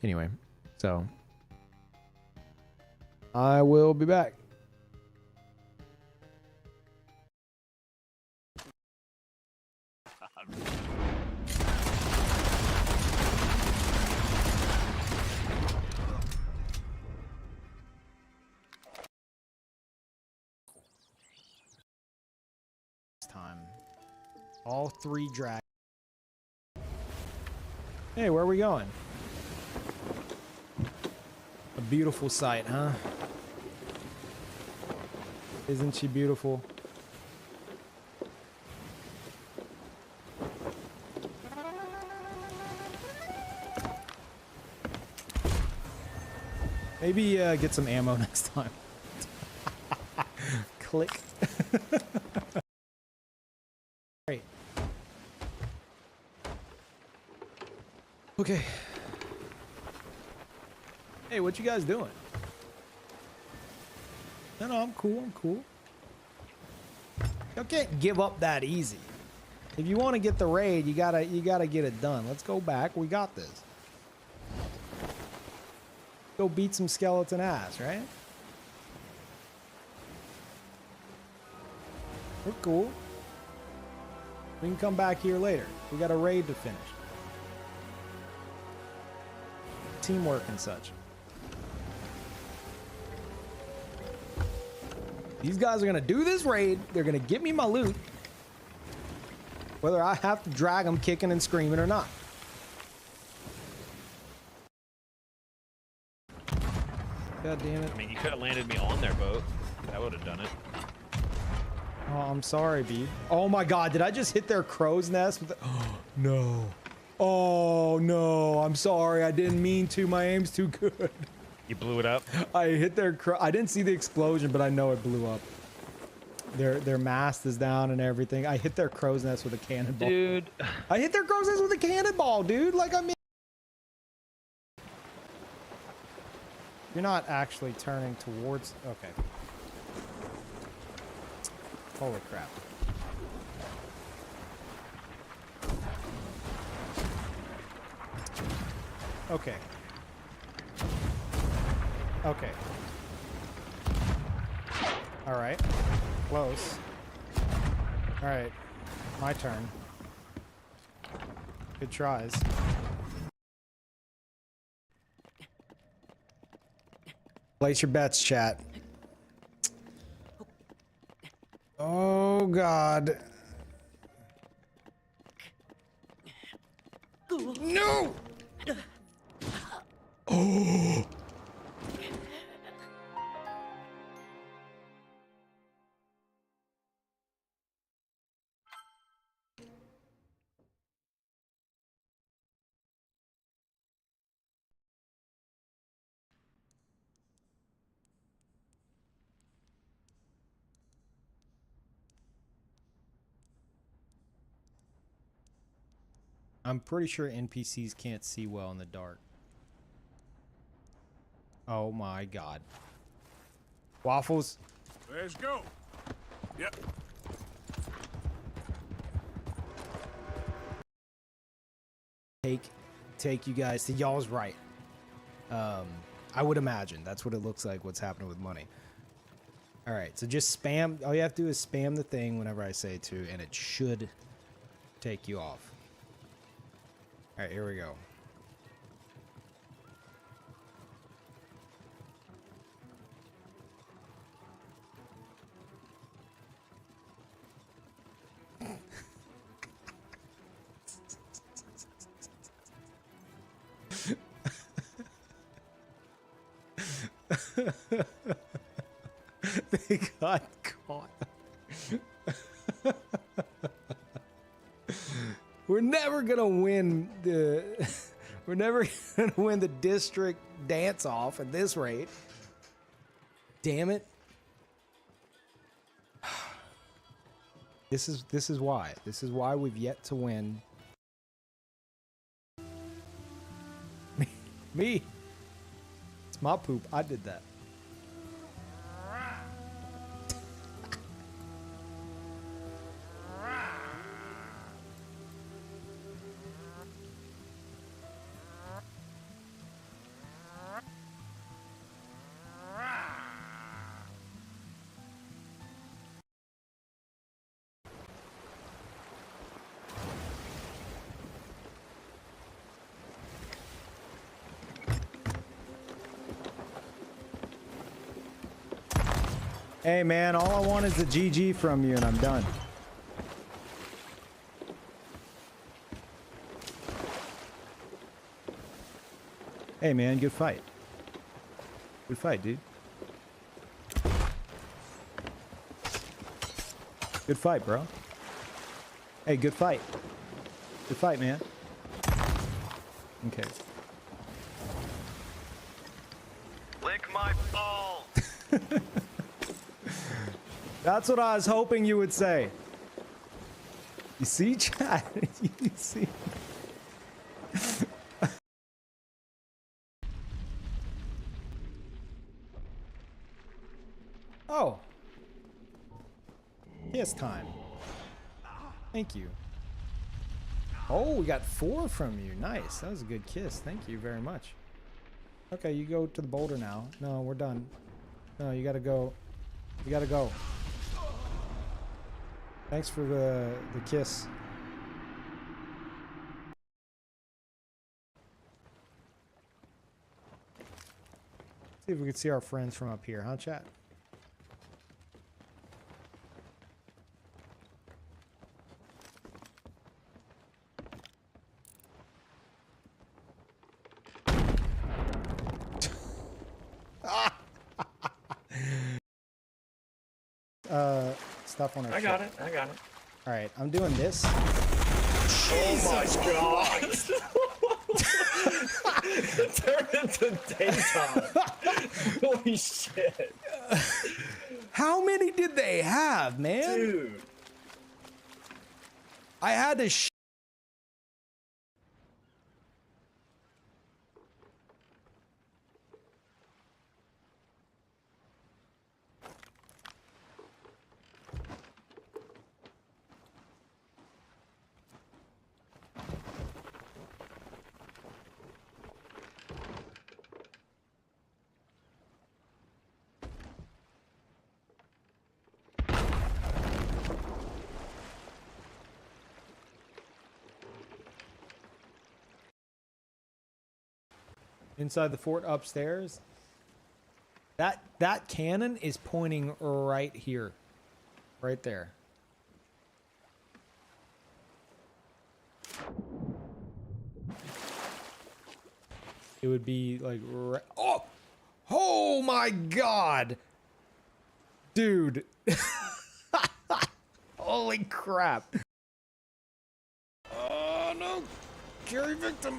Anyway, so I will be back. All 3 drag. Hey, where are we going? A beautiful sight, huh? Isn't she beautiful? Maybe get some ammo next time. Click. Great. Okay. Hey, what you guys doing? No, I'm cool. I'm cool. Y'all can't give up that easy. If you want to get the raid, you gotta get it done. Let's go back. We got this. Go beat some skeleton ass, right? We're cool. We can come back here later. We got a raid to finish. Teamwork and such. These guys are gonna do this raid. They're gonna give me my loot. Whether I have to drag them kicking and screaming or not. God damn it. I mean, you could have landed me on their boat. That would have done it. Oh, I'm sorry, B. Oh my god, did I just hit their crow's nest? With the oh, no. Oh, no. I'm sorry. I didn't mean to. My aim's too good. You blew it up? I hit their I didn't see the explosion, but I know it blew up. Their mast is down and everything. I hit their crow's nest with a cannonball. Dude. I hit their crow's nest with a cannonball, dude. Like, I mean... You're not actually turning towards... Okay. Holy crap. Okay. Okay. Alright. Close. Alright. My turn. Good tries. Place your bets, chat. Oh, God. No! Oh! I'm pretty sure NPCs can't see well in the dark. Oh my god. Waffles. Let's go. Yep. Take you guys to y'all's right. I would imagine that's what it looks like, what's happening with money. All right, so just spam. All you have to do is spam the thing whenever I say to, and it should take you off. All right, here we go. They got caught. We're never gonna win the we're never gonna win the district dance off at this rate. Damn it. This is why. This is why we've yet to win. Me. It's my poop. I did that. Hey man, all I want is the GG from you and I'm done. Hey, man, good fight. Good fight, dude. Good fight, bro. Hey, good fight. Good fight, man. Okay. Lick my balls. That's what I was hoping you would say. You see, chat? You see? Oh. Yes, time. Thank you. Oh, we got 4 from you. Nice. That was a good kiss. Thank you very much. Okay, you go to the boulder now. No, we're done. No, you gotta go. You gotta go. Thanks for the kiss. See if we can see our friends from up here, huh, chat? Stuff on our I got it. I got it. All right, I'm doing this. Oh my god! Turn into daytime. Holy shit! How many did they have, man? Dude. I had to inside the fort upstairs. That cannon is pointing right here. Right there. It would be like right, oh! Oh my god! Dude. Holy crap. Oh no. Carry victim.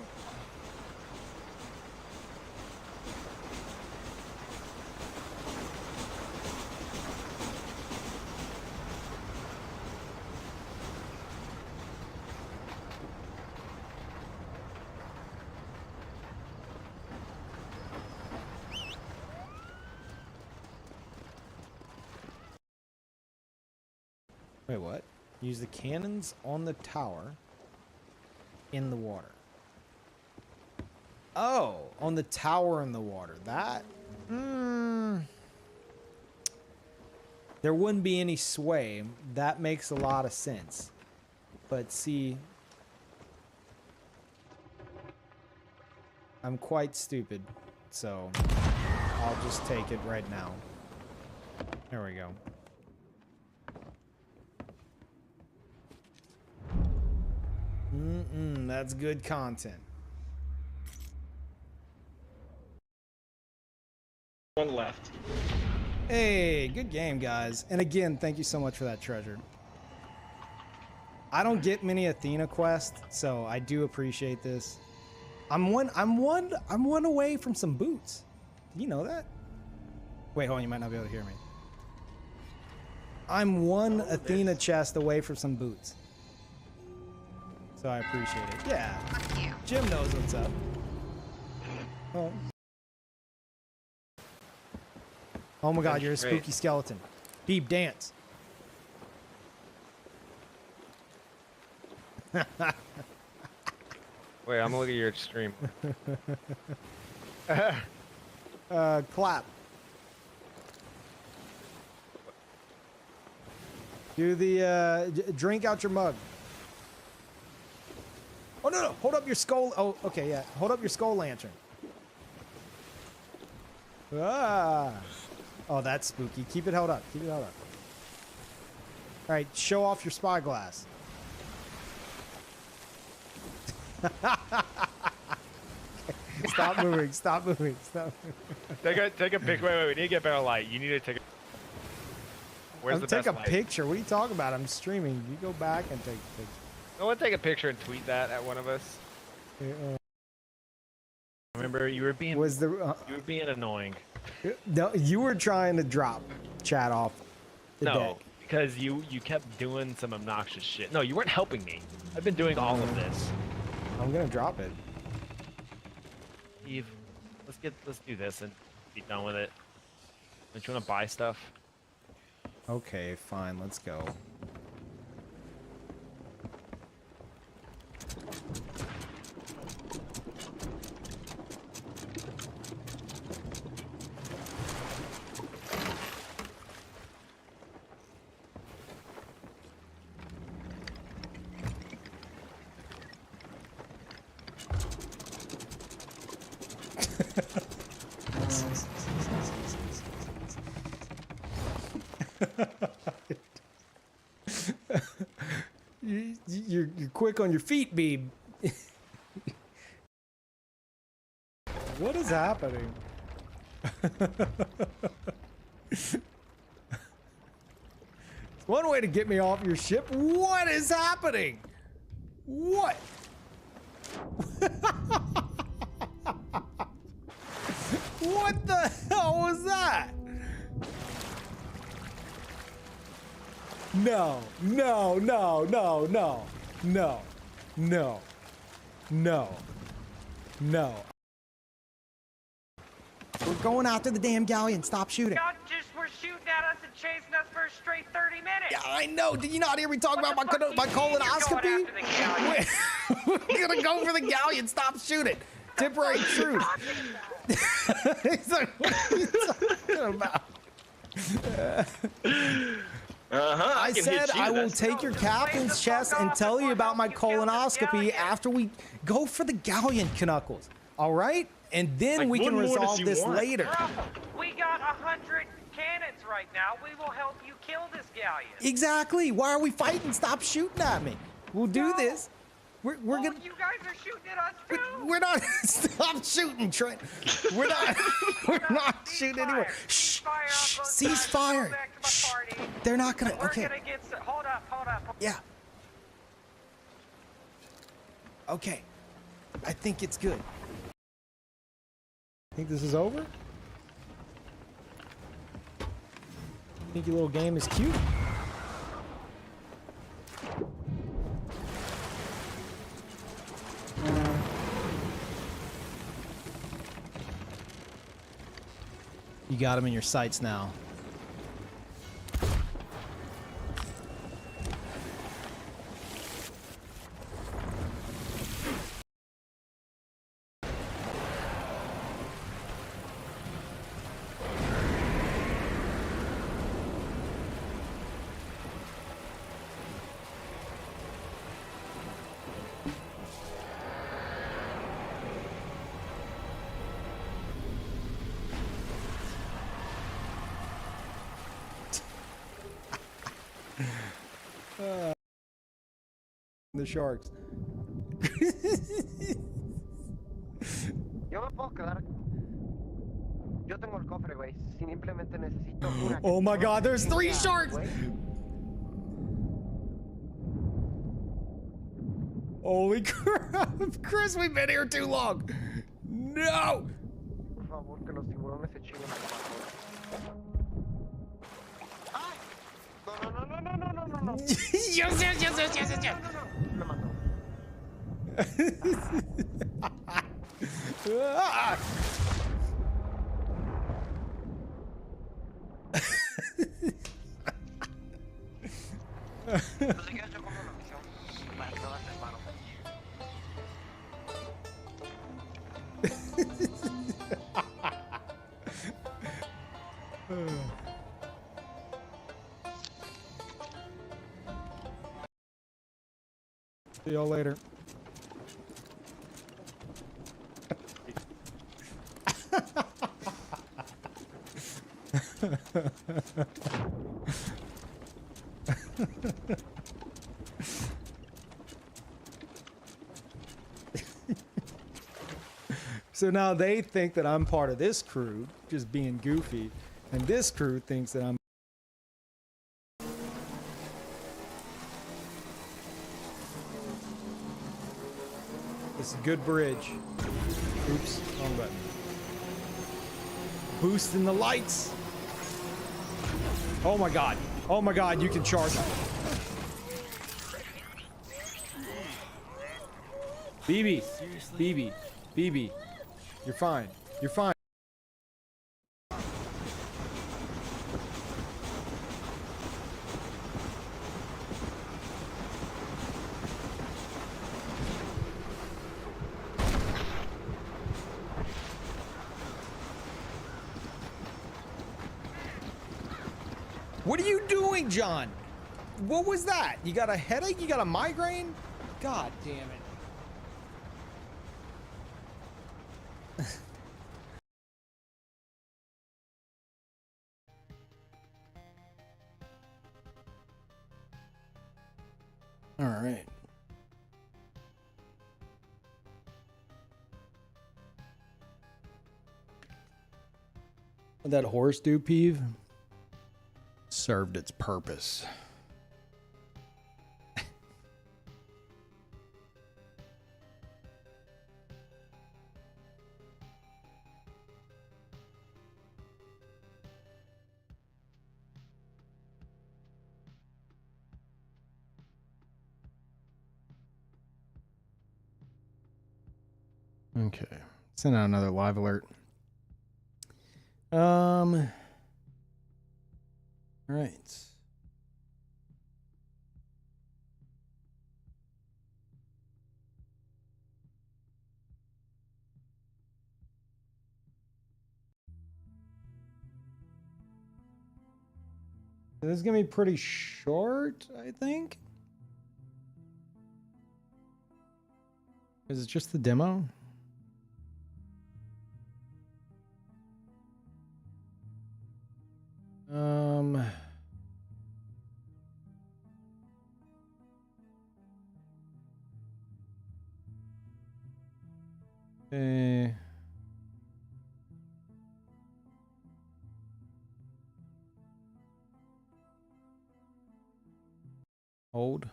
Wait, what? Use the cannons on the tower in the water. Oh, on the tower in the water. That? There wouldn't be any sway. That makes a lot of sense. But see, I'm quite stupid, so I'll just take it right now. There we go. That's good content. One left. Hey, good game, guys. And again, thank you so much for that treasure. I don't get many Athena quests, so I do appreciate this. I'm one away from some boots. You know that? Wait, hold on, you might not be able to hear me. I'm one Athena chest away from some boots. So I appreciate it. Yeah. Jim knows what's up. Oh. Oh my god, you're a spooky skeleton. Peeve, dance. Wait, I'm gonna look at your stream. Clap. Do the drink out your mug. Oh no, no, hold up your skull. Oh, okay, yeah. Hold up your skull lantern. Ah. Oh, that's spooky. Keep it held up. Keep it held up. All right, show off your spyglass. Stop moving. Stop moving. Stop moving. Take a picture. Wait, we need to get better light. You need to take a... Where's the Take best a light? picture. What are you talking about? I'm streaming. You go back and take a picture. I want to take a picture and tweet that at one of us. Remember, you were being you were being annoying. No, you were trying to drop chat off the deck. Because you kept doing some obnoxious shit. No, you weren't helping me. I've been doing all of this. I'm gonna drop it. Eve, let's do this and be done with it. Don't you want to buy stuff? Okay, fine. Let's go. You're quick on your feet, Peeve. What is happening? It's one way to get me off your ship. What is happening? What? What the hell was that? No, no, no, no, no, no, no, no, no. We're going after the damn galleon. Stop shooting. Y'all just were shooting at us and chasing us for a straight 30 minutes. Yeah, I know. Did you not hear me talk about my colonoscopy? We're gonna go for the galleon. Stop shooting. Temporary truce. He's like, what are you talking about? I said I will take your captain's chest and tell you about my colonoscopy after we go for the galleon, Knuckles. All right? And then Like, we what can more does resolve he this want? later. Bro, we got 100 cannons right now. We will help you kill this galleon. Exactly. Why are we fighting? Stop shooting at me. We'll do No. this. We're gonna. You guys are shooting at us too. We're not. Stop shooting, Trent. We're not. We're not shooting anywhere. Shh. Shh. Cease fire. Shh. They're not gonna. We're Okay. gonna get hold up. Yeah. Okay. I think it's good. Think this is over? Think your little game is cute? You got him in your sights now. The sharks. Yo me puedo quedar. Yo tengo el cofre, güey. Simplemente necesito una. Oh my God, there's 3 sharks! Holy crap! Chris, we've been here too long! No! Por favor, que los tiburones se chinguen a ¡ay! No. Yes! Me mató. Ah! Pues si quieres yo compro una misión. Para no darte paro. See y'all later. So now they think that I'm part of this crew, just being goofy, and this crew thinks that I'm. This is a good bridge. Oops, wrong button. Boosting the lights. Oh my god. Oh my god, you can charge them. BB. BB. BB. You're fine. You're fine. What are you doing, John? What was that? You got a headache? You got a migraine? God damn it. All right. What'd that horse do, Peeve? Served its purpose. Okay. Send out another live alert. All right. This is gonna be pretty short, I think. Is it just the demo? Okay. Hold.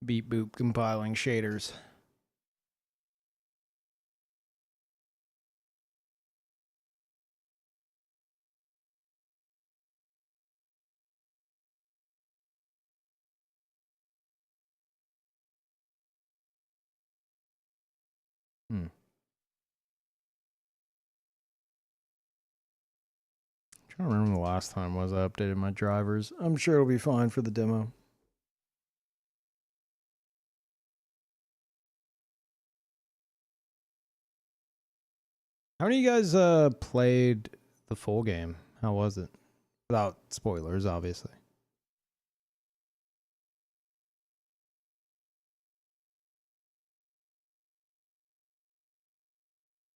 Beep boop compiling shaders. Trying to remember the last time was I updated my drivers. I'm sure it'll be fine for the demo. How many of you guys played the full game? How was it? Without spoilers, obviously.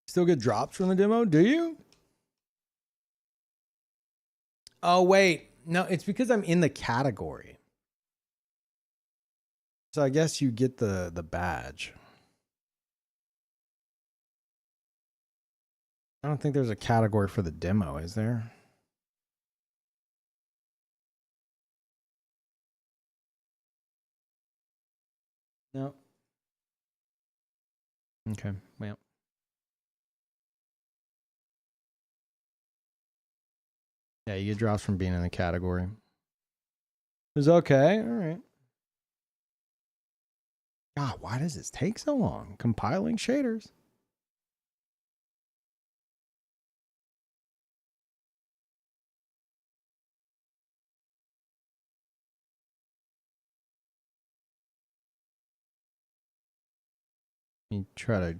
Still get drops from the demo? Do you? Oh, wait. No, it's because I'm in the category. So I guess you get the badge. I don't think there's a category for the demo, is there? No. Okay, well. Yeah, you get drops from being in the category. It's okay, alright. God, why does this take so long? Compiling shaders. You try to...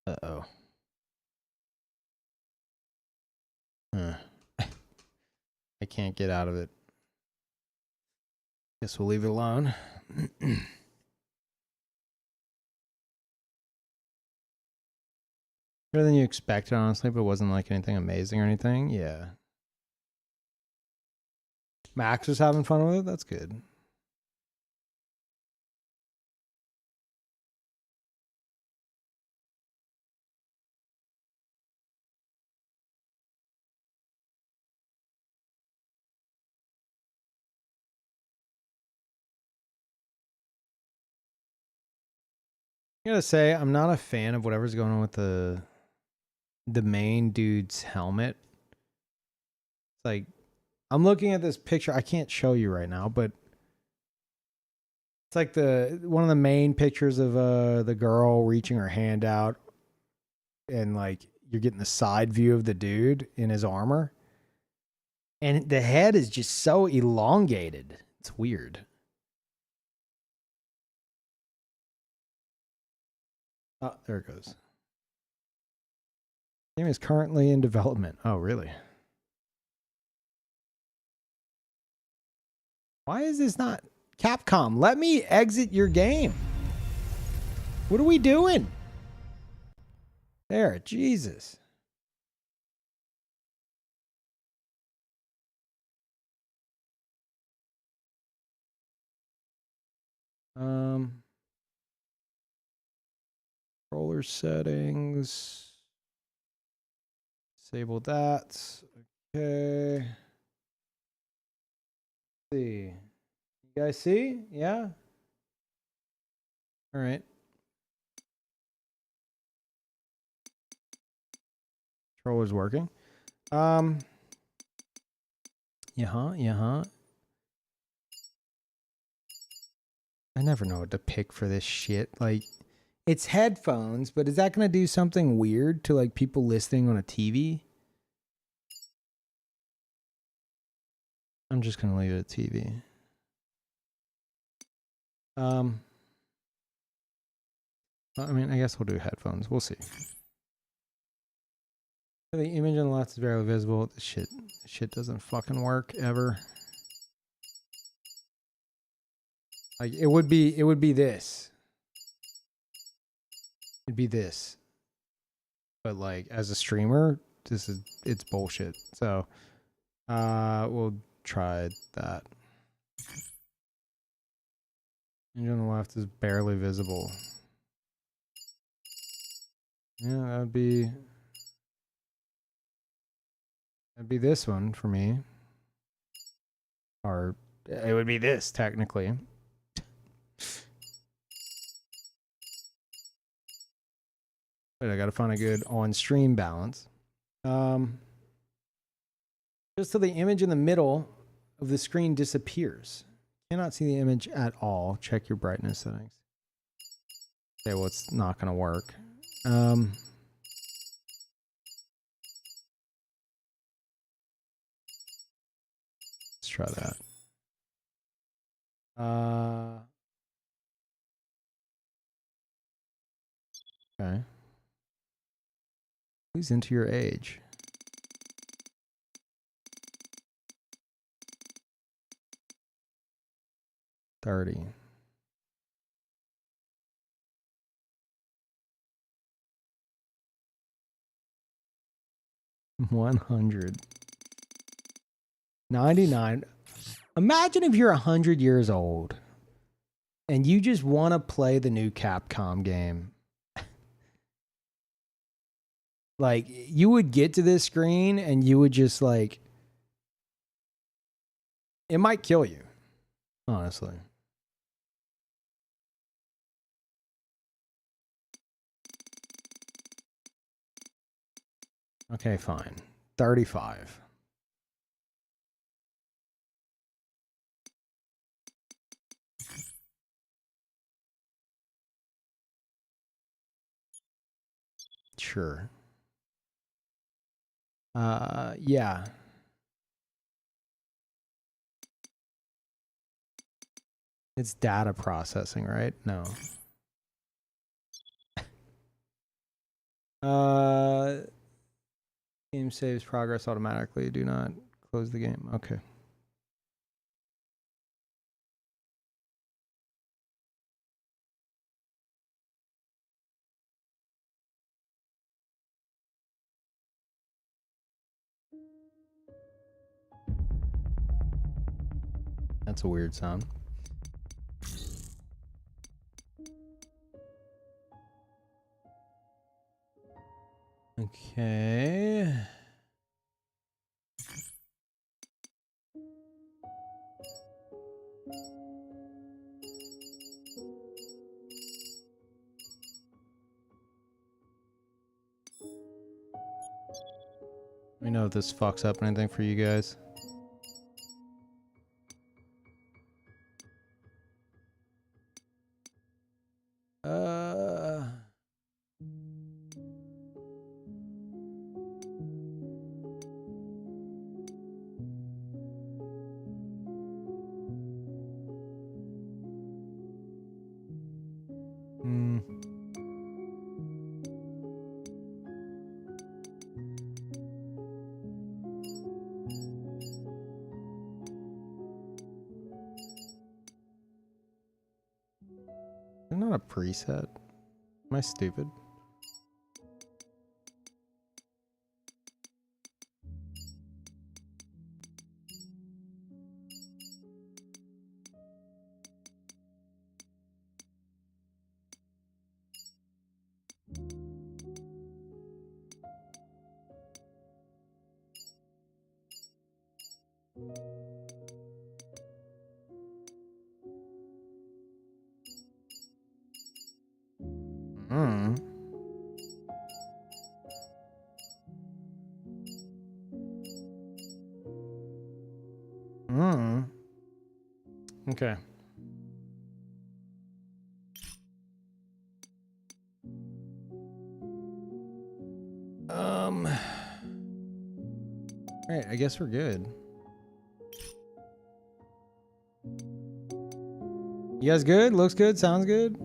Uh-oh. I can't get out of it. Guess we'll leave it alone. Better than you expected, honestly, but it wasn't like anything amazing or anything. Yeah. Max was having fun with it. That's good. I gotta say, I'm not a fan of whatever's going on with the main dude's helmet. It's like, I'm looking at this picture. I can't show you right now, but it's like one of the main pictures of the girl reaching her hand out, and like you're getting the side view of the dude in his armor, and the head is just so elongated. It's weird. Oh, there it goes. Game is currently in development. Oh, really? Why is this not Capcom? Let me exit your game. What are we doing? There, Jesus. Controller settings. Disable that. Okay. Let's see. You guys see? Yeah? All right. Controller's working. Yeah. I never know what to pick for this shit. Like, it's headphones, but is that going to do something weird to like people listening on a TV? I'm just going to leave it at TV. I mean, I guess we'll do headphones. We'll see. The image on the left is barely visible. This shit doesn't fucking work ever. Like it would be this. It'd be this. But like as a streamer, it's bullshit. So we'll try that. Image on the left is barely visible. Yeah, that'd be this one for me. Or it would be this technically. But I gotta find a good on-stream balance. Just so the image in the middle of the screen disappears. Cannot see the image at all. Check your brightness settings. Okay, well it's not gonna work. Let's try that. Okay. Who's into your age? $30. $100. $99. Imagine if you're 100 years old and you just want to play the new Capcom game. Like, you would get to this screen and you would just like, it might kill you, honestly. Okay, fine. 35. Sure. Yeah. It's data processing, right? No. Game saves progress automatically. Do not close the game. Okay. That's a weird sound. Okay. Let me know if this fucks up anything for you guys. Is not a preset? Am I stupid? Okay. Alright, I guess we're good. You guys good? Looks good? Sounds good?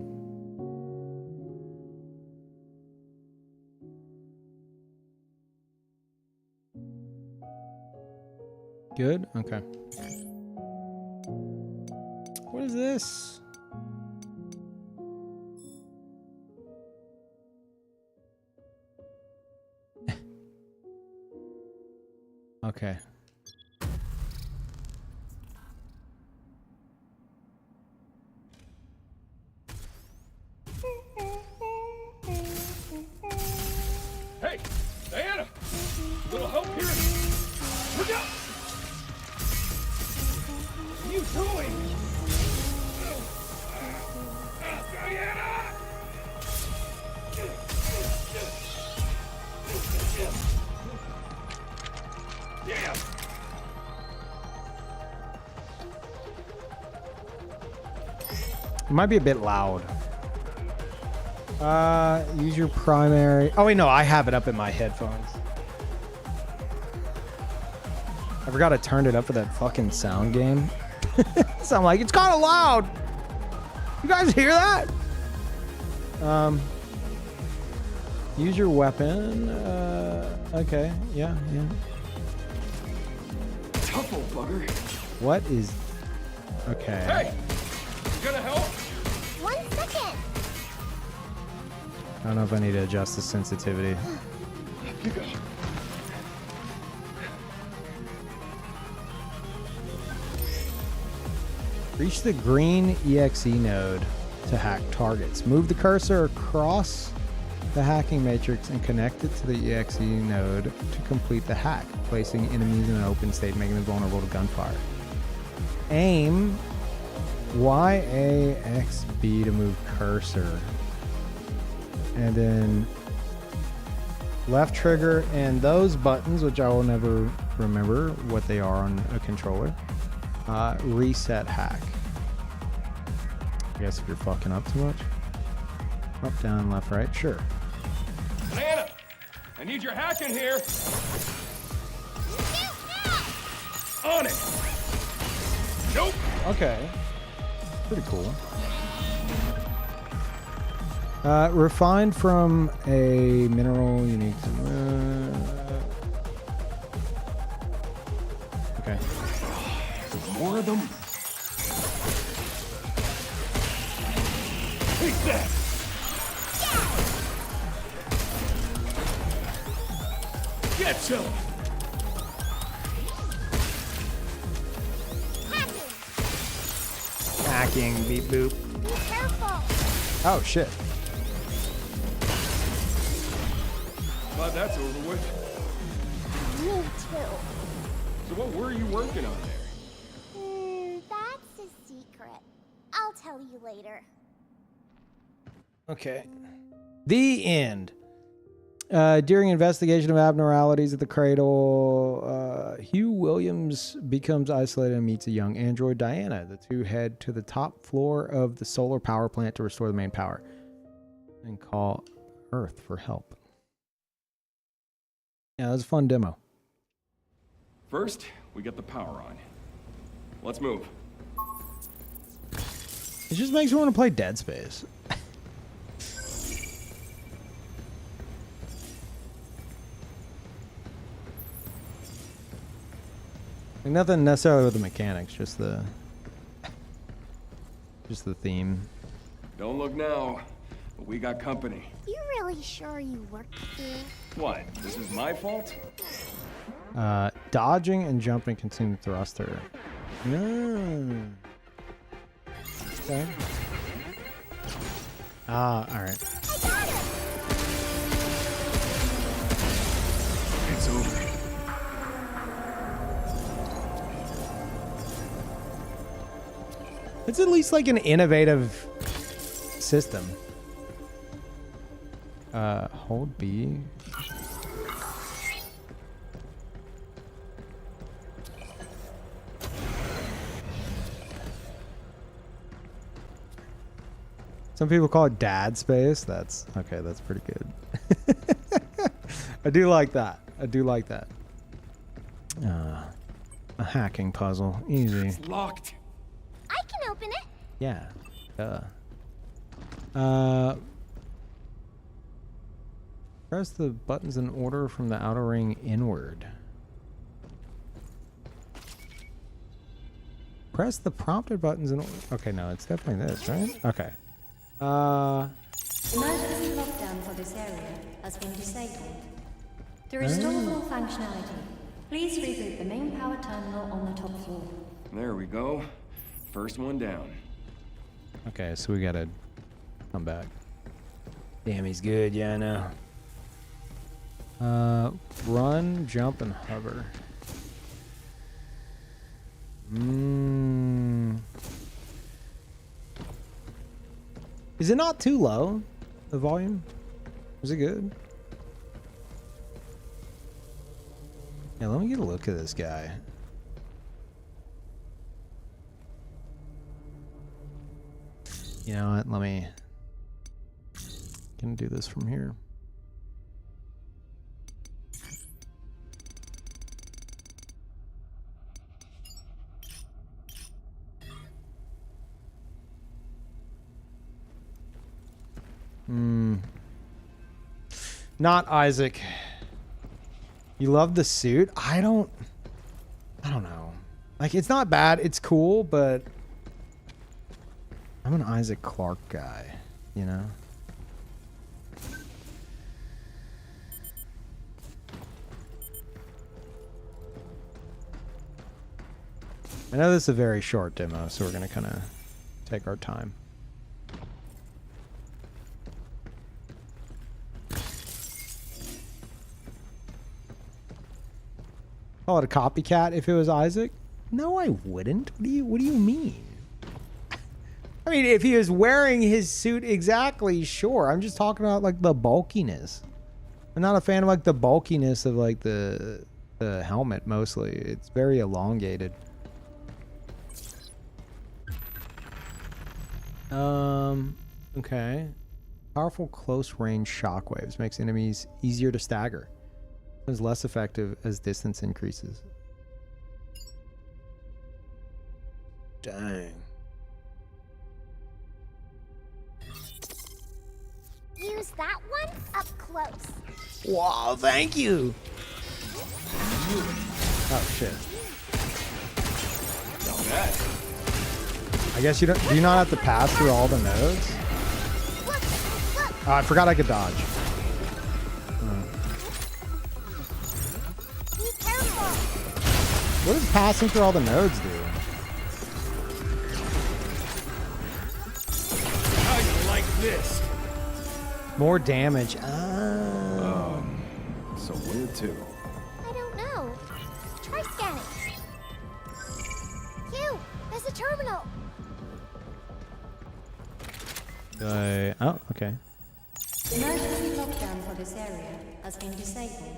Good? Okay. What is this? Okay. Hey, Diana! Little help here? Look out! What are you doing? Diana! Yeah! It might be a bit loud. Use your primary. Oh wait, no, I have it up in my headphones. I forgot I turned it up for that fucking sound game. So I'm like, it's kind of loud. You guys hear that? Use your weapon. Okay, yeah. Tough old bugger. What is? Okay. Hey! You gonna help? 1 second. I don't know if I need to adjust the sensitivity. You go. Reach the green EXE node to hack targets. Move the cursor across the hacking matrix and connect it to the EXE node to complete the hack, placing enemies in an open state, making them vulnerable to gunfire. Aim YAXB to move cursor. And then left trigger and those buttons, which I will never remember what they are on a controller. Reset hack. I guess if you're fucking up too much. Up, down, left, right. Sure. Diana! I need your hack in here! On it! Nope! Okay. Pretty cool. Refined from a mineral unique to... okay. More of them? Take that! Get some! hacking, beep boop. Be careful. Oh shit. Glad that's over with. Me too. So what were you working on there? That's a secret. I'll tell you later. Okay. The end. During investigation of abnormalities at the cradle, Hugh Williams becomes isolated and meets a young android, Diana. The two head to the top floor of the solar power plant to restore the main power and call Earth for help. Yeah, that was a fun demo. First, we get the power on. Let's move. It just makes me want to play Dead Space. Like nothing necessarily with the mechanics, just the theme. Don't look now, but we got company. You really sure you worked here? What? This is my fault? Dodging and jumping consume thruster. Okay. All right. It's over. It's at least like an innovative system. Hold B. Some people call it dad space. That's okay. That's pretty good. I do like that. I do like that. A hacking puzzle. Easy. It's locked. I can open it. Yeah. Press the buttons in order from the outer ring inward. Press the prompted buttons in order. Okay, no, it's definitely this, right? Okay. Emergency lockdown for this area has been disabled. To restore full functionality, please reboot the main power terminal on the top floor. There we go. First one down. Okay, so we gotta come back. Damn, he's good. Yeah, I know. Run, jump, and hover. Is it not too low, the volume? Is it good? Yeah, let me get a look at this guy. You know what? Let me... Can do this from here. Not Isaac. You love the suit? I don't know. Like, it's not bad. It's cool, but I'm an Isaac Clarke guy, you know? I know this is a very short demo, so we're going to kind of take our time. Call it a copycat if it was Isaac? No, I wouldn't. What do you mean? I mean, if he was wearing his suit exactly, sure. I'm just talking about like the bulkiness. I'm not a fan of like the bulkiness of like the helmet mostly. It's very elongated. Okay. Powerful close range shockwaves makes enemies easier to stagger. Is less effective as distance increases. Dang. Use that one up close. Wow, thank you. Oh shit. Not bad. I guess you don't. Do you not have to pass through all the nodes? Oh, I forgot I could dodge. Be careful. What does passing through all the nodes do? More damage. Ah. So where to? I don't know. Try scanning. Q, there's a terminal. Oh, okay. Emergency lockdown for this area has been disabled.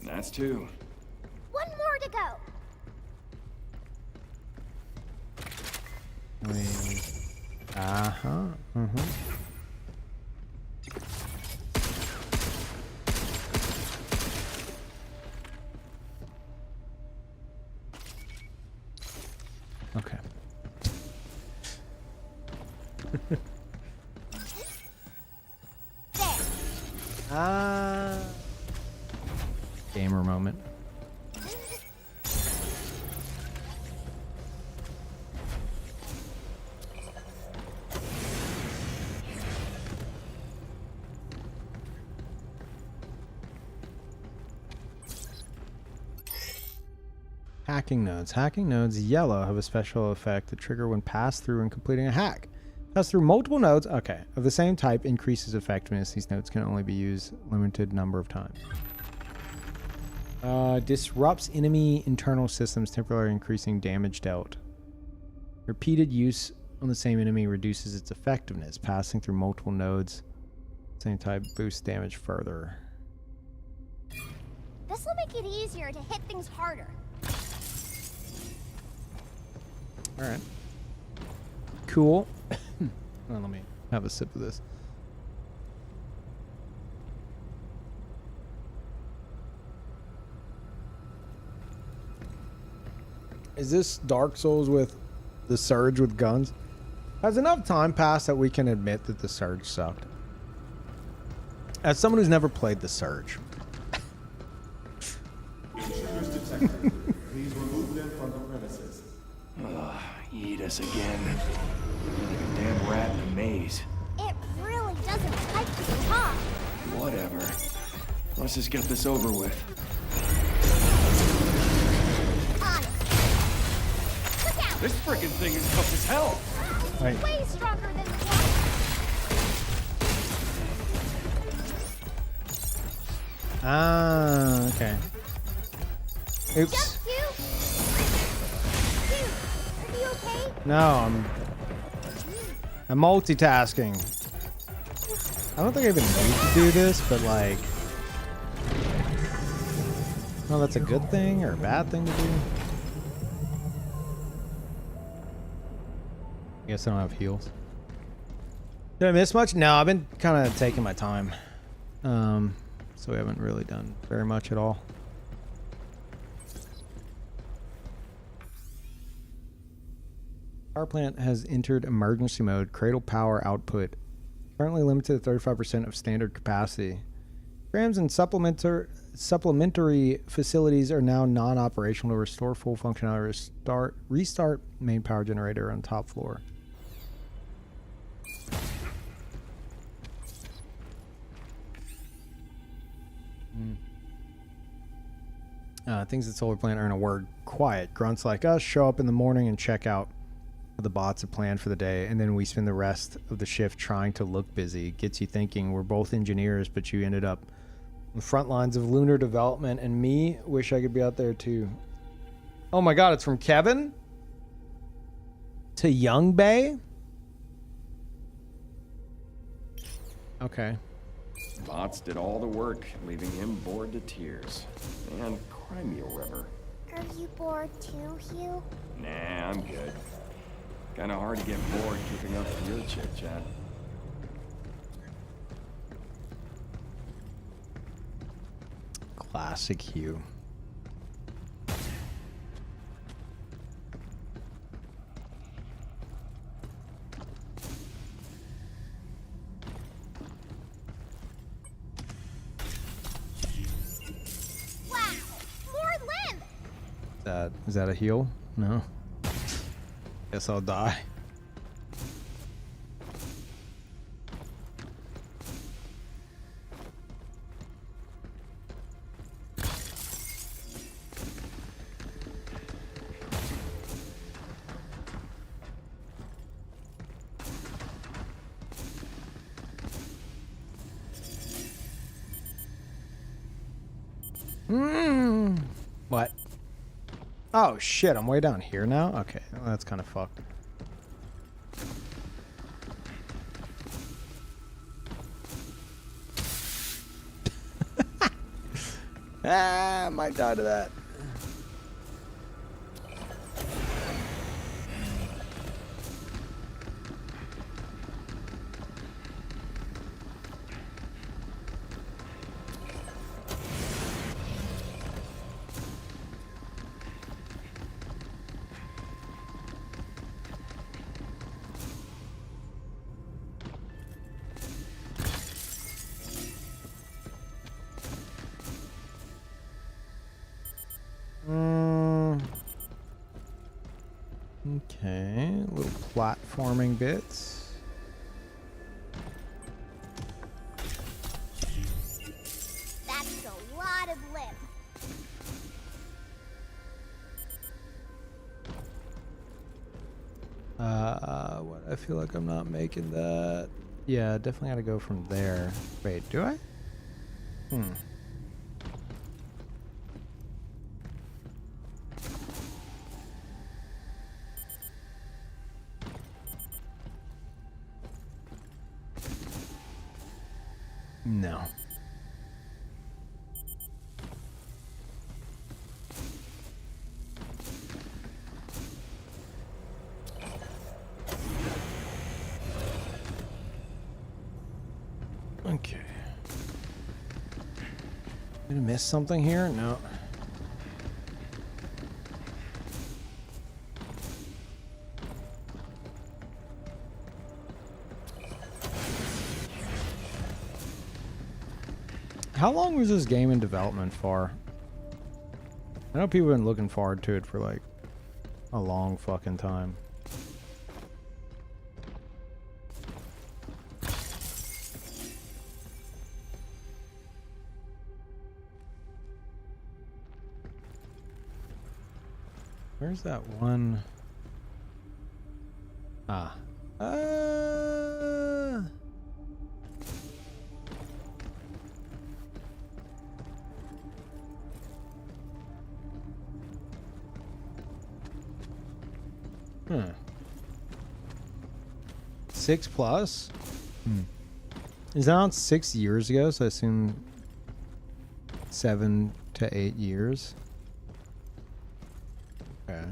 That's two. One more to go. Okay. Gamer moment. Hacking nodes. Hacking nodes, yellow, have a special effect that trigger when passed through and completing a hack. Pass through multiple nodes, okay, of the same type, increases effectiveness. These nodes can only be used limited number of times. Disrupts enemy internal systems, temporarily increasing damage dealt. Repeated use on the same enemy reduces its effectiveness. Passing through multiple nodes, same type, boosts damage further. This will make it easier to hit things harder. All right. Cool. Well, let me have a sip of this. Is this Dark Souls with the Surge with guns? Has enough time passed that we can admit that the Surge sucked? As someone who's never played the Surge. Intruders detected. Please remove them from the premises. Eat us again. Like a damn rat in a maze. It really doesn't like to be talk. Whatever. Let's just get this over with. Look out! This frickin' thing is tough as hell. Wait. Way stronger than the one. Ah, okay. Oops. Just you. Dude, are you okay? No, I'm multitasking. I don't think I even need to do this, but like, well, that's a good thing or a bad thing to do. I guess I don't have heals. Did I miss much? No, I've been kind of taking my time. So we haven't really done very much at all. Power plant has entered emergency mode. Cradle power output currently limited to 35% of standard capacity. Trams and supplementary facilities are now non-operational. To restore full functionality, restart main power generator on top floor. Things at solar plant earn a word quiet. Grunts like us show up in the morning and check out what the bots have planned for the day, and then we spend the rest of the shift trying to look busy. Gets you thinking. We're both engineers, but you ended up on the front lines of lunar development, and me wish I could be out there too. Oh my god, it's from Kevin to Young Bay. Okay. Bots did all the work, leaving him bored to tears. And cry me a river. Are you bored too, Hugh? Nah, I'm good. Kinda hard to get bored keeping up with your chit-chat. Classic Hugh. Wow! More limb! Is that a heal? No. Guess I'll die. What? Oh shit, I'm way down here now? Okay, well, that's kind of fucked. I might die to that. Okay, little platforming bits. That's a lot of lip. What? I feel like I'm not making that. Yeah, definitely gotta go from there. Wait, do I? No. Okay. Did I miss something here? No. How long was this game in development for? I know people have been looking forward to it for like a long fucking time. Where's that one? Ah. Hmm. 6+? Is that on 6 years ago? So I assume 7 to 8 years. Okay.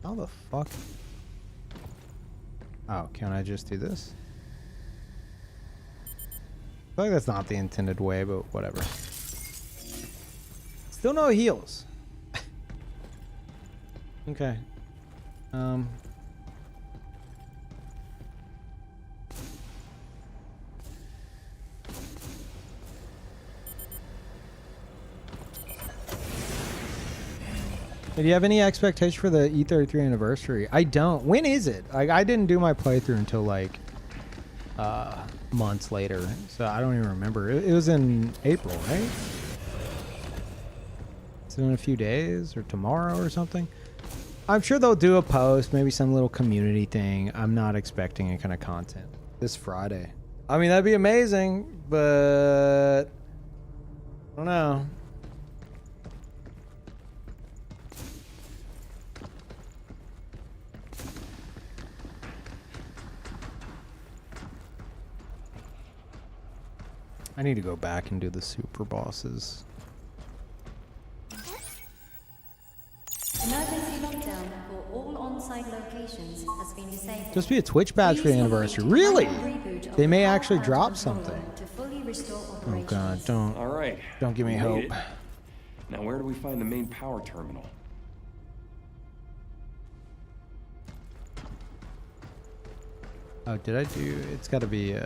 How the fuck? Oh, can I just do this? I feel like that's not the intended way, but whatever. Still no heals. Okay. Do you have any expectation for the E33 anniversary? I don't. When is it? Like, I didn't do my playthrough until like months later, so I don't even remember. It was in April, right? Is it in a few days or tomorrow or something? I'm sure they'll do a post, maybe some little community thing. I'm not expecting any kind of content this Friday. I mean, that'd be amazing, but I don't know. I need to go back and do the super bosses. Emergency lockdown for all on-site locations has been disabled. Just be a Twitch badge for the anniversary. Really? They may actually drop something. Oh god, don't. All right. Don't give me hope. Now where do we find the main power terminal? Oh, did I do? It's got to be.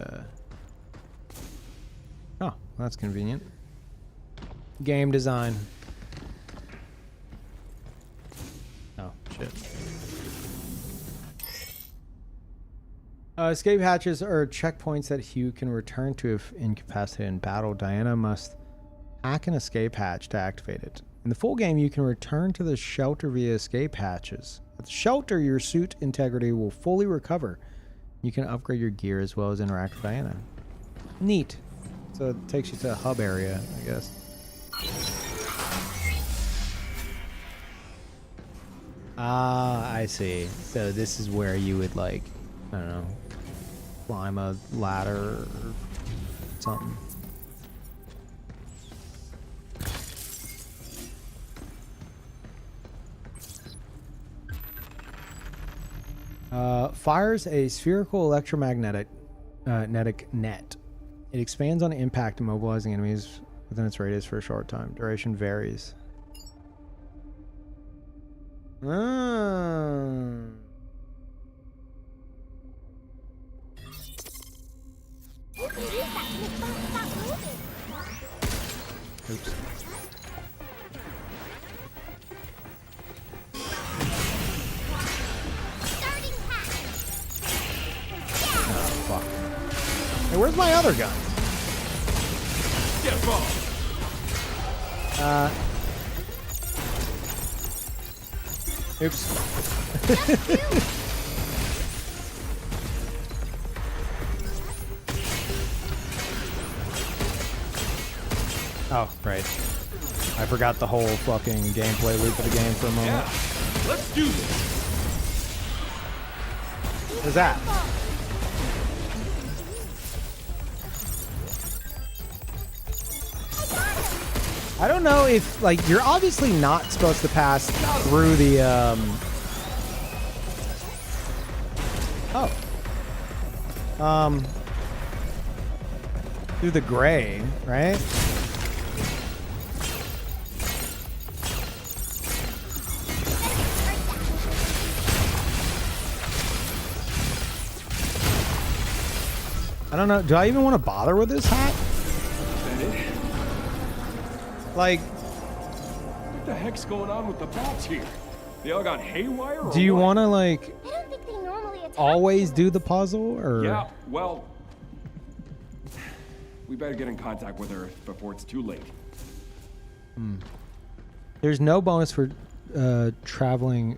Oh, that's convenient. Game design. Oh shit. Escape hatches are checkpoints that Hugh can return to if incapacitated in battle. Diana must hack an escape hatch to activate it. In the full game, you can return to the shelter via escape hatches. At the shelter, your suit integrity will fully recover. You can upgrade your gear as well as interact with Diana. Neat. So it takes you to a hub area, I guess. Ah, I see. So this is where you would like, I don't know, climb a ladder or something. Fires a spherical electromagnetic net. It expands on impact, immobilizing enemies within its radius for a short time. Duration varies. Oops. Oh, fuck. Hey, where's my other gun? Get involved. Oops. Oh, right. I forgot the whole fucking gameplay loop of the game for a moment. Yeah, let's do this. What's that? I don't know if, like, you're obviously not supposed to pass through the, through the gray, right? I don't know. Do I even want to bother with this hat? Like, What the heck's going on with the bats here? They all got haywire? Or do you what? want to, like, I don't think they normally attack always people. do the puzzle, or? Yeah, well, we better get in contact with her before it's too late. There's no bonus for traveling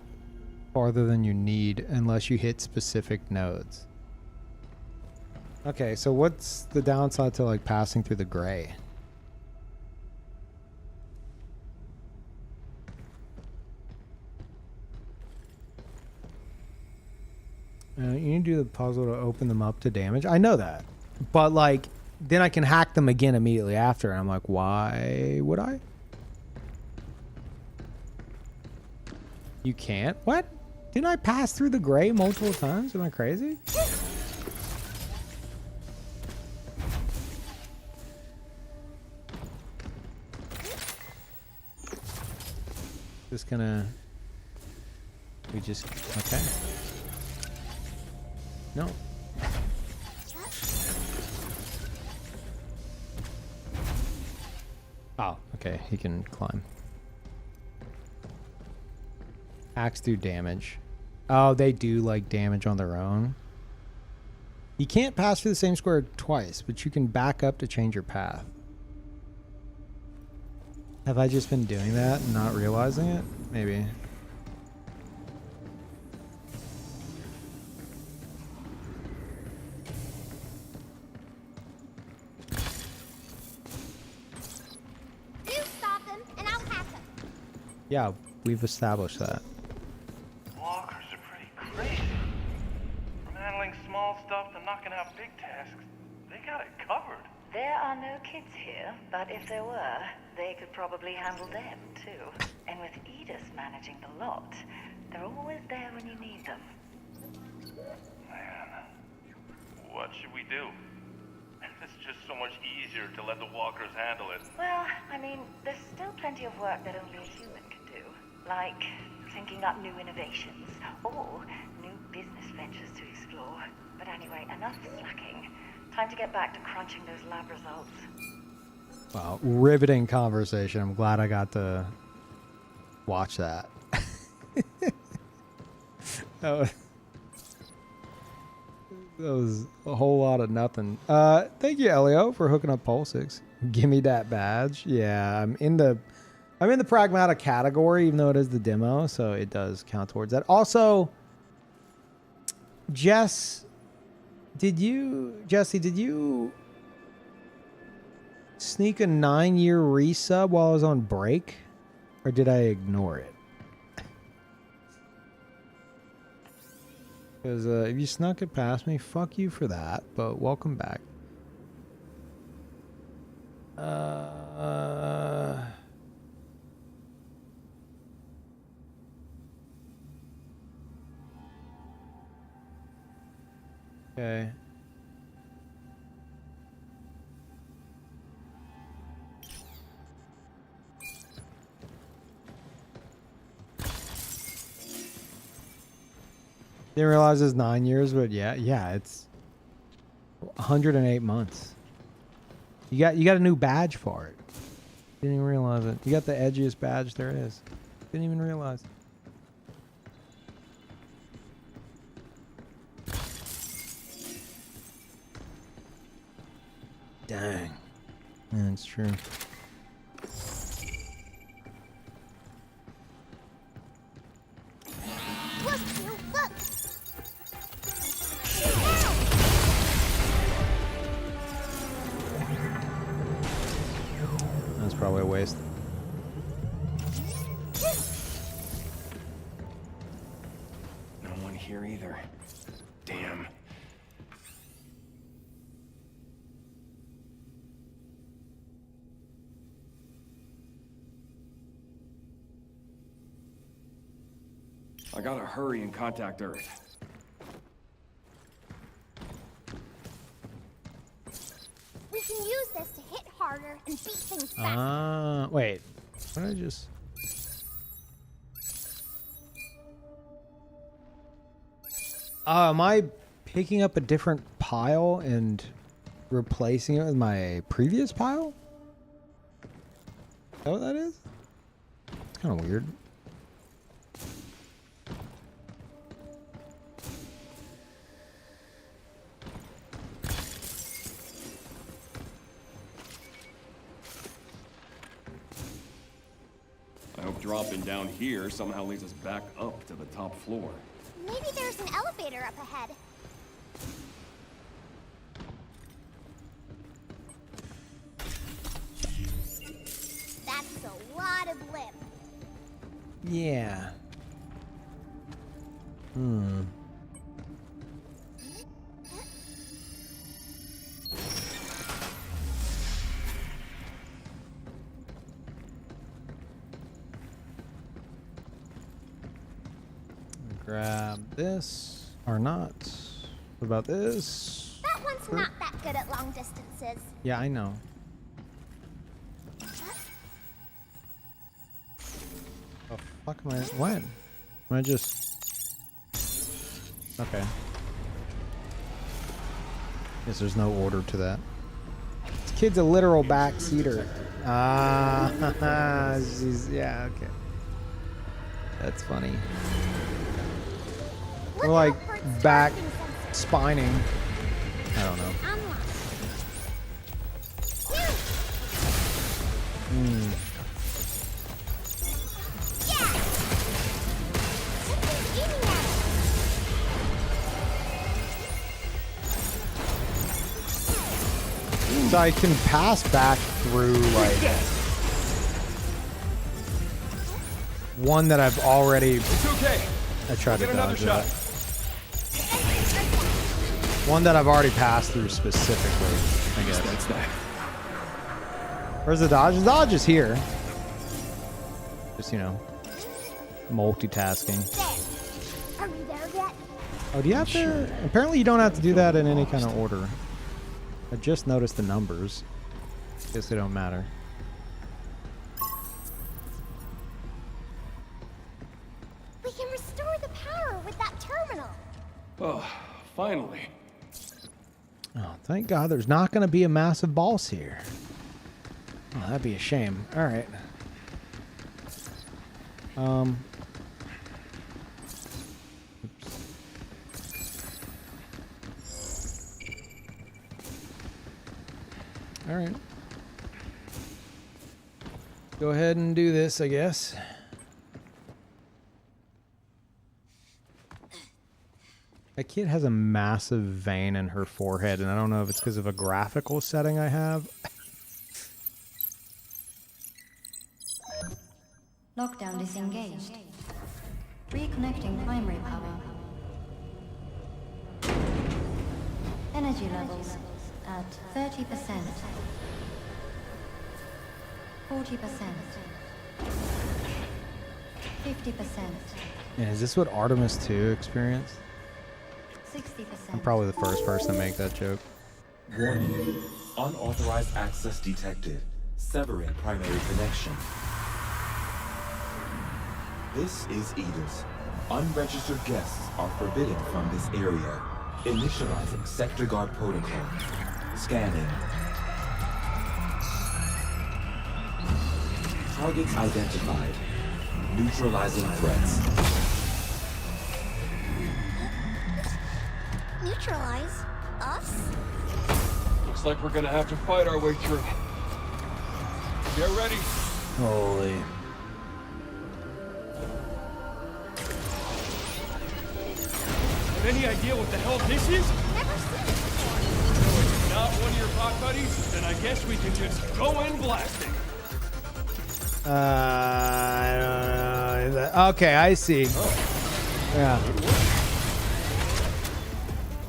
farther than you need unless you hit specific nodes. Okay, so what's the downside to, like, passing through the gray? You need to do the puzzle to open them up to damage. I know that. But, like, then I can hack them again immediately after. And I'm like, why would I? You can't? What? Didn't I pass through the gray multiple times? Am I crazy? Just gonna... We just... Okay. No. Oh, okay. He can climb. Hacks do damage. Oh, they do, like, damage on their own. You can't pass through the same square twice, but you can back up to change your path. Have I just been doing that and not realizing it? Maybe. You stop them, and I'll hack them. Yeah, we've established that. Walkers are pretty crazy. From handling small stuff to knocking out big tasks, they got it covered. There are no kids here, but if there were, they could probably handle them, too. And with Edith managing the lot, they're always there when you need them. Man, what should we do? It's just so much easier to let the walkers handle it. Well, I mean, there's still plenty of work that only a human can do. Like thinking up new innovations, or new business ventures to explore. But anyway, enough slacking. Time to get back to crunching those lab results. Wow, riveting conversation. I'm glad I got to watch that. that was a whole lot of nothing. Thank you, Elio, for hooking up Pulsix. Give me that badge. Yeah, I'm in the Pragmata category, even though it is the demo, so it does count towards that. Also, Jesse, did you sneak a 9-year resub while I was on break? Or did I ignore it? Because if you snuck it past me, fuck you for that. But welcome back. Okay. Didn't realize it's 9 years, but yeah, it's 108 months. You got a new badge for it. Didn't even realize it. You got the edgiest badge there is. Didn't even realize. Dang. Yeah, it's true. Look, you look. That's probably a waste. No one here either. Damn. I gotta hurry and contact Earth. We can use this to hit harder and beat things faster. Wait. What did I just... am I picking up a different pile and replacing it with my previous pile? Is that what that is? It's kind of weird. I hope dropping down here somehow leads us back up to the top floor. Maybe there's an elevator up ahead. That's a lot of lip. Yeah. Hmm. Grab this or not. What about this? That one's not that good at long distances. Yeah, I know. Oh fuck am I? When? Am I just? Okay. Guess there's no order to that. This kid's a literal backseater. Ah, she's yeah okay. That's funny. Or like back spining. I don't know. Hmm. So I can pass back through like one that I've already. It's okay. I tried to Get another dodge shot. that. One that I've already passed through specifically, I guess. That's that. Where's the dodge? The dodge is here. Just, you know, multitasking. There. Are we there yet? Oh, do you have to? Apparently you don't have to do that in any kind of order. I just noticed the numbers. Guess they don't matter. We can restore the power with that terminal. Oh, finally. Oh, thank God there's not going to be a massive boss here. Oh, that'd be a shame. All right. All right. Go ahead and do this, I guess. That kid has a massive vein in her forehead, and I don't know if it's because of a graphical setting I have. Lockdown disengaged. Reconnecting primary power. Energy levels at 30%. 40%. 50%. Yeah, is this what Artemis 2 experienced? 60%. I'm probably the first person to make that joke. Warning. Unauthorized access detected. Severing primary connection. This is Edith. Unregistered guests are forbidden from this area. Initializing sector guard protocol. Scanning. Targets identified. Neutralizing threats. Neutralize? Us? Looks like we're gonna have to fight our way through. Get ready. Holy. Have any idea what the hell this is? Never seen it before. If it's not one of your pot buddies, then I guess we can just go in blasting. I don't know. Okay, I see. Yeah.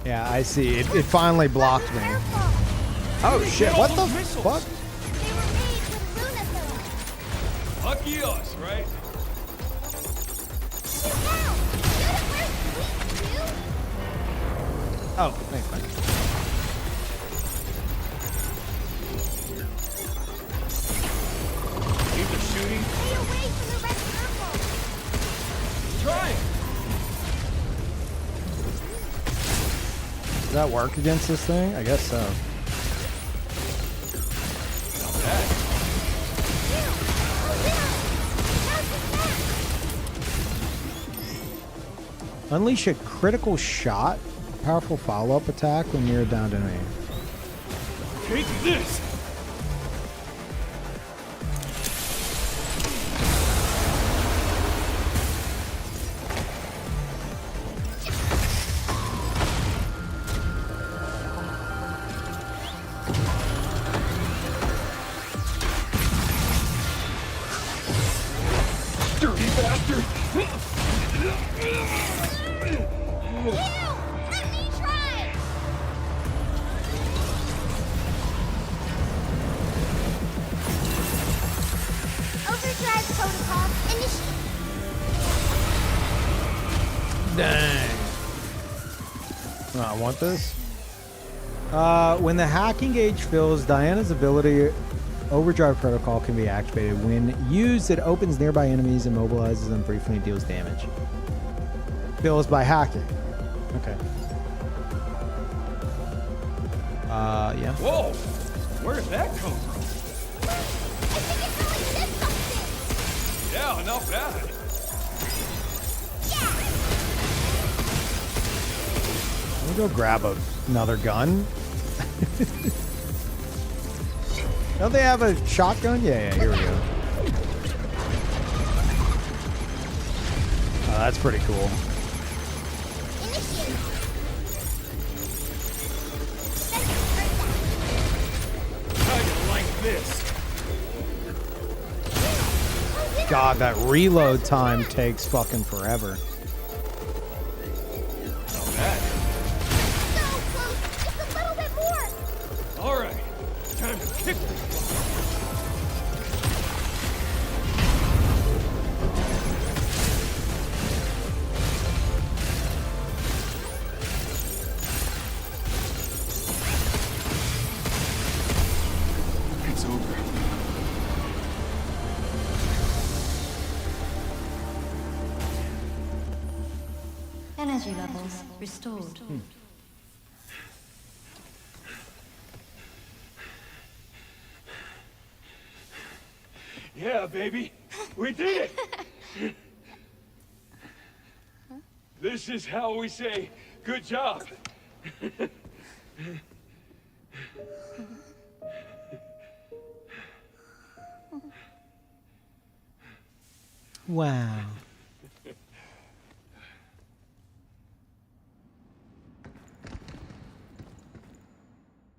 Yeah, I see. It finally blocked me. Oh shit! What the fuck? They were made with Lunatherm. Lucky us, right? Shoot now! Shoot it where it's weak, dude! Oh, thanks, man. Either shooting. Stay away from the red circle! Try it. Does that work against this thing? I guess so. Not bad. Unleash a critical shot, powerful follow-up attack when near a downed enemy. Take this. Dirty bastard! Let me try! Overdrive protocol initiated. Dang. Oh, I want this. When the hacking gauge fills, Diana's ability Overdrive Protocol can be activated. When used, it opens nearby enemies, immobilizes them briefly, and deals damage. Fills by hacking. Okay. Yeah. Whoa! Where did that come from? I think it really did something! Yeah, not bad. Let me go grab another gun. Don't they have a shotgun? Yeah, here we go. Oh, that's pretty cool. Kinda like this. God, that reload time takes fucking forever. Not bad. So close! Just a little bit more! Alright, time to kick this. It's over. Energy levels restored. Yeah, baby. We did it! This is how we say, good job. Wow.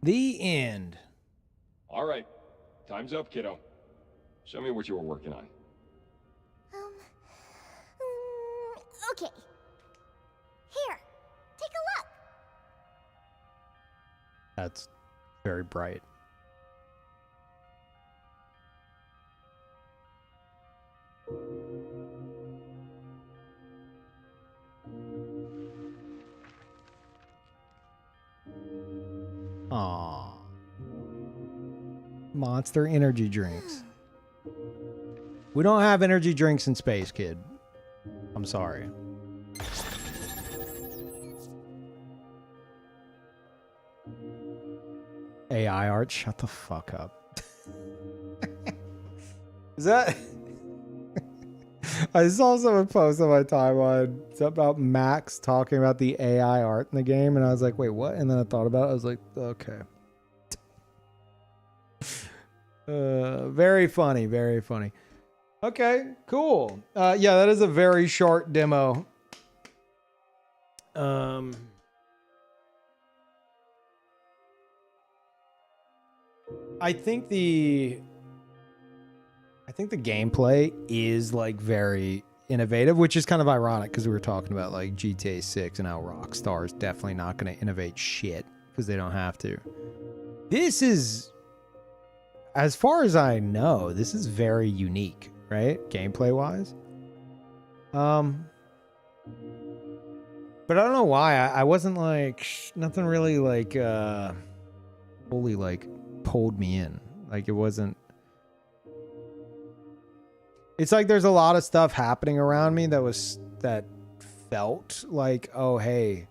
The end. All right. Time's up, kiddo. Show me what you were working on. Okay. Here, take a look. That's very bright. Aww. Monster energy drinks. We don't have energy drinks in space, kid. I'm sorry. AI art, shut the fuck up. Is that... I saw someone post on my timeline something about Max talking about the AI art in the game, and I was like, wait, what? And then I thought about it. I was like, okay. Very funny, very funny. Okay, cool. Yeah, that is a very short demo. I think the gameplay is like very innovative, which is kind of ironic because we were talking about like GTA 6 and how Rockstar is definitely not going to innovate shit because they don't have to. This is, as far as I know, this is very unique, right? Gameplay wise. But I don't know why. I wasn't like, nothing really like, fully like pulled me in. Like it wasn't. It's like there's a lot of stuff happening around me that felt like, oh, hey,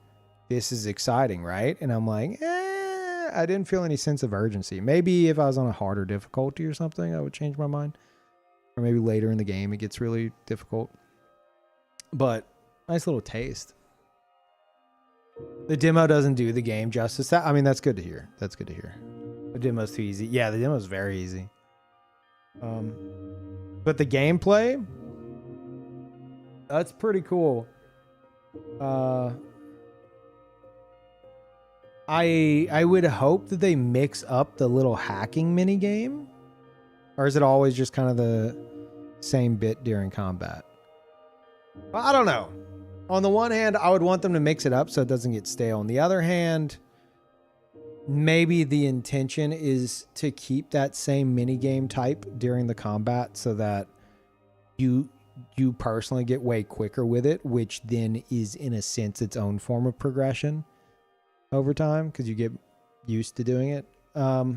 this is exciting, right? And I'm like, I didn't feel any sense of urgency. Maybe if I was on a harder difficulty or something, I would change my mind. Or maybe later in the game, it gets really difficult. But nice little taste. The demo doesn't do the game justice. I mean, that's good to hear. That's good to hear. The demo's too easy. Yeah, the demo's very easy. But the gameplay, that's pretty cool. I would hope that they mix up the little hacking mini game, or is it always just kind of the same bit during combat? Well, I don't know. On the one hand, I would want them to mix it up so it doesn't get stale. On the other hand, maybe the intention is to keep that same minigame type during the combat so that you personally get way quicker with it, which then is in a sense its own form of progression over time because you get used to doing it. But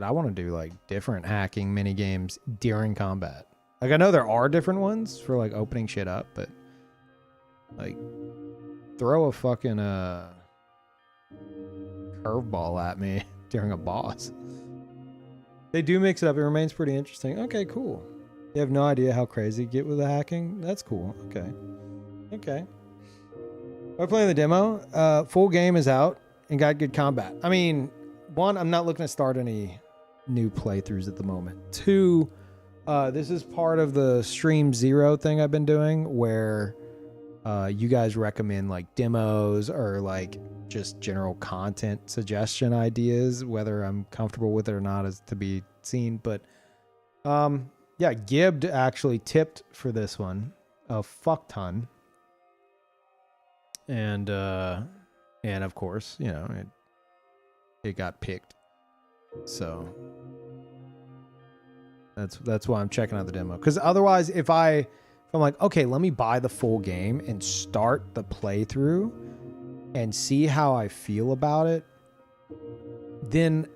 I want to do like different hacking minigames during combat. Like I know there are different ones for like opening shit up, but like throw a fucking curveball at me during a boss. They do mix it up. It remains pretty interesting. Okay, cool. You have no idea how crazy you get with the hacking? That's cool. Okay. Okay. We're playing the demo. Full game is out and got good combat. I mean, one, I'm not looking to start any new playthroughs at the moment. Two, this is part of the Stream Zero thing I've been doing where you guys recommend like demos or like just general content suggestion ideas. Whether I'm comfortable with it or not is to be seen. But yeah, Gibbed actually tipped for this one a fuck ton. And of course, you know, it got picked. So that's why I'm checking out the demo. Because otherwise, if I'm like, okay, let me buy the full game and start the playthrough and see how I feel about it, then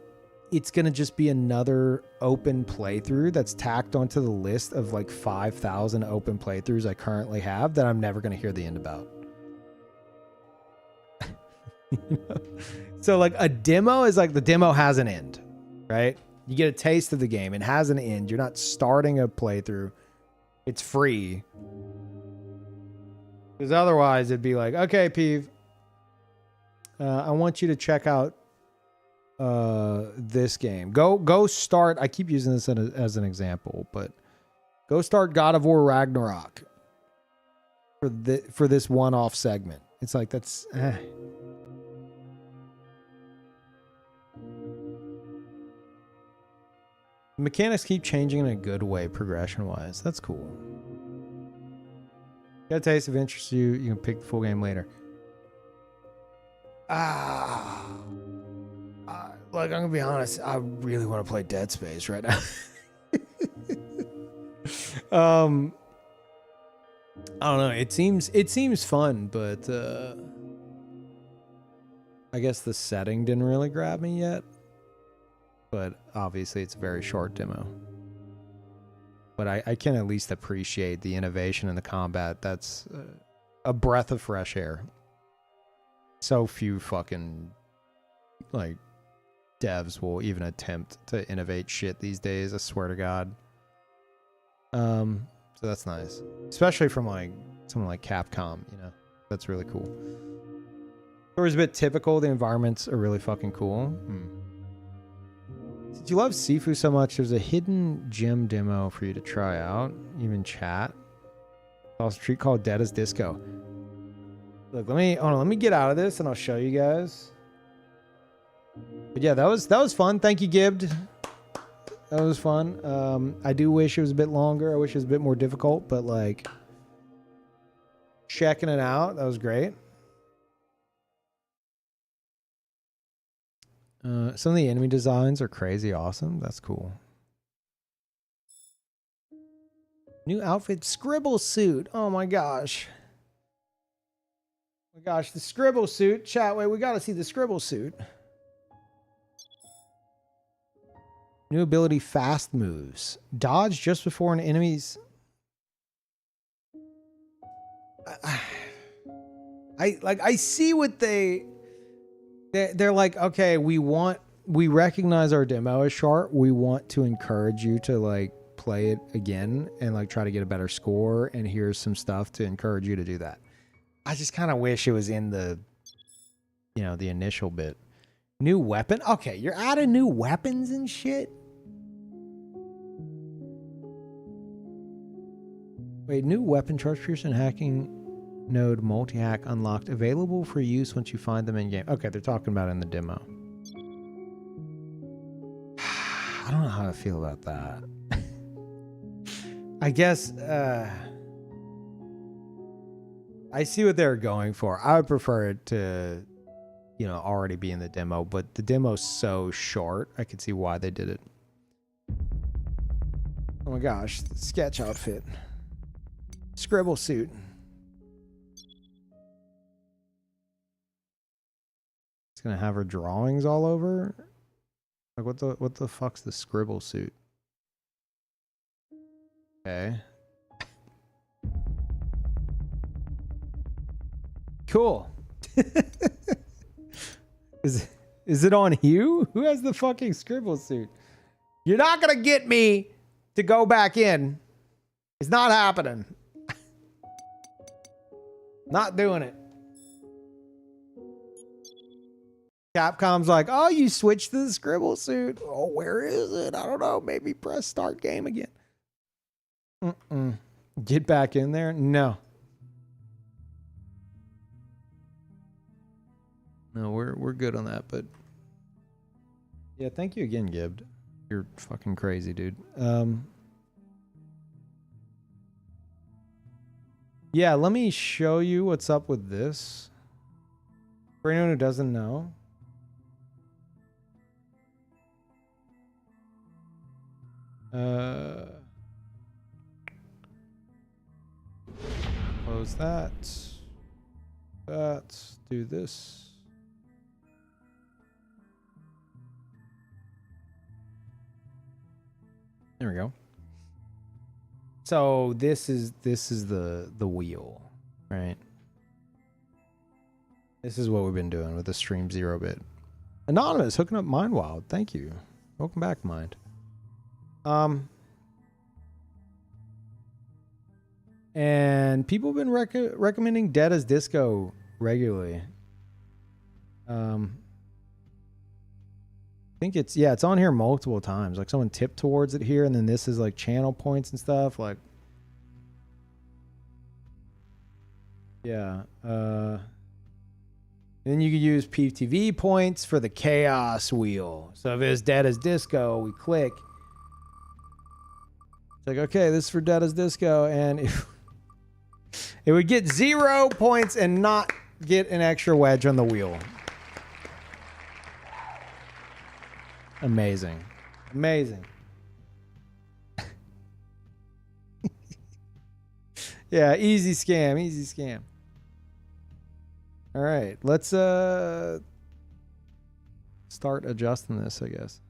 it's going to just be another open playthrough that's tacked onto the list of like 5,000 open playthroughs I currently have that I'm never going to hear the end about. So like a demo is like the demo has an end, right? You get a taste of the game. It has an end. You're not starting a playthrough. It's free. Because otherwise it'd be like, okay, Peeve, I want you to check out this game. Go start. I keep using this as an example, but go start God of War Ragnarok for this one-off segment. It's like that's. Mechanics keep changing in a good way, progression-wise. That's cool. Get a taste of interest you can pick the full game later. Like, I'm gonna be honest, I really want to play Dead Space right now. I don't know. It seems fun, but I guess the setting didn't really grab me yet. But obviously, it's a very short demo. But I can at least appreciate the innovation in the combat. That's a breath of fresh air. So few fucking like devs will even attempt to innovate shit these days. I swear to God. So that's nice, especially from like someone like Capcom. You know, that's really cool. Story's a bit typical. The environments are really fucking cool. Since you love Sifu so much, there's a hidden gem demo for you to try out. Even chat. It's also a treat called Dead as Disco. Look, let me get out of this and I'll show you guys. But yeah, that was fun. Thank you, Gibbed. That was fun. I do wish it was a bit longer. I wish it was a bit more difficult, but like checking it out, that was great. Some of the enemy designs are crazy awesome. That's cool. New outfit, Scribble suit. Oh my gosh. Oh my gosh, the Scribble suit. Chat, wait, we gotta see the Scribble suit. New ability, fast moves. Dodge just before an enemy's... I see what they're like, okay, we recognize our demo is short. We want to encourage you to like play it again and like try to get a better score. And here's some stuff to encourage you to do that. I just kind of wish it was in the, you know, the initial bit. New weapon. Okay, you're adding new weapons and shit. Wait, new weapon, charge piercing, hacking node, multi-hack unlocked, available for use once you find them in game. Okay, they're talking about it in the demo. I don't know how to feel about that. I guess I see what they're going for. I would prefer it to, you know, already be in the demo, but the demo's so short, I could see why they did it. Oh my gosh, the sketch outfit. Scribble suit. It's gonna have her drawings all over. Like what the fuck's the Scribble suit? Okay. Cool. Is it on Hugh? Who has the fucking Scribble suit? You're not gonna get me to go back in. It's not happening. Not doing it. Capcom's like, oh, you switched to the Scribble suit. Oh, where is it? I don't know. Maybe press start game again. Get back in there? No. No, we're good on that, but yeah, thank you again, Gibbed. You're fucking crazy, dude. Yeah, let me show you what's up with this. For anyone who doesn't know. Close that. Do this. There we go. So this is the wheel, right? This is what we've been doing with the stream 0-bit. Anonymous hooking up Mindwild. Thank you. Welcome back, Mind. And people have been recommending Dead as Disco regularly. I think it's on here multiple times. Like someone tipped towards it here, and then this is like channel points and stuff. Like, yeah. Then you could use Peeve TV points for the chaos wheel. So if it's Dead as Disco, we click. It's like, okay, this is for Dead as Disco, and It would get 0 points and not get an extra wedge on the wheel. Amazing. Amazing. Yeah, easy scam, easy scam. All right, let's start adjusting this, I guess.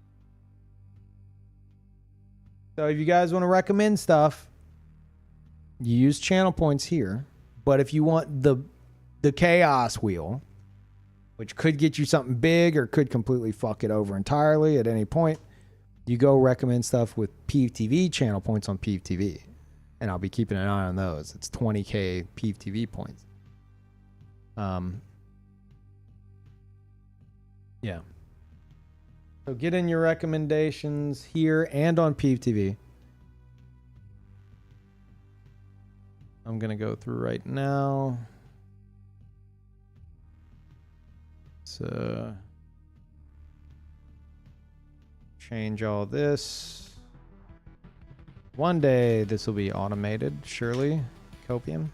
So if you guys want to recommend stuff, you use channel points here. But if you want the chaos wheel, which could get you something big or could completely fuck it over entirely at any point, you go recommend stuff with Peeve TV channel points on Peeve TV. And I'll be keeping an eye on those. It's 20k Peeve TV points. Yeah. So get in your recommendations here and on Peeve TV. I'm going to go through right now. So change all this. One day this will be automated, surely. Copium.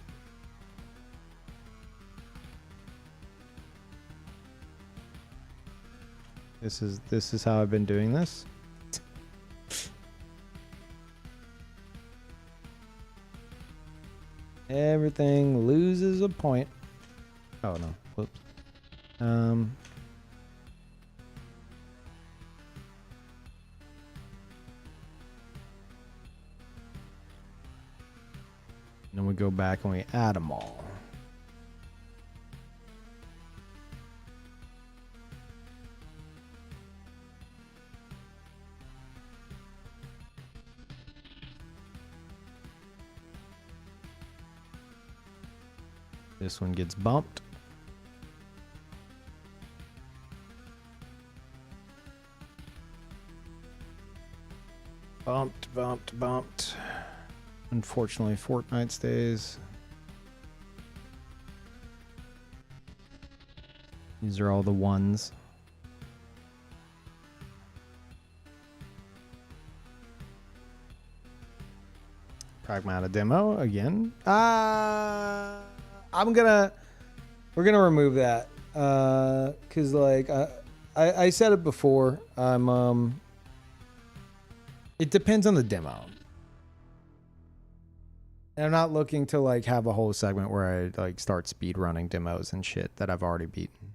This is how I've been doing this. Everything loses a point. Oh no, whoops. Then we go back and we add them all. This one gets bumped. Bumped. Unfortunately, Fortnite stays. These are all the ones. Pragmata Demo again. We're gonna remove that. Cause like I said it before. It depends on the demo. And I'm not looking to like have a whole segment where I like start speed running demos and shit that I've already beaten.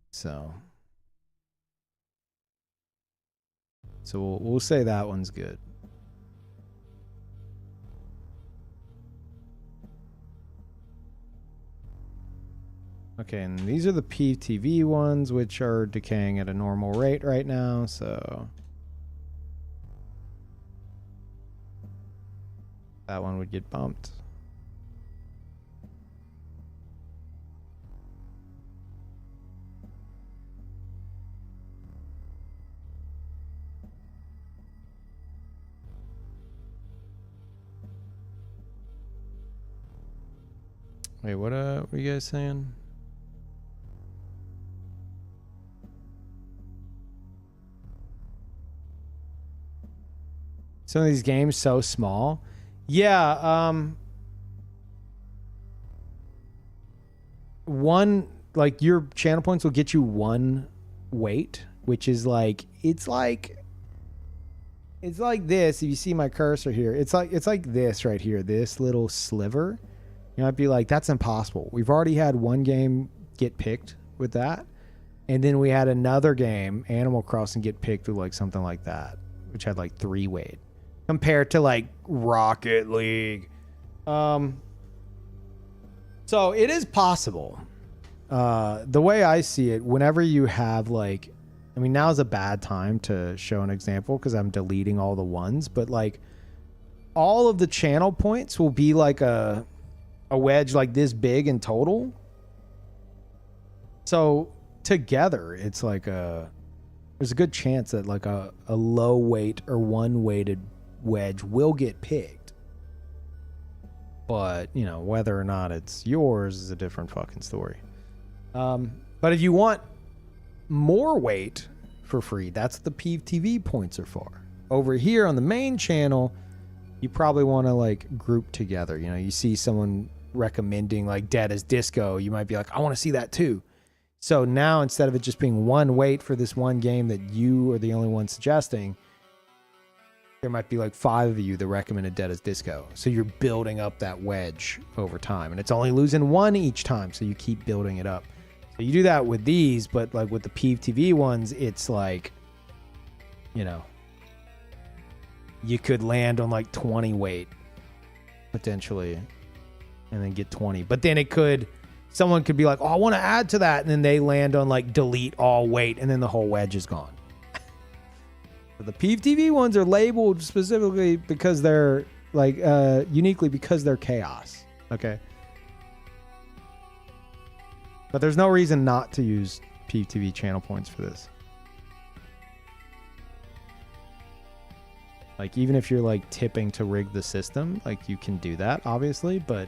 So we'll say that one's good. Okay, and these are the Peeve TV ones, which are decaying at a normal rate right now, so that one would get bumped. Wait, what were you guys saying? Some of these games so small. Yeah, one, like your channel points will get you one weight, which is like it's like this. If you see my cursor here, it's like this right here, this little sliver. You might be like, that's impossible. We've already had one game get picked with that, and then we had another game, Animal Crossing, get picked with like something like that, which had like 3 weight. Compared to like Rocket League. So it is possible. The way I see it, whenever you have like, I mean, now's a bad time to show an example because I'm deleting all the ones, but like all of the channel points will be like a wedge like this big in total. So together it's like there's a good chance that like a low weight or one weighted wedge will get picked, but you know, whether or not it's yours is a different fucking story. But if you want more weight for free, that's what the Peeve TV points are for. Over here on the main channel, you probably want to like group together. You know, you see someone recommending like Dead as Disco, you might be like, I want to see that too. So now instead of it just being one wait for this one game that you are the only one suggesting, there might be like 5 of you that recommended Dead as Disco. So you're building up that wedge over time, and it's only losing 1 each time. So you keep building it up. So you do that with these, but like with the Peeve TV ones, it's like, you know, you could land on like 20 weight potentially and then get 20. But then it could, someone could be like, oh, I want to add to that. And then they land on like delete all weight, and then the whole wedge is gone. The Peeve TV ones are labeled specifically because they're like uniquely because they're chaos. Okay. But there's no reason not to use Peeve TV channel points for this. Like even if you're like tipping to rig the system, like you can do that obviously, but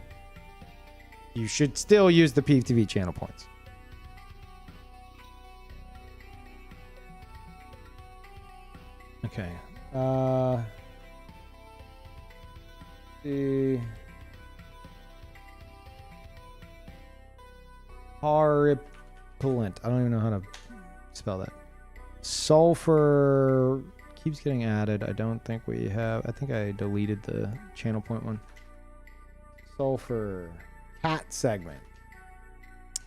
you should still use the Peeve TV channel points. Okay. The horripilent. I don't even know how to spell that. Sulfur keeps getting added. I don't think we have. I think I deleted the channel point one. Sulfur cat segment.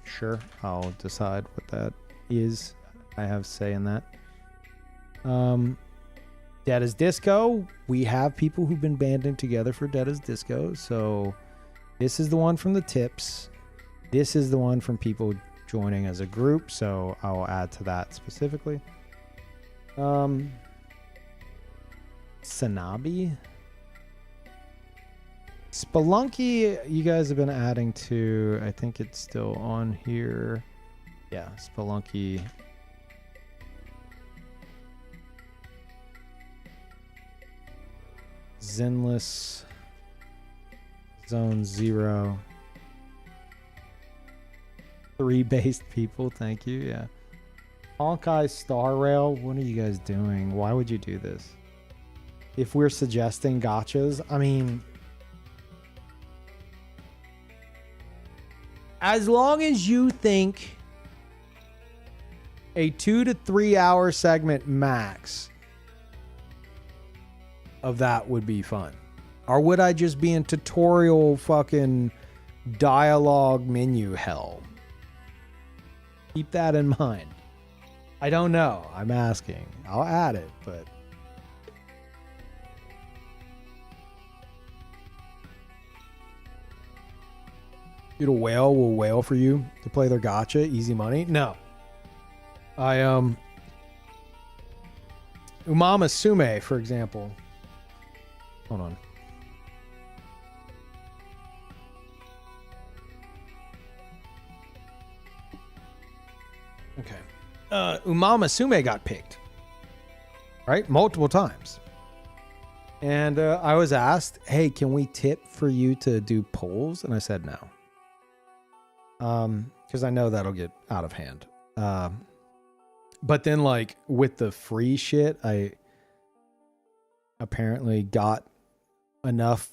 Sure, I'll decide what that is. I have say in that. Dead as Disco. We have people who've been banding together for Dead as Disco. So this is the one from the tips. This is the one from people joining as a group. So I'll add to that specifically. Sanabi. Spelunky, you guys have been adding to. I think it's still on here. Yeah, Spelunky. Zenless. Zone 0. 3 based people, thank you. Yeah. Honkai Star Rail, what are you guys doing? Why would you do this? If we're suggesting gotchas, I mean, as long as you think a 2 to 3 hour segment max of that would be fun. Or would I just be in tutorial fucking dialogue menu hell? Keep that in mind. I don't know. I'm asking. I'll add it, but dude, a whale will whale for you to play their gotcha, easy money. No. Umama Sume, for example. Hold on. Okay. Umama Sume got picked. Right? Multiple times. And I was asked, hey, can we tip for you to do polls? And I said no. Because I know that'll get out of hand. But then, like, with the free shit, I apparently got enough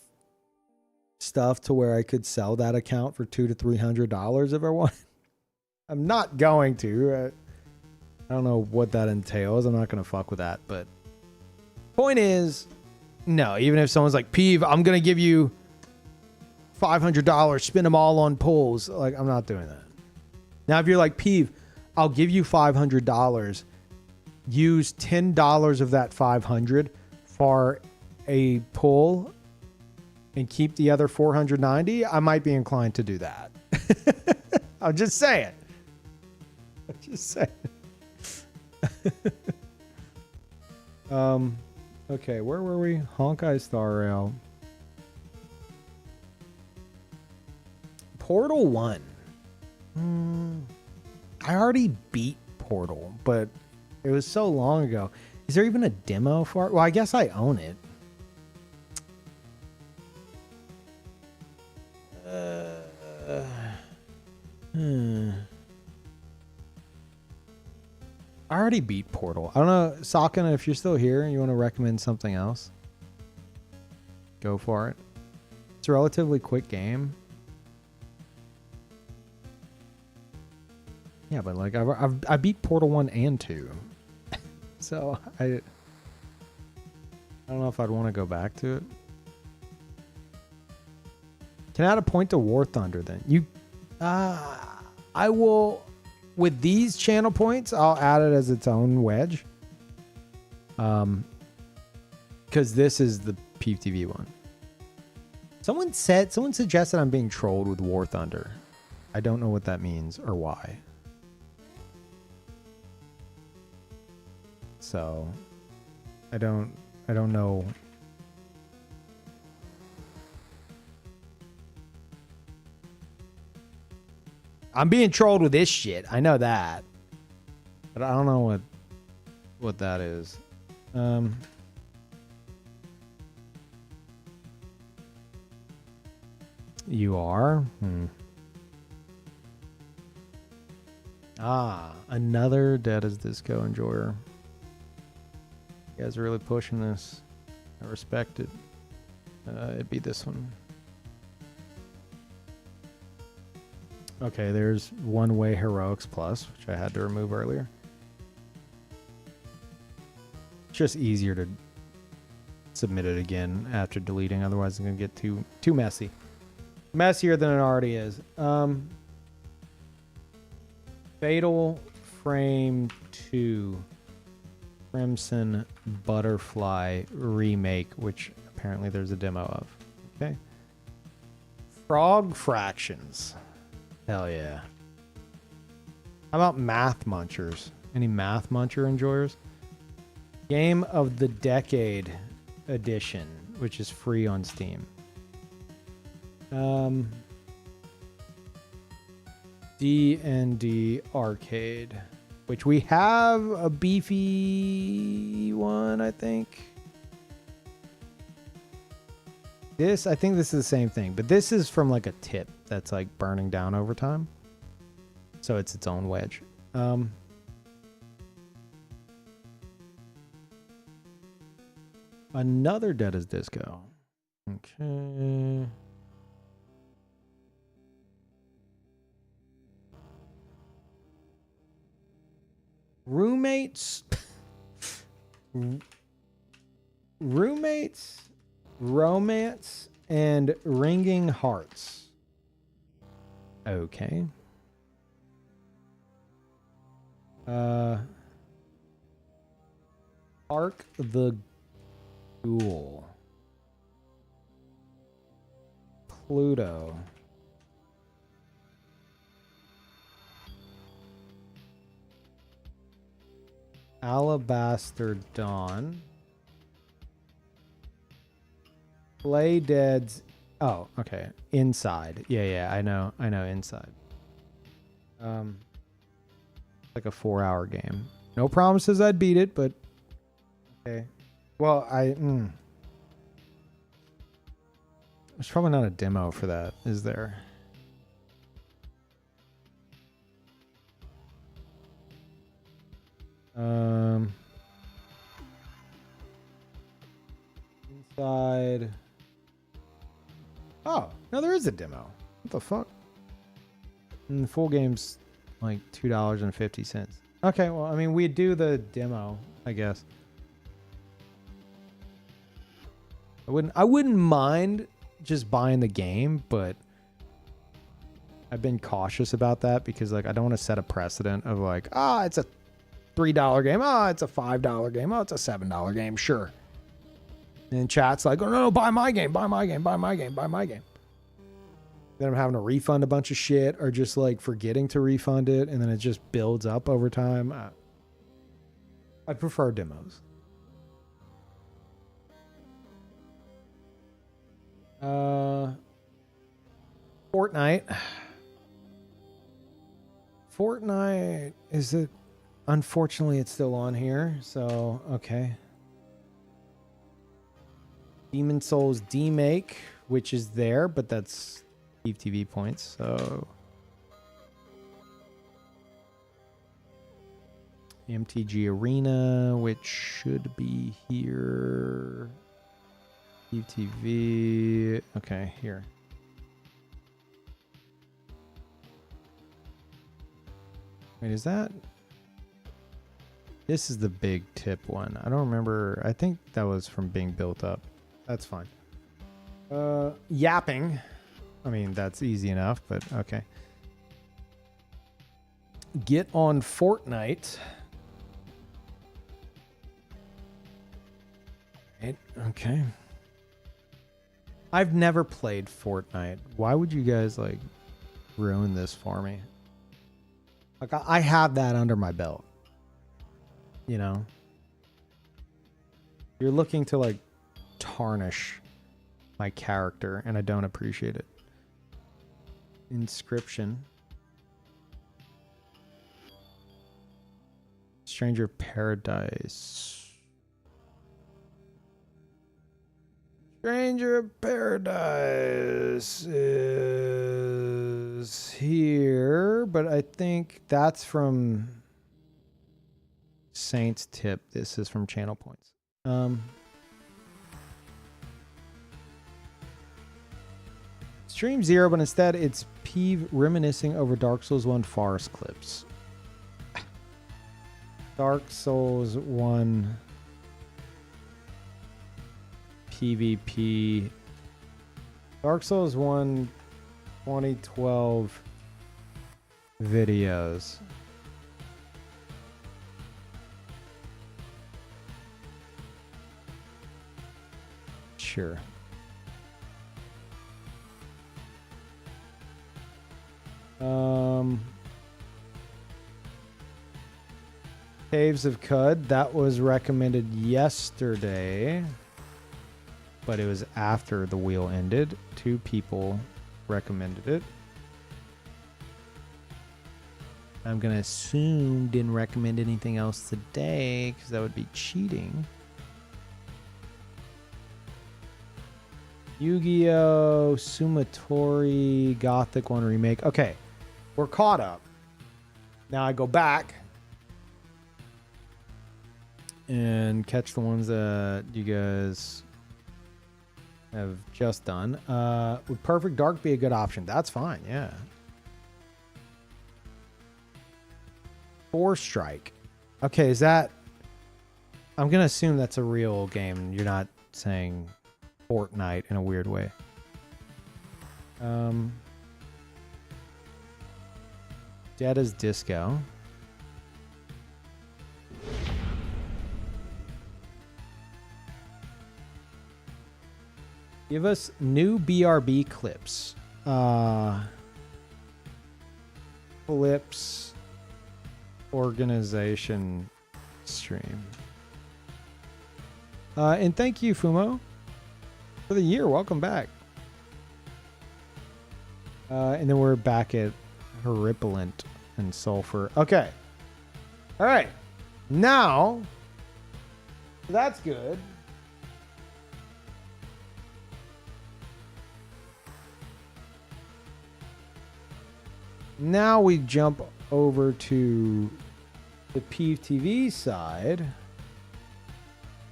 stuff to where I could sell that account for $200 to $300 if I want. I'm not going to. I don't know what that entails. I'm not going to fuck with that. But point is, no, even if someone's like, Peeve, I'm going to give you $500, spend them all on polls. Like, I'm not doing that. Now, if you're like, Peeve, I'll give you $500. Use $10 of that $500 for a poll and keep the other $490. I might be inclined to do that. I'm just saying. I'm just saying. Okay, where were we? Honkai Star Rail. Portal 1. I already beat Portal, but it was so long ago. Is there even a demo for it? Well, I guess I own it. I already beat Portal. I don't know, Sakana, if you're still here and you want to recommend something else. go for it. It's a relatively quick game. Yeah, but like I beat Portal 1 and 2. So I don't know if I'd want to go back to it. Can I add a point to War Thunder then? I will, with these channel points, I'll add it as its own wedge. Because this is the Peeve TV one. Someone suggested I'm being trolled with War Thunder. I don't know what that means or why. So I don't know. I'm being trolled with this shit. I know that. But I don't know what that is. You are? Another Dead as Disco enjoyer. You guys are really pushing this. I respect it. It'd be this one. Okay, there's One Way Heroics Plus, which I had to remove earlier. It's just easier to submit it again after deleting, otherwise it's gonna get too messy. Messier than it already is. Fatal Frame 2 Crimson Butterfly remake, which apparently there's a demo of. Okay. Frog Fractions. Hell yeah. How about Math Munchers? Any Math Muncher enjoyers? Game of the Decade Edition, which is free on Steam. D&D Arcade, which we have a beefy one, I think. I think this is the same thing, but this is from like a tip that's like burning down over time. So it's its own wedge. Another Dead as Disco. Okay. Roommates, Romance, and Ringing Hearts. Okay. Ark the Ghoul. Pluto. Alabaster Dawn. Play Dead's. Oh, okay. Inside. Yeah, I know Inside. Like a 4-hour game. No promises I'd beat it, but okay. Well, there's probably not a demo for that, is there? Inside. Oh, no, there is a demo. What the fuck? And the full game's like $2.50. Okay, well, I mean, we do the demo, I guess. I wouldn't mind just buying the game, but I've been cautious about that because like I don't want to set a precedent of like, it's a $3 game, it's a $5 game, it's a $7 game, sure. And chat's like, oh no, buy my game, buy my game, buy my game, buy my game. Then I'm having to refund a bunch of shit or just like forgetting to refund it, and then it just builds up over time. I prefer demos. Fortnite is it? Unfortunately, it's still on here, so okay. Demon Souls demake, which is there, but that's Peeve TV points, so MTG Arena, which should be here. TV. Okay, here. Wait, is that? This is the big tip one. I don't remember. I think that was from being built up. That's fine. Yapping. I mean, that's easy enough, but okay. Get on Fortnite. Okay. I've never played Fortnite. Why would you guys like ruin this for me? Like I have that under my belt. You know? You're looking to like tarnish my character and I don't appreciate it. Inscription. Stranger Paradise. Stranger Paradise is here, but I think that's from Saints Tip. This is from Channel Points. Stream 0, but instead it's Peeve reminiscing over Dark Souls 1 forest clips. Dark Souls 1 PvP. Dark Souls 1 2012 videos. Sure. Caves of Cud, that was recommended yesterday, but it was after the wheel ended. 2 people recommended it. I'm gonna assume didn't recommend anything else today because that would be cheating. Yu-Gi-Oh! Sumatori Gothic 1 remake. Okay, we're caught up. Now I go back and catch the ones that you guys have just done. Would Perfect Dark be a good option? That's fine, yeah. 4 Strike. Okay, is that... I'm going to assume that's a real game. You're not saying Fortnite in a weird way. Dead as Disco. Give us new BRB clips. Clips organization stream. And thank you, Fumo, for the year. Welcome back. And then we're back at Horripilent and Sulfur. Okay. All right. Now, that's good. Now we jump over to the Peeve TV side.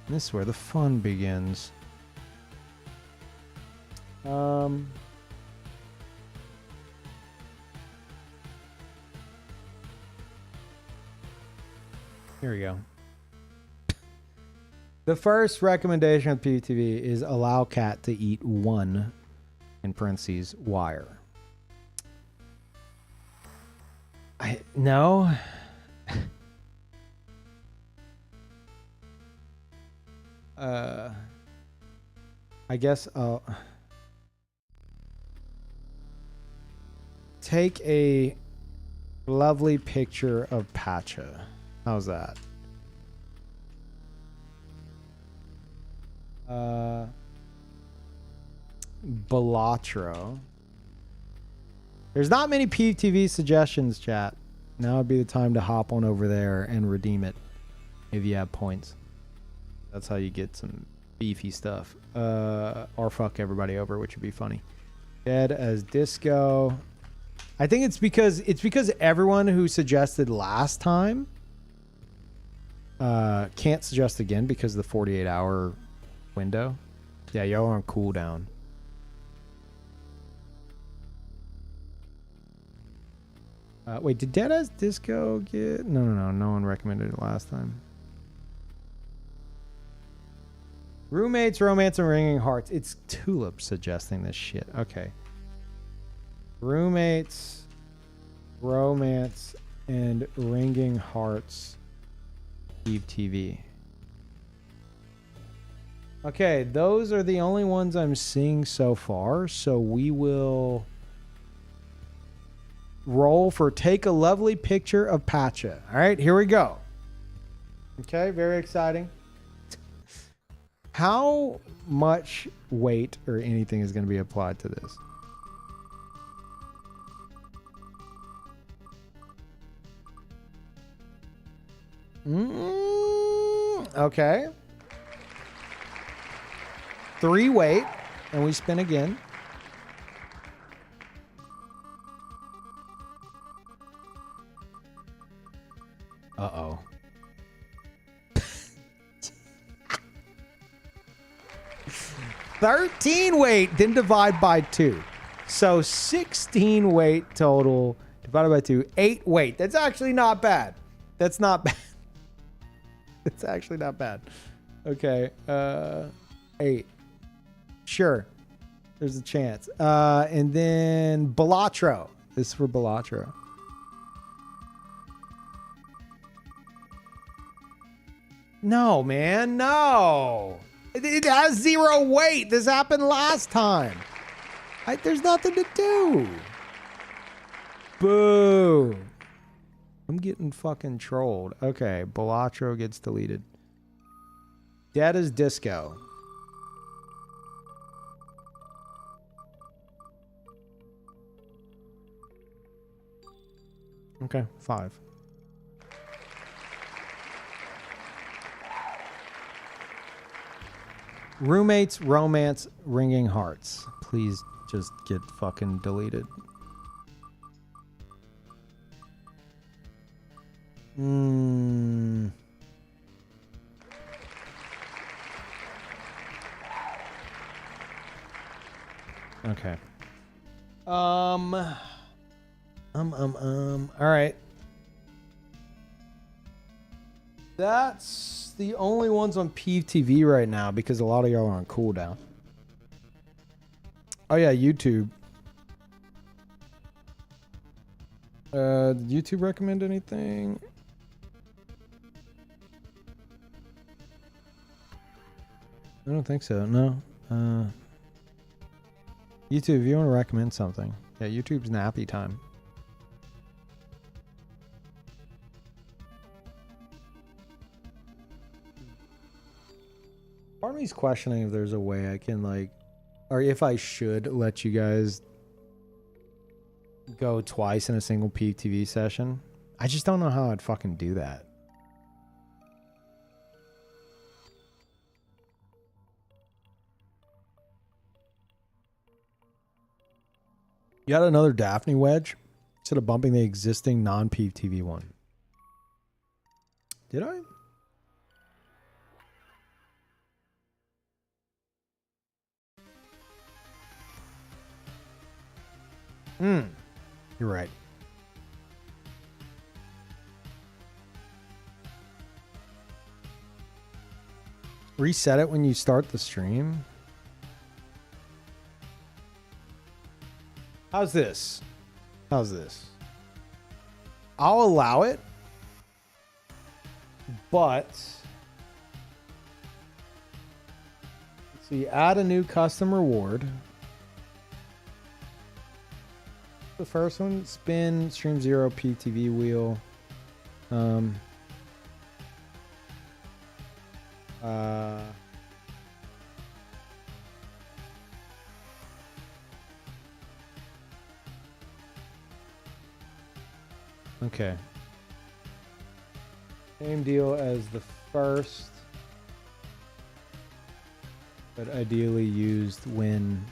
This is where the fun begins. Here we go. The first recommendation of Peeve TV is allow cat to eat 1, in parentheses, wire. No. I guess I'll take a lovely picture of Pacha. How's that? Balatro. There's not many Peeve TV suggestions, chat. Now would be the time to hop on over there and redeem it if you have points. That's how you get some beefy stuff. Or fuck everybody over, which would be funny. Dead as Disco. I think it's because everyone who suggested last time can't suggest again because of the 48-hour window. Yeah, y'all are on cooldown. Wait, did Deadass Disco get... No one recommended it last time. Roommates, romance, and ringing hearts. It's Tulip suggesting this shit. Okay. Roommates, romance, and ringing hearts. Peeve TV. Okay, those are the only ones I'm seeing so far. So we will roll for take a lovely picture of Pacha. All right, here we go. Okay, very exciting. How much weight or anything is going to be applied to this? Okay. 3 weight, and we spin again. Uh-oh. 13 weight, then divide by 2. So 16 weight total, divided by 2. 8 weight. That's actually not bad. That's not bad. It's actually not bad. Okay. 8. Sure. There's a chance. And then Balatro. This is for Balatro. No, man. No. It has 0 weight. This happened last time. There's nothing to do. Boo. I'm getting fucking trolled. Okay, Balatro gets deleted. Dead as Disco. Okay, 5. Roommates, romance, ringing hearts. Please just get fucking deleted. Okay. All right. That's the only ones on Peeve TV right now because a lot of y'all are on cooldown. Oh yeah, YouTube. Did YouTube recommend anything? I don't think so. No. YouTube, if you want to recommend something. Yeah, YouTube's nappy time. Part of me's questioning if there's a way I can like, or if I should let you guys go twice in a single Peeve TV session. I just don't know how I'd fucking do that. You got another Daphne wedge instead of bumping the existing non-Peeve TV one. Did I? You're right. Reset it when you start the stream. How's this? How's this? I'll allow it, but let's see, add a new custom reward. The first one, spin stream 0 PTV wheel. Okay. Same deal as the first, but ideally used when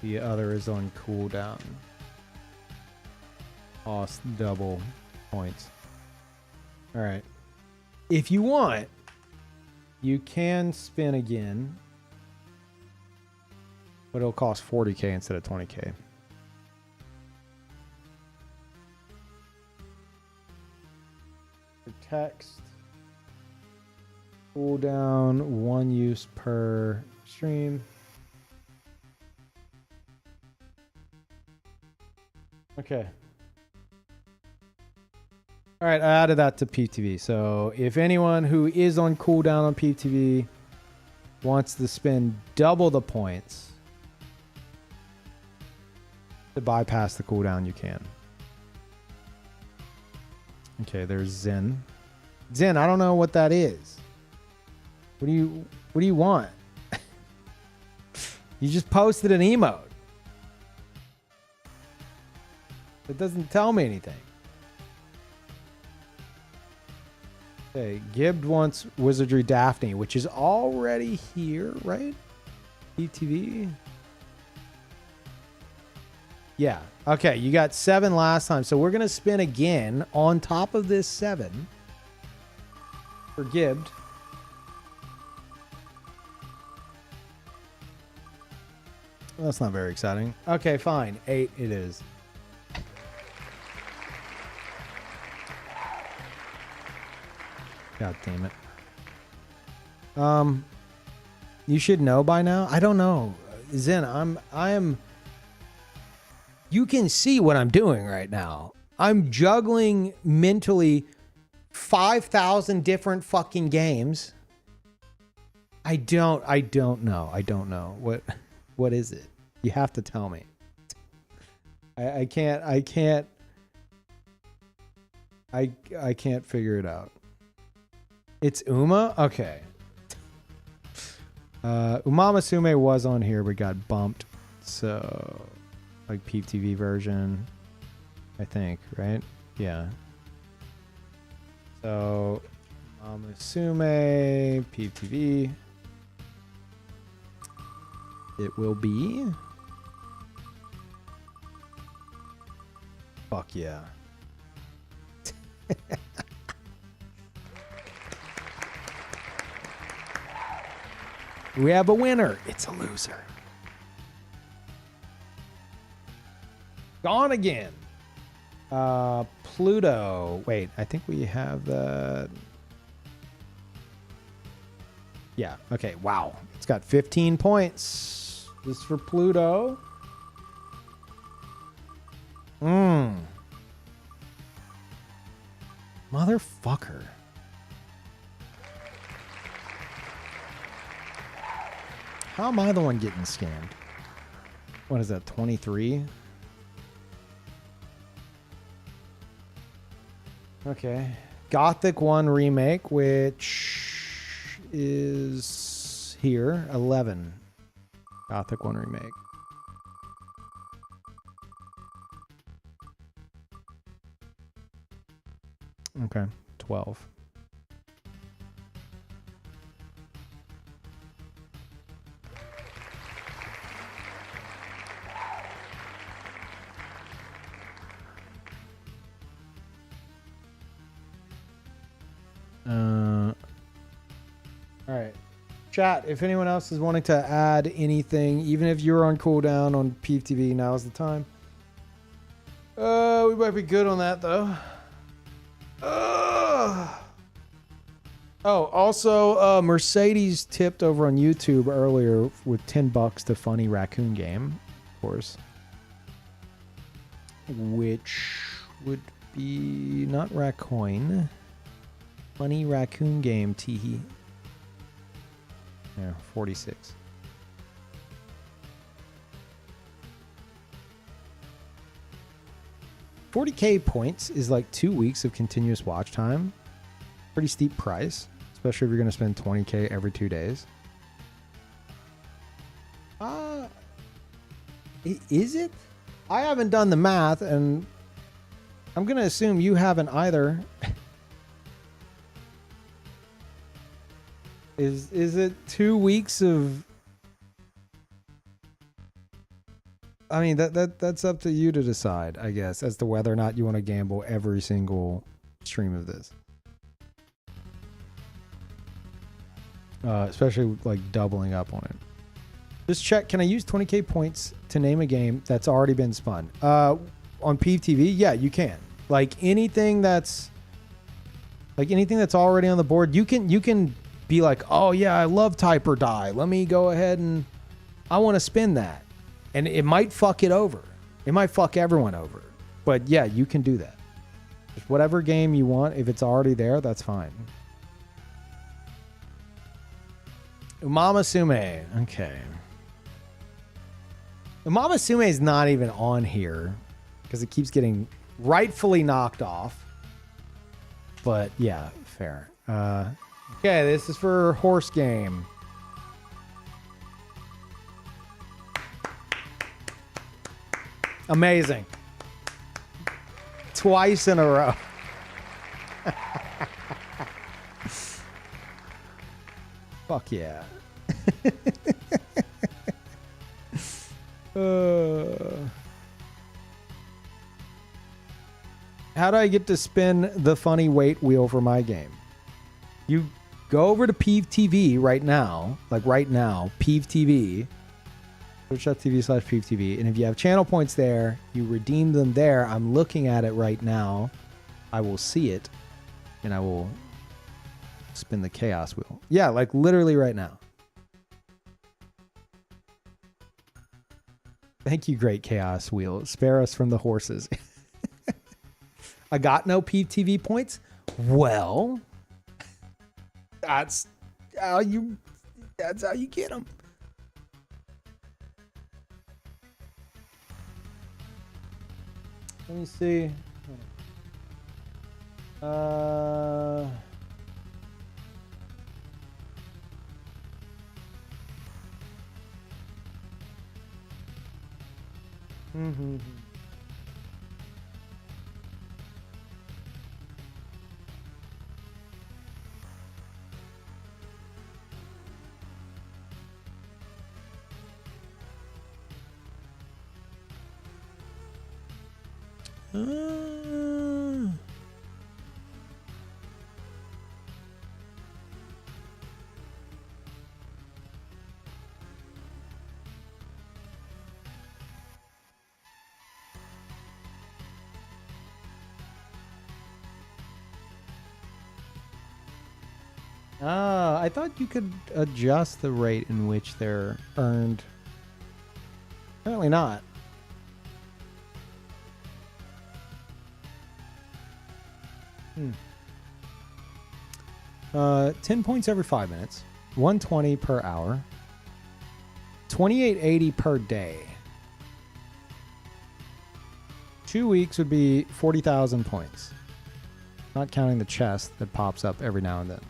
the other is on cooldown. Cost double points. All right. If you want, you can spin again But it'll cost 40k instead of 20k. For text, cooldown, 1 use per stream. Okay. All right, I added that to PTV. So if anyone who is on cooldown on PTV wants to spend double the points to bypass the cooldown, you can. Okay, there's Zen. Zen, I don't know what that is. What do you want? You just posted an emote. It doesn't tell me anything. Okay, Gibbed wants Wizardry Daphne, which is already here, right? ETV. Yeah. Okay, you got 7 last time. So we're going to spin again on top of this 7 for Gibbed. Well, that's not very exciting. Okay, fine. 8 it is. God damn it. You should know by now. I don't know. Zen, I am. You can see what I'm doing right now. I'm juggling mentally 5,000 different fucking games. I don't know. I don't know. What is it? You have to tell me. I can't figure it out. It's Uma? Okay. Umamasume was on here but got bumped. So, like Peeve TV version, I think, right? Yeah. So, Umamasume, Peeve TV. It will be. Fuck yeah. We have a winner. It's a loser. Gone again. Pluto. Wait, I think we have the... Yeah, okay, wow. It's got 15 points. This is for Pluto. Motherfucker. How am I the one getting scammed? What is that, 23? Okay. Gothic 1 remake, which is here, 11. Gothic 1 remake. Okay, 12. All right. Chat, if anyone else is wanting to add anything, even if you're on cooldown on Peeve TV, now's the time. We might be good on that, though. Oh, also, Mercedes tipped over on YouTube earlier with $10 to Funny Raccoon Game, of course. Which would be not Raccoon. Funny Raccoon Game, teehee. Yeah, 46. $40K points is like 2 weeks of continuous watch time. Pretty steep price, especially if you're going to spend 20K every 2 days. Is it? I haven't done the math, and I'm going to assume you haven't either. Is it 2 weeks of... I mean, that's up to you to decide, I guess, as to whether or not you want to gamble every single stream of this. Especially, like, doubling up on it. Just check. Can I use 20k points to name a game that's already been spun? On Peeve TV, yeah, you can. Like anything that's already on the board, you can be like, oh yeah, I love type or die. Let me go ahead and I want to spin that, and it might fuck it over. It might fuck everyone over. But yeah, you can do that. Just whatever game you want, if it's already there, that's fine. Umama Sume. Okay. Umama Sume is not even on here because it keeps getting rightfully knocked off. But yeah, fair. Okay, this is for horse game. Amazing. Twice in a row. Fuck yeah. How do I get to spin the funny weight wheel for my game? You go over to Peeve TV right now, Peeve TV, twitch.tv/Peeve TV, and if you have channel points there, you redeem them there. I'm looking at it right now. I will see it, and I will spin the chaos wheel. Yeah, like literally right now. Thank you, great chaos wheel. Spare us from the horses. I got no Peeve TV points. Well, that's how you get them. Let me see. Mm-hmm. I thought you could adjust the rate in which they're earned. Apparently not. Hmm. 10 points every 5 minutes. 120 per hour. 2880 per day. 2 weeks would be 40,000 points. Not counting the chest that pops up every now and then.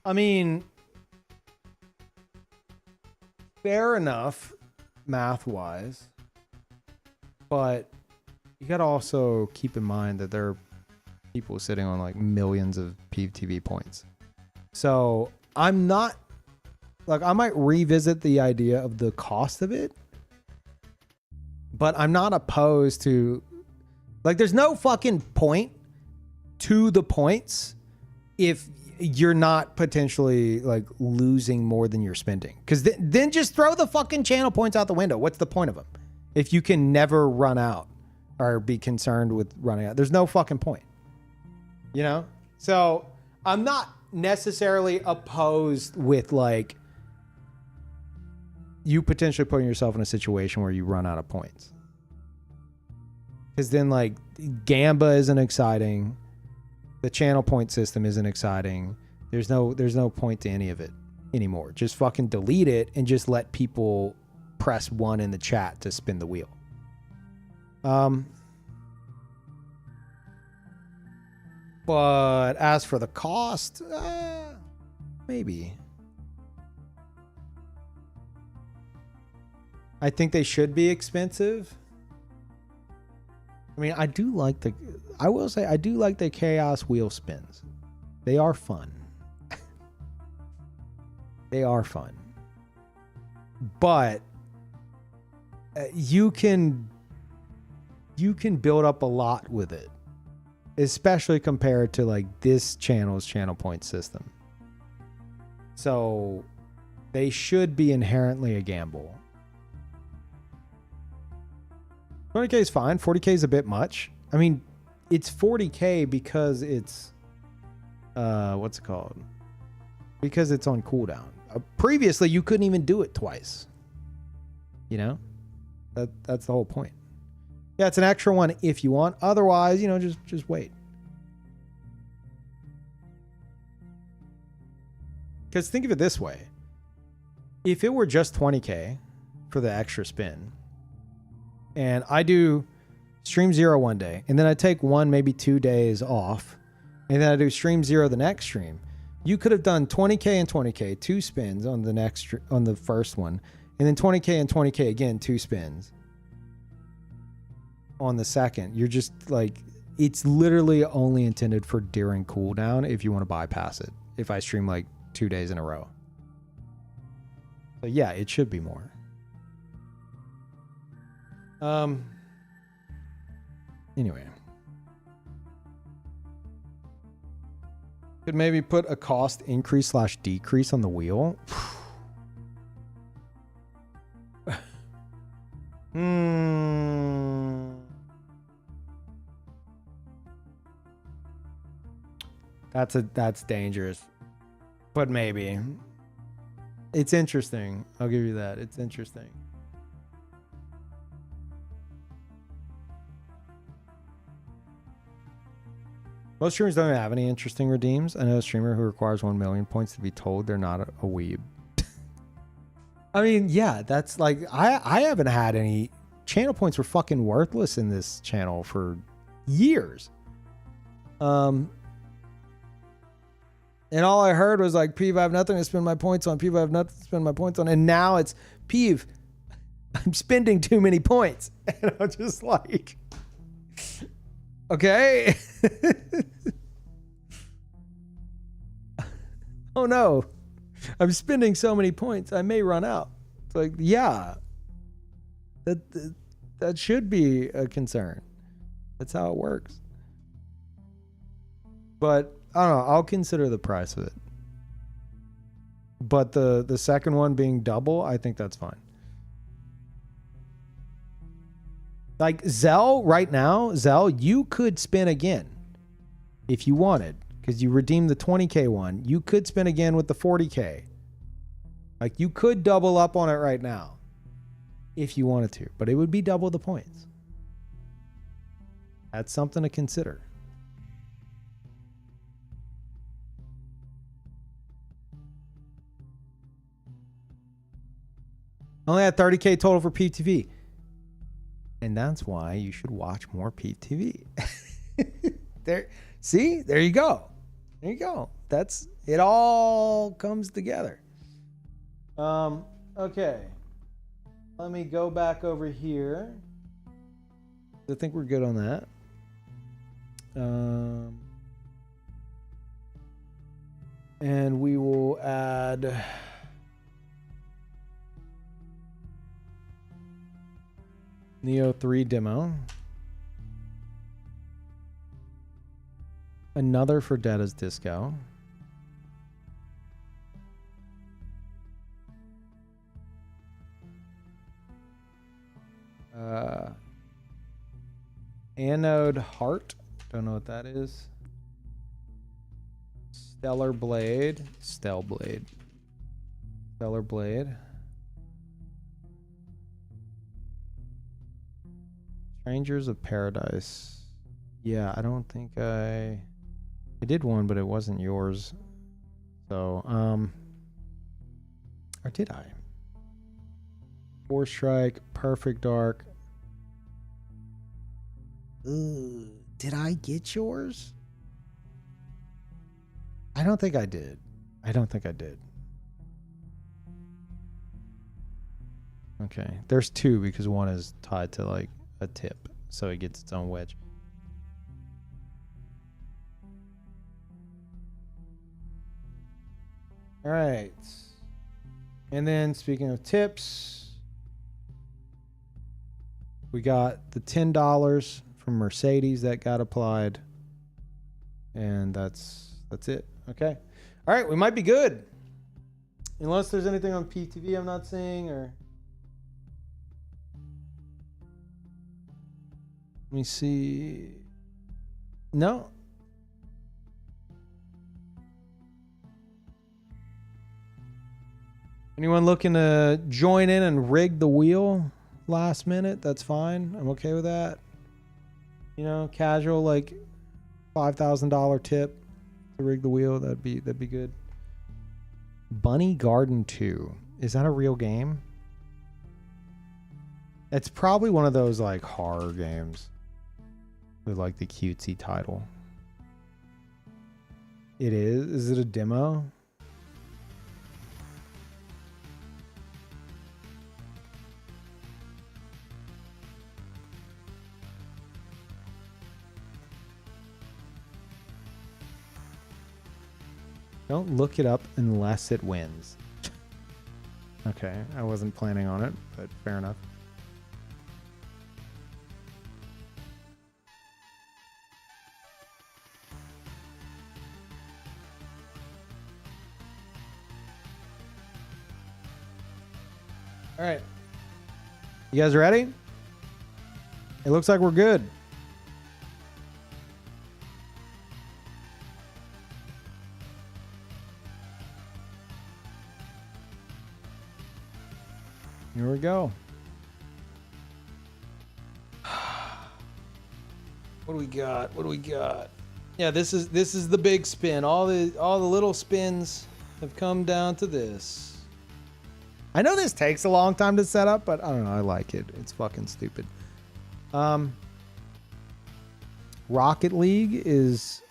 I mean, fair enough, math-wise, but you gotta also keep in mind that there are people sitting on like millions of Peeve TV points. So I'm not, like, I might revisit the idea of the cost of it, but I'm not opposed to, like, there's no fucking point to the points if you're not potentially like losing more than you're spending. Because then just throw the fucking channel points out the window. What's the point of them? If you can never run out or be concerned with running out, there's no fucking point. You know? So I'm not necessarily opposed with like you potentially putting yourself in a situation where you run out of points. Because then like Gamba isn't exciting. The channel point system isn't exciting. There's no point to any of it anymore. Just fucking delete it and just let people press 1 in the chat to spin the wheel. But as for the cost, maybe. I think they should be expensive. I mean, I do like the chaos wheel spins. They are fun. They are fun. But you can build up a lot with it. especially compared to like this channel's channel point system. So they should be inherently a gamble. 20K is fine. 40K is a bit much. I mean, it's 40K because it's what's it called? Because it's on cooldown. Previously, you couldn't even do it twice. You know, that's the whole point. Yeah, it's an extra one if you want. Otherwise, you know, just wait. Because think of it this way: if it were just 20K for the extra spin, and I do stream 0 one day, and then I take 1, maybe 2 days off, and then I do stream 0 the next stream, you could have done 20K and 20K, 2 spins on the first one, and then 20K and 20K again, 2 spins on the second. You're just like, it's literally only intended for during cooldown if you want to bypass it. If I stream like 2 days in a row. So yeah, it should be more. Anyway. Could maybe put a cost increase / decrease on the wheel. That's dangerous. But maybe. It's interesting. I'll give you that. It's interesting. Most streamers don't have any interesting redeems. I know a streamer who requires 1 million points to be told they're not a weeb. I mean, yeah, that's like, I haven't had any. Channel points were fucking worthless in this channel for years. And all I heard was like, Peeve, I have nothing to spend my points on. Peeve, I have nothing to spend my points on. And now it's, Peeve, I'm spending too many points. And I'm just like, okay. Oh no, I'm spending so many points, I may run out. It's like, yeah, that should be a concern. That's how it works. But I don't know, I'll consider the price of it. But the second one being double, I think that's fine. Like Zell right now, Zell, you could spin again if you wanted, because you redeemed the 20K one. You could spin again with the 40K. Like you could double up on it right now if you wanted to, but it would be double the points. That's something to consider. Only had 30K total for PTV. And that's why you should watch more Peeve TV. There, see, there you go. There you go. That's it. All comes together. Okay. Let me go back over here. I think we're good on that. And we will add. Neo 3 demo. Another for Deada's Disco. Anode Heart. Don't know what that is. Stellar Blade. Stellar Blade. Strangers of Paradise. Yeah, I don't think I did one, but it wasn't yours. So, or did I? Force Strike, Perfect Dark. Did I get yours? I don't think I did. Okay, there's 2 because one is tied to like a tip, so it gets its own wedge. All right, and then speaking of tips, we got the $10 from Mercedes that got applied. And that's it. Okay. All right, we might be good. Unless there's anything on PTV I'm not seeing, or let me see. No. Anyone looking to join in and rig the wheel last minute? That's fine. I'm okay with that. You know, casual, like $5,000 tip to rig the wheel. That'd be good. Bunny Garden 2. Is that a real game? It's probably one of those like horror games with like the cutesy title. It is. Is it a demo? Don't look it up unless it wins. Okay, I wasn't planning on it, but fair enough. All right. You guys ready? It looks like we're good. Here we go. What do we got? What do we got? Yeah, this is the big spin. All the little spins have come down to this. I know this takes a long time to set up, but I don't know. I like it. It's fucking stupid. Rocket League is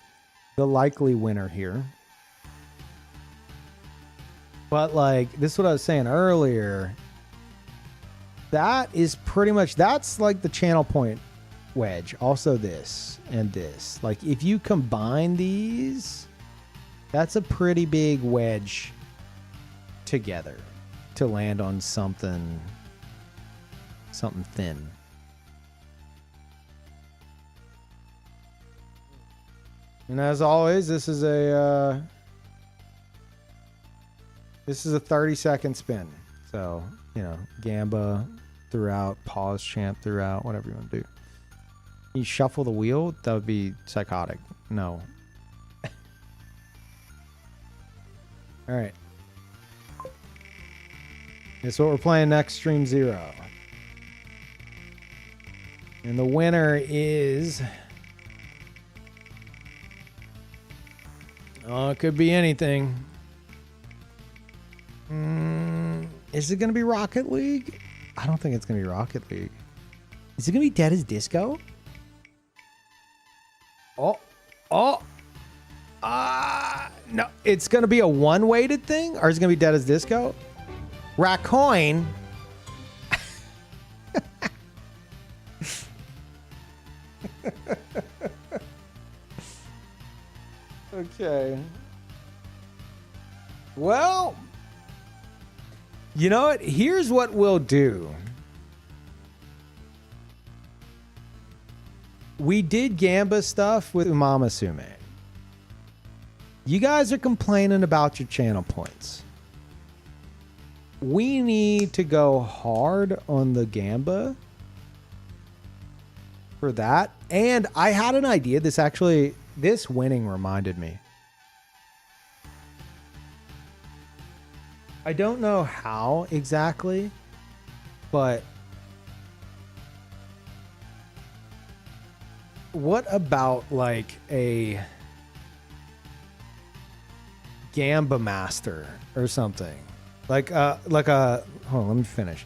the likely winner here. But like, this is what I was saying earlier. That is pretty much, that's like the channel point wedge. Also this and this. Like if you combine these, that's a pretty big wedge together to land on something thin. And as always, this is a 30-second spin. So, you know, Gamba throughout, pause champ throughout, whatever you want to do. You shuffle the wheel? That would be psychotic. No. All right. This is what we're playing next, Stream 0. And the winner is... Oh, it could be anything. Is it going to be Rocket League? I don't think it's going to be Rocket League. Is it going to be Dead as Disco? No. It's going to be a one-weighted thing? Or is it going to be Dead as Disco? Raccoin? Okay. Well... You know what? Here's what we'll do. We did Gamba stuff with Umamasume. You guys are complaining about your channel points. We need to go hard on the Gamba for that. And I had an idea. This winning reminded me. I don't know how exactly, but what about like a Gamba master or something? Like a hold on, let me finish.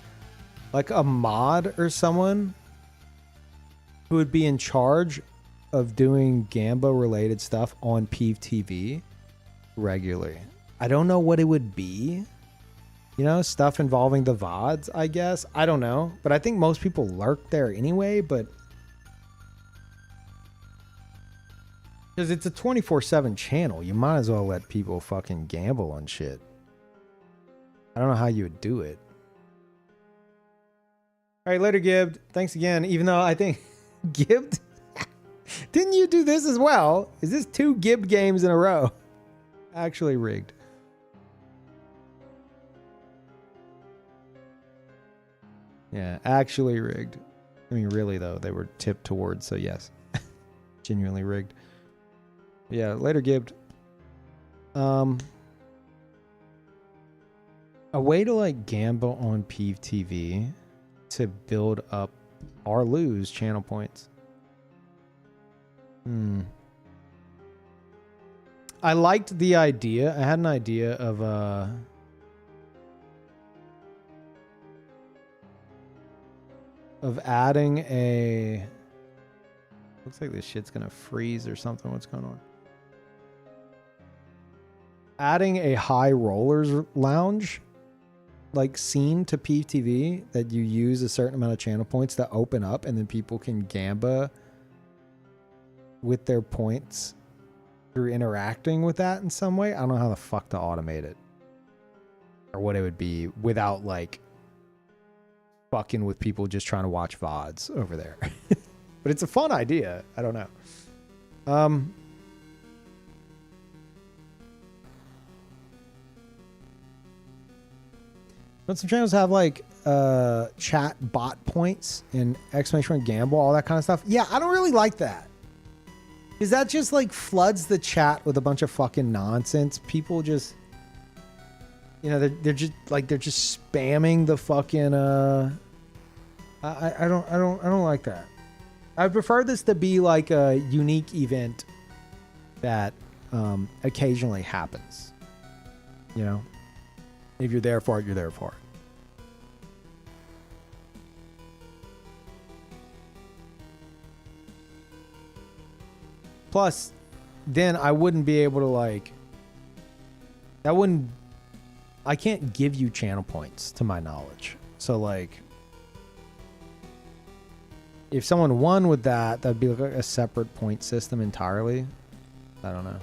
Like a mod or someone who would be in charge of doing Gamba related stuff on Peeve TV regularly. I don't know what it would be. You know, stuff involving the VODs, I guess. I don't know. But I think most people lurk there anyway, but... Because it's a 24/7 channel. You might as well let people fucking gamble on shit. I don't know how you would do it. Alright, later, Gibbed. Thanks again. Even though I think Gibbed... Didn't you do this as well? Is this 2 Gib games in a row? Actually rigged. Yeah, actually rigged. I mean, really, though, they were tipped towards, so yes. Genuinely rigged. Yeah, later gibbed. A way to, like, gamble on Peeve TV to build up or lose channel points. I liked the idea. I had an idea of adding a... Looks like this shit's gonna freeze or something. What's going on? Adding a high rollers lounge like scene to Peeve TV that you use a certain amount of channel points to open up, and then people can gamba with their points through interacting with that in some way. I don't know how the fuck to automate it or what it would be without like fucking with people just trying to watch VODs over there. But it's a fun idea. I don't know. But some channels have like chat bot points and exclamation point gamble, all that kind of stuff. Yeah, I don't really like that. Because that just like floods the chat with a bunch of fucking nonsense. People just, you know, they're just spamming the fucking I don't like that. I prefer this to be like a unique event that occasionally happens. You know? If you're there for it, you're there for it. Plus, then I wouldn't be able to like... I can't give you channel points to my knowledge. So like... If someone won with that, that'd be like a separate point system entirely. I don't know.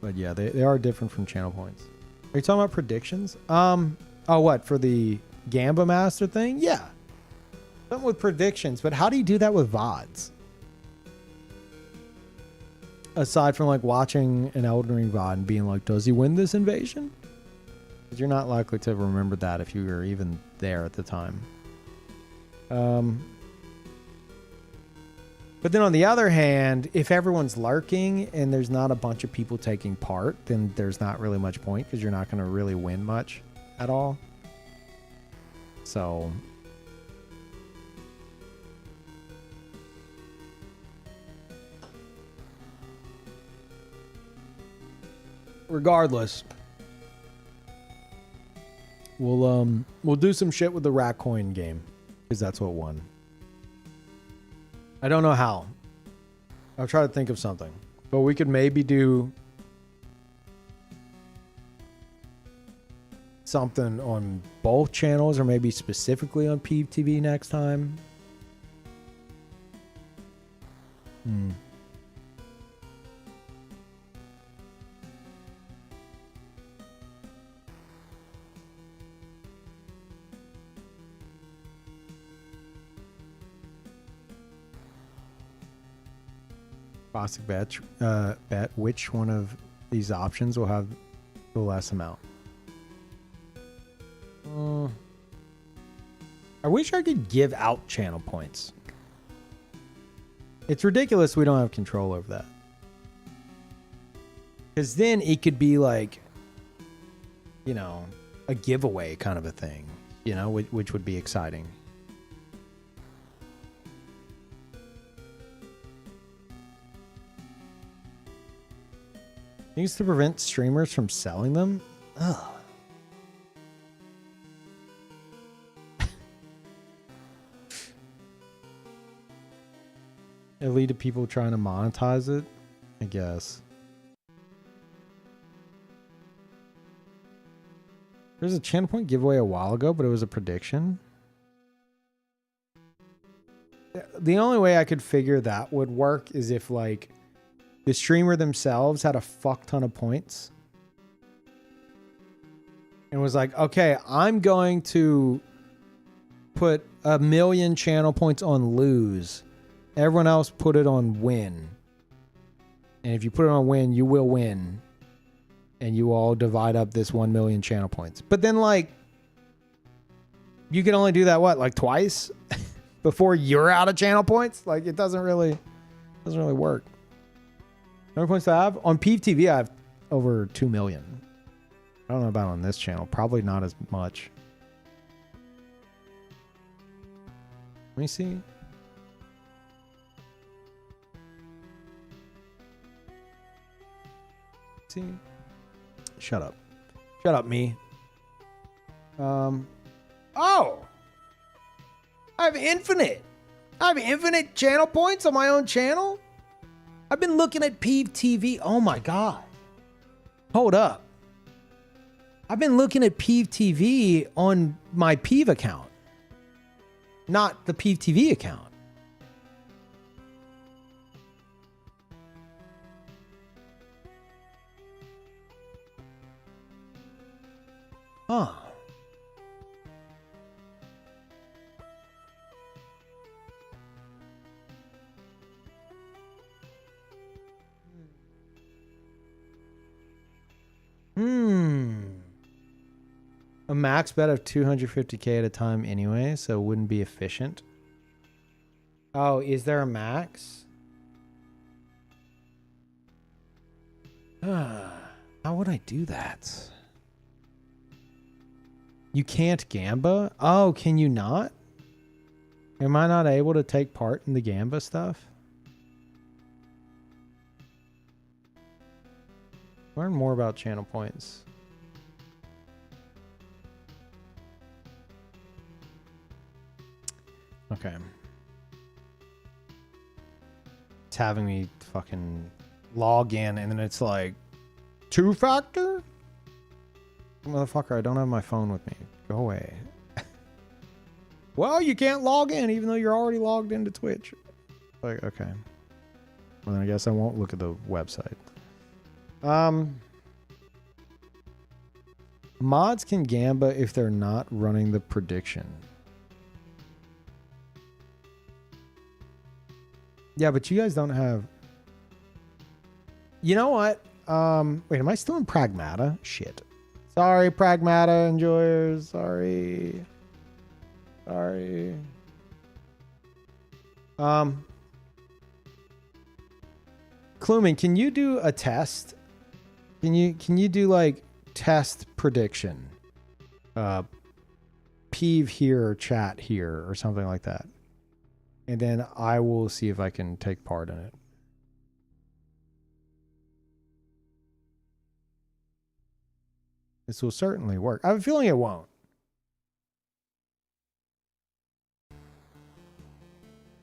But yeah, they are different from channel points. Are you talking about predictions? Oh, what? For the Gamba Master thing? Yeah. Something with predictions, but how do you do that with VODs? Aside from like watching an Elden Ring VOD and being like, does he win this invasion? Because you're not likely to remember that if you were even there at the time. But then on the other hand, if everyone's lurking and there's not a bunch of people taking part, then there's not really much point because you're not going to really win much at all. So... regardless, we'll do some shit with the rat coin game because that's what won. I don't know how. I'll try to think of something, but we could maybe do something on both channels or maybe specifically on Peeve TV next time. Classic bet which one of these options will have the less amount. I wish I could give out channel points. It's ridiculous we don't have control over that. Because then it could be like, you know, a giveaway kind of a thing, you know, which would be exciting. Things to prevent streamers from selling them? Ugh. It lead to people trying to monetize it, I guess. There's a channel point giveaway a while ago, but it was a prediction. The only way I could figure that would work is if, like, the streamer themselves had a fuck ton of points. And was like, okay, I'm going to put 1 million channel points on lose. Everyone else put it on win. And if you put it on win, you will win. And you all divide up this 1 million channel points. But then, like, you can only do that, what, like twice? Before you're out of channel points? Like, it doesn't really work. How many points do I have? On Peeve TV, I have over 2 million. I don't know about on this channel. Probably not as much. Let me see. See. Shut up. Shut up, me. Oh! I have infinite. I have infinite channel points on my own channel? I've been looking at Peeve TV. Oh my god. Hold up. I've been looking at Peeve TV on my Peeve account. Not the Peeve TV account. Huh. A max bet of 250k at a time anyway, so it wouldn't be efficient. Oh, is there a max? How would I do that? You can't Gamba? Oh, can you not? Am I not able to take part in the Gamba stuff? Learn more about channel points. Okay. It's having me fucking log in and then it's like 2-factor? Motherfucker, I don't have my phone with me. Go away. Well, you can't log in even though you're already logged into Twitch. Like, okay. Well, then I guess I won't look at the website. Mods can Gamba if they're not running the prediction. Yeah, but you guys don't have... You know what? Wait, am I still in Pragmata? Shit. Sorry, Pragmata enjoyers. Sorry. Sorry. Kluman, can you do a test? Can you do like test prediction? Peeve here, chat here, or something like that. And then I will see if I can take part in it. This will certainly work. I have a feeling it won't.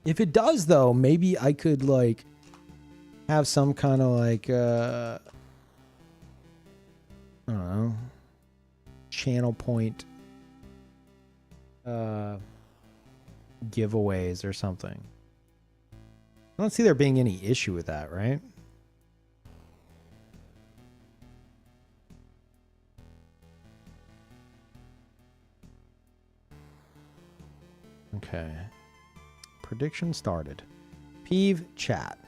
If it does, though, maybe I could, like, have some kind of, like, I don't know, channel point giveaways or something. I don't see there being any issue with that, right? Okay. Prediction started. Peeve chat.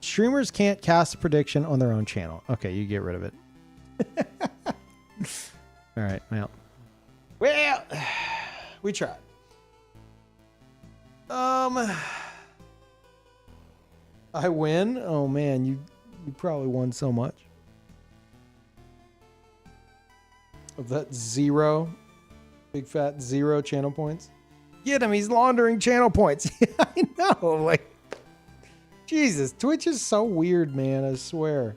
Streamers can't cast a prediction on their own channel. Okay, you get rid of it. All right, well, we tried. I win? Oh man, you probably won so much. Of that 0, big fat 0 channel points. Get him, he's laundering channel points. I know, like, Jesus, Twitch is so weird, man, I swear.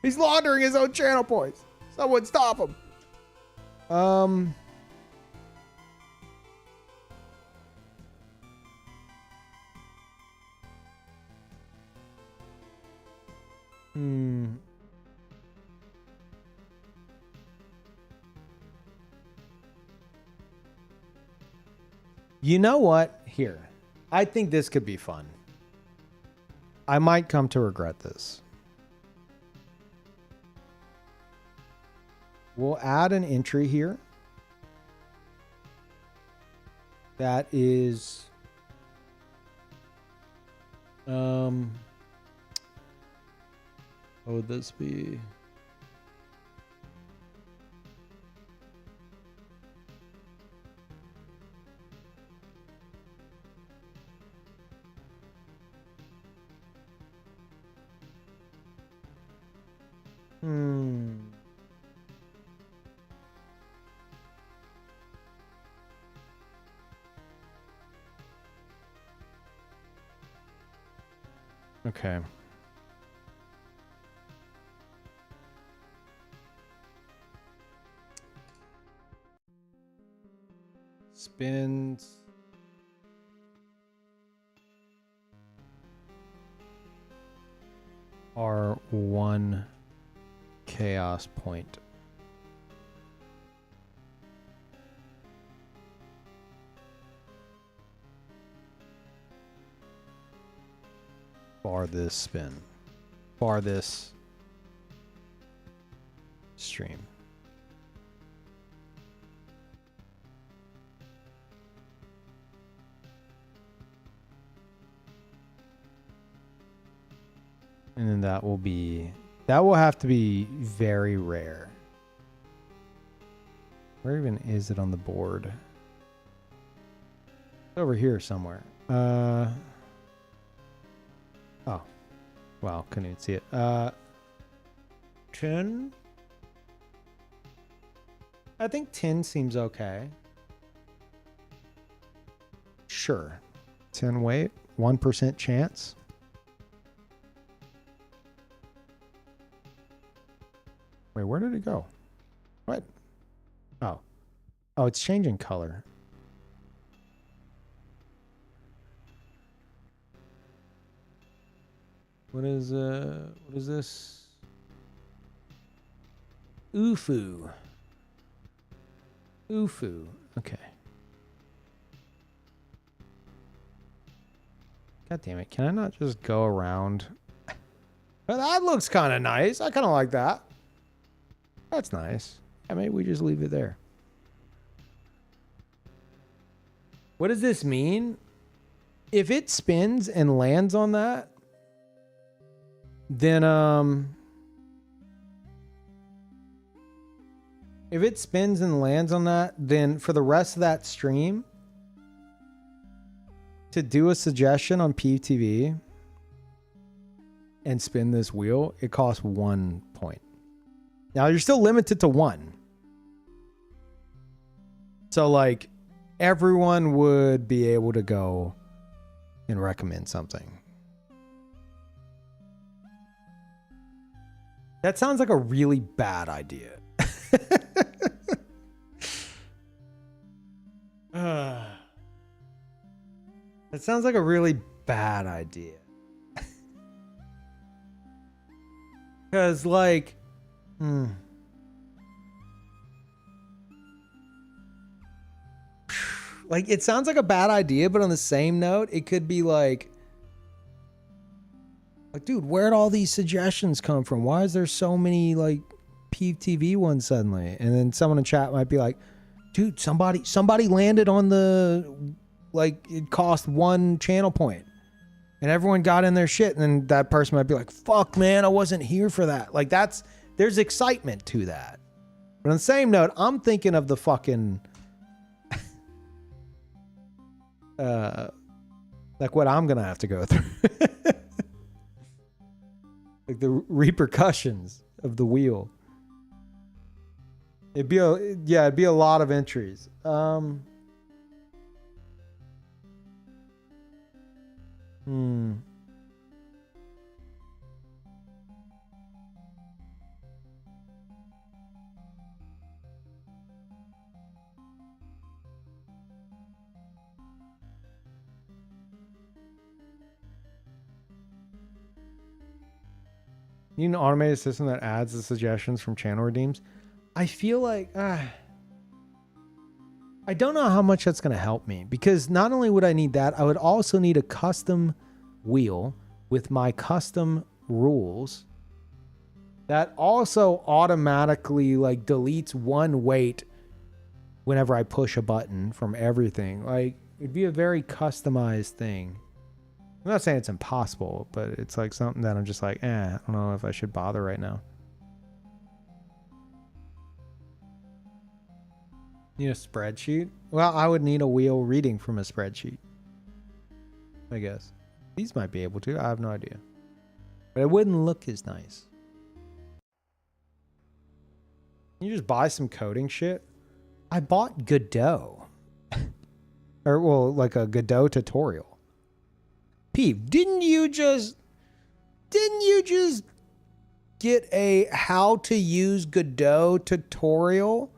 He's laundering his own channel points. Someone stop him. You know what? Here. I think this could be fun. I might come to regret this. We'll add an entry here. That is... what would this be? Okay. Spins. Are one chaos point. Bar this spin. Bar this stream. And then that will have to be very rare. Where even is it on the board? It's over here somewhere. Oh. Wow, couldn't even see it. 10. I think 10 seems okay. Sure. 10 weight, 1% chance. Wait, where did it go? What? Oh. Oh, it's changing color. What is this? Ufu. Ufu. Okay. God damn it. Can I not just go around? Well, that looks kind of nice. I kind of like that. That's nice. Yeah, maybe we just leave it there. What does this mean? If it spins and lands on that, then if it spins and lands on that, then for the rest of that stream, to do a suggestion on Peeve TV and spin this wheel, it costs 1 point. Now you're still limited to 1. So like everyone would be able to go and recommend something. That sounds like a really bad idea. That sounds like a really bad idea. Because, like, like, it sounds like a bad idea, but on the same note, it could be like, dude, where'd all these suggestions come from? Why is there so many, like, Peeve TV ones suddenly? And then someone in chat might be like, dude, somebody landed on the, like, it cost 1 channel point. And everyone got in their shit. And then that person might be like, fuck, man, I wasn't here for that. Like, there's excitement to that. But on the same note, I'm thinking of the fucking, like what I'm going to have to go through. Like the repercussions of the wheel. It'd be a lot of entries. You need an automated system that adds the suggestions from channel redeems. I feel like I don't know how much that's going to help me, because not only would I need that, I would also need a custom wheel with my custom rules that also automatically like deletes one weight whenever I push a button from everything. Like, it'd be a very customized thing. I'm not saying it's impossible, but it's like something that I'm just like, I don't know if I should bother right now. Need a spreadsheet? Well, I would need a wheel reading from a spreadsheet, I guess. These might be able to. I have no idea. But it wouldn't look as nice. You just buy some coding shit? I bought Godot. Or, well, like a Godot tutorial. Peeve, didn't you just get a how to use Godot tutorial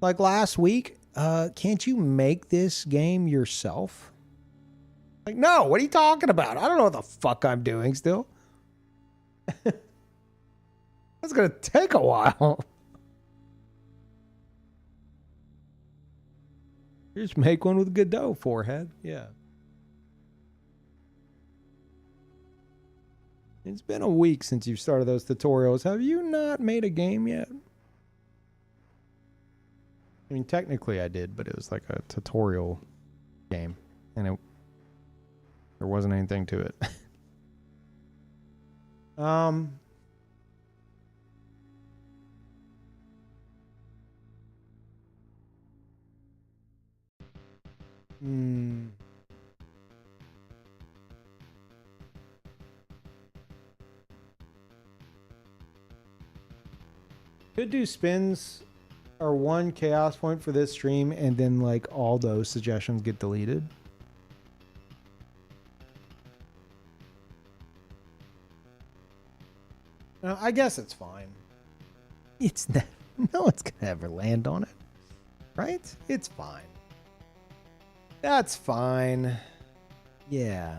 like last week? Can't you make this game yourself? Like, no, what are you talking about? I don't know what the fuck I'm doing still. That's gonna take a while. Just make one with Godot, forehead. Yeah. It's been a week since you've started those tutorials. Have you not made a game yet? I mean, technically I did, but it was like a tutorial game. And there wasn't anything to it. Could do spins or one chaos point for this stream, and then like all those suggestions get deleted. I guess it's fine. It's not, no one's gonna ever land on it, right? It's fine. That's fine. Yeah.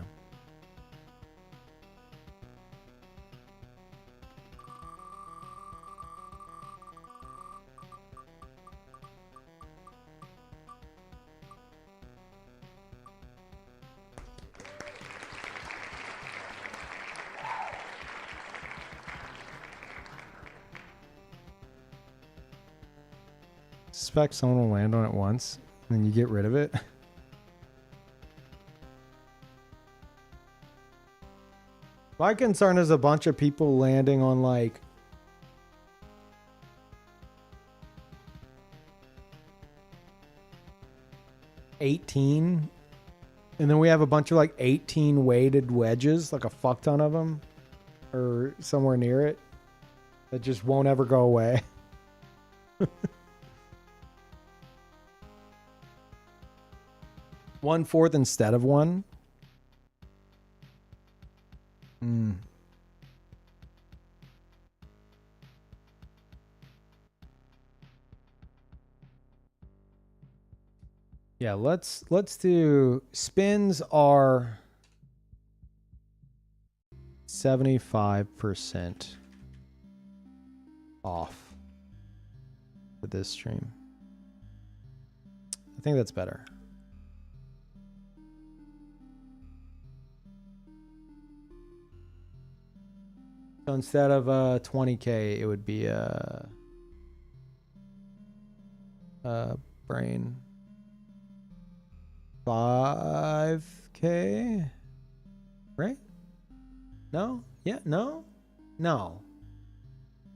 Suspect someone will land on it once, and then you get rid of it. My concern is a bunch of people landing on like $18, and then we have a bunch of like 18 weighted wedges, like a fuck ton of them, or somewhere near it, that just won't ever go away. 1/4 instead of 1. Yeah, let's do spins are 75% off for this stream. I think that's better. So instead of 20K, it would be a brain 5K, right? No? Yeah? No? No.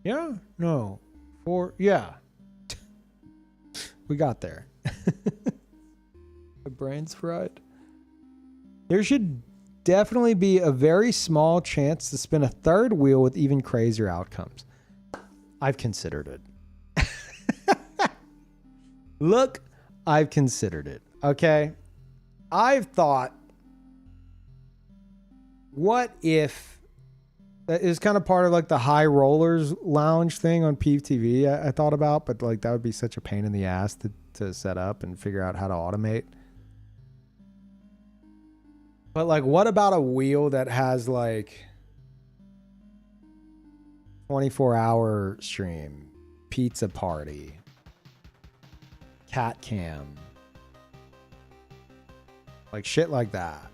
Yeah? No. 4? Yeah. We got there. The brain's fried. There should definitely be a very small chance to spin a third wheel with even crazier outcomes. I've considered it. Look, I've considered it. Okay. I've thought, what if that is kind of part of like the high rollers lounge thing on Peeve TV I thought about, but like that would be such a pain in the ass to set up and figure out how to automate. But like, what about a wheel that has like 24-hour stream, pizza party, cat cam. Like shit like that.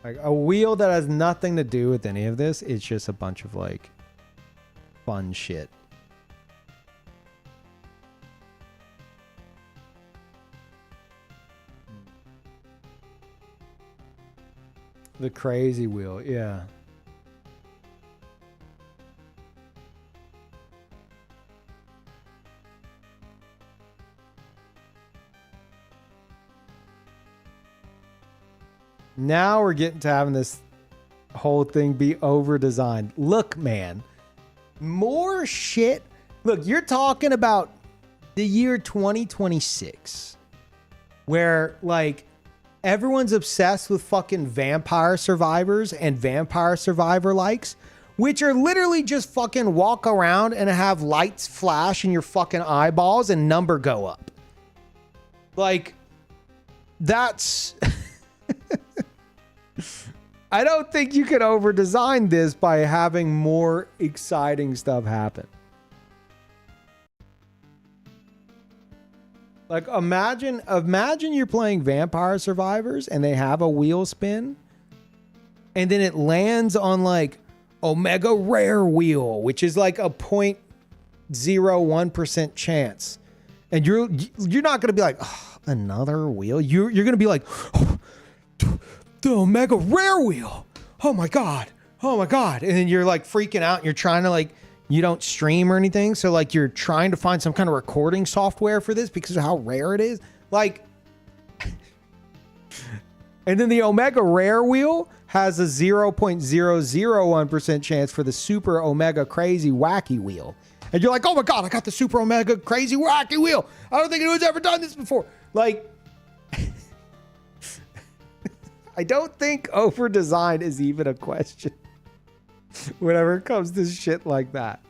Like a wheel that has nothing to do with any of this. It's just a bunch of like fun shit. The crazy wheel, yeah. Now we're getting to having this whole thing be over-designed. Look, man. More shit. Look, you're talking about the year 2026. Where, like, everyone's obsessed with fucking Vampire Survivors and Vampire Survivor likes. Which are literally just fucking walk around and have lights flash in your fucking eyeballs and number go up. Like, that's... I don't think you could over-design this by having more exciting stuff happen. Like, imagine you're playing Vampire Survivors and they have a wheel spin and then it lands on like Omega Rare wheel, which is like a 0.01% chance. And you're not going to be like, oh, another wheel. You're going to be like, oh, the Omega Rare wheel. Oh my God. Oh my God. And then you're like freaking out and you're trying to like, you don't stream or anything. So like you're trying to find some kind of recording software for this because of how rare it is. Like, and then the Omega Rare wheel has a 0.001% chance for the Super Omega Crazy Wacky wheel. And you're like, oh my God, I got the Super Omega Crazy Wacky wheel. I don't think anyone's ever done this before. Like, I don't think over design is even a question whenever it comes to shit like that.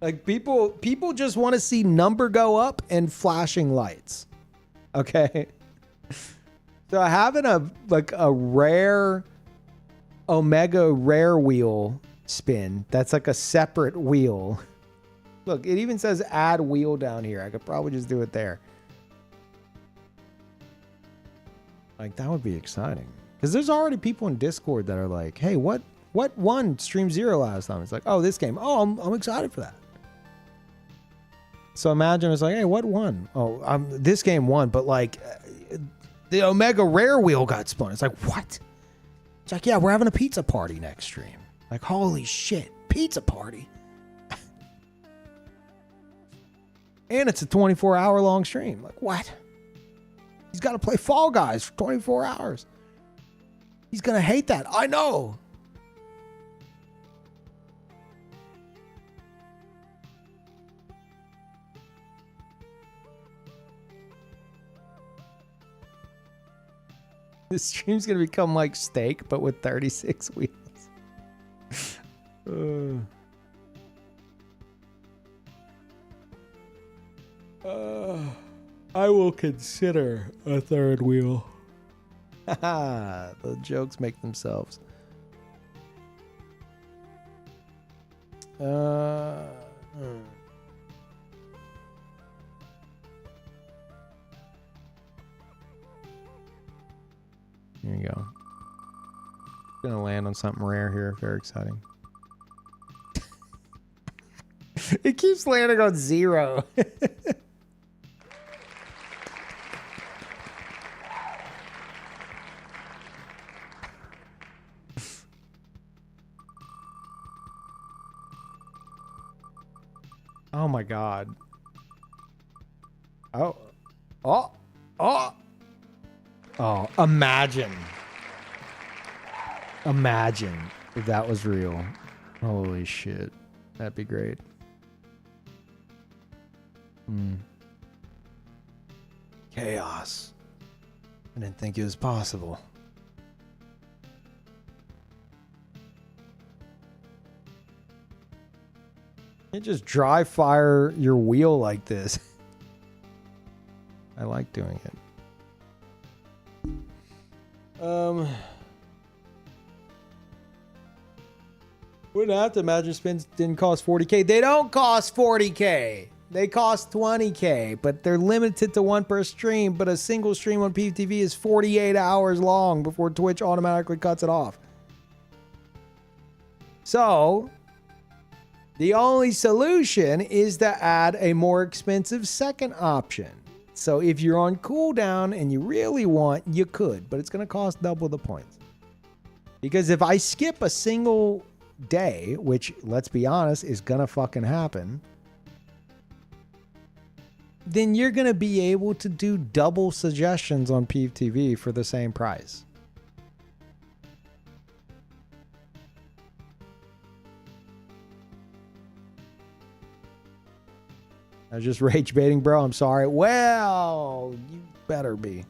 Like people just want to see number go up and flashing lights. Okay. So having a rare Omega Rare wheel spin that's like a separate wheel. Look, it even says add wheel down here. I could probably just do it there. Like that would be exciting. Because there's already people in Discord that are like, hey, what won Stream Zero last time? It's like, oh, this game. Oh, I'm excited for that. So imagine it's like, hey, what won? Oh, this game won, but like the Omega Rare wheel got spun. It's like, what? It's like, yeah, we're having a pizza party next stream. Like, holy shit, pizza party. And it's a 24-hour long stream. Like, what? He's got to play Fall Guys for 24 hours. He's going to hate that. I know. This stream's going to become like Steak, but with 36 wheels. I will consider a third wheel. The jokes make themselves. Here you go. Gonna land on something rare here. Very exciting. It keeps landing on 0. Oh my God. Oh, imagine if that was real. Holy shit. That'd be great. Chaos. I didn't think it was possible. You just dry fire your wheel like this. I like doing it. Wouldn't have to imagine spins didn't cost 40K. They don't cost 40K. They cost 20K, but they're limited to one per stream. But a single stream on PTV is 48 hours long before Twitch automatically cuts it off. So, the only solution is to add a more expensive second option. So if you're on cooldown and you really want, you could, but it's going to cost double the points. Because if I skip a single day, which, let's be honest, is going to fucking happen, then you're going to be able to do double suggestions on Peeve TV for the same price. I was just rage baiting, bro. I'm sorry. Well, you better be.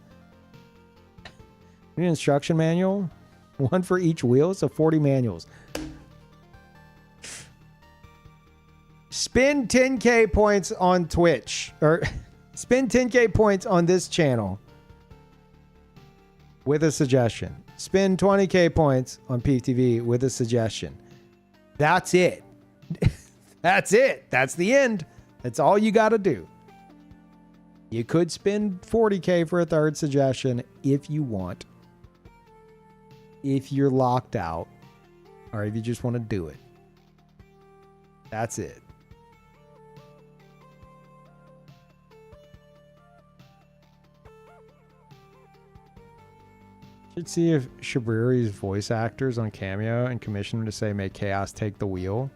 An instruction manual? One for each wheel? So 40 manuals. Spend 10K points on Twitch. Or spend 10K points on this channel with a suggestion. Spend 20K points on PTV with a suggestion. That's it. That's it. That's the end. That's all you got to do. You could spend 40K for a third suggestion if you want. If you're locked out. Or if you just want to do it. That's it. Should see if Shabriri's voice actors on Cameo and commission him to say, "May Chaos take the wheel."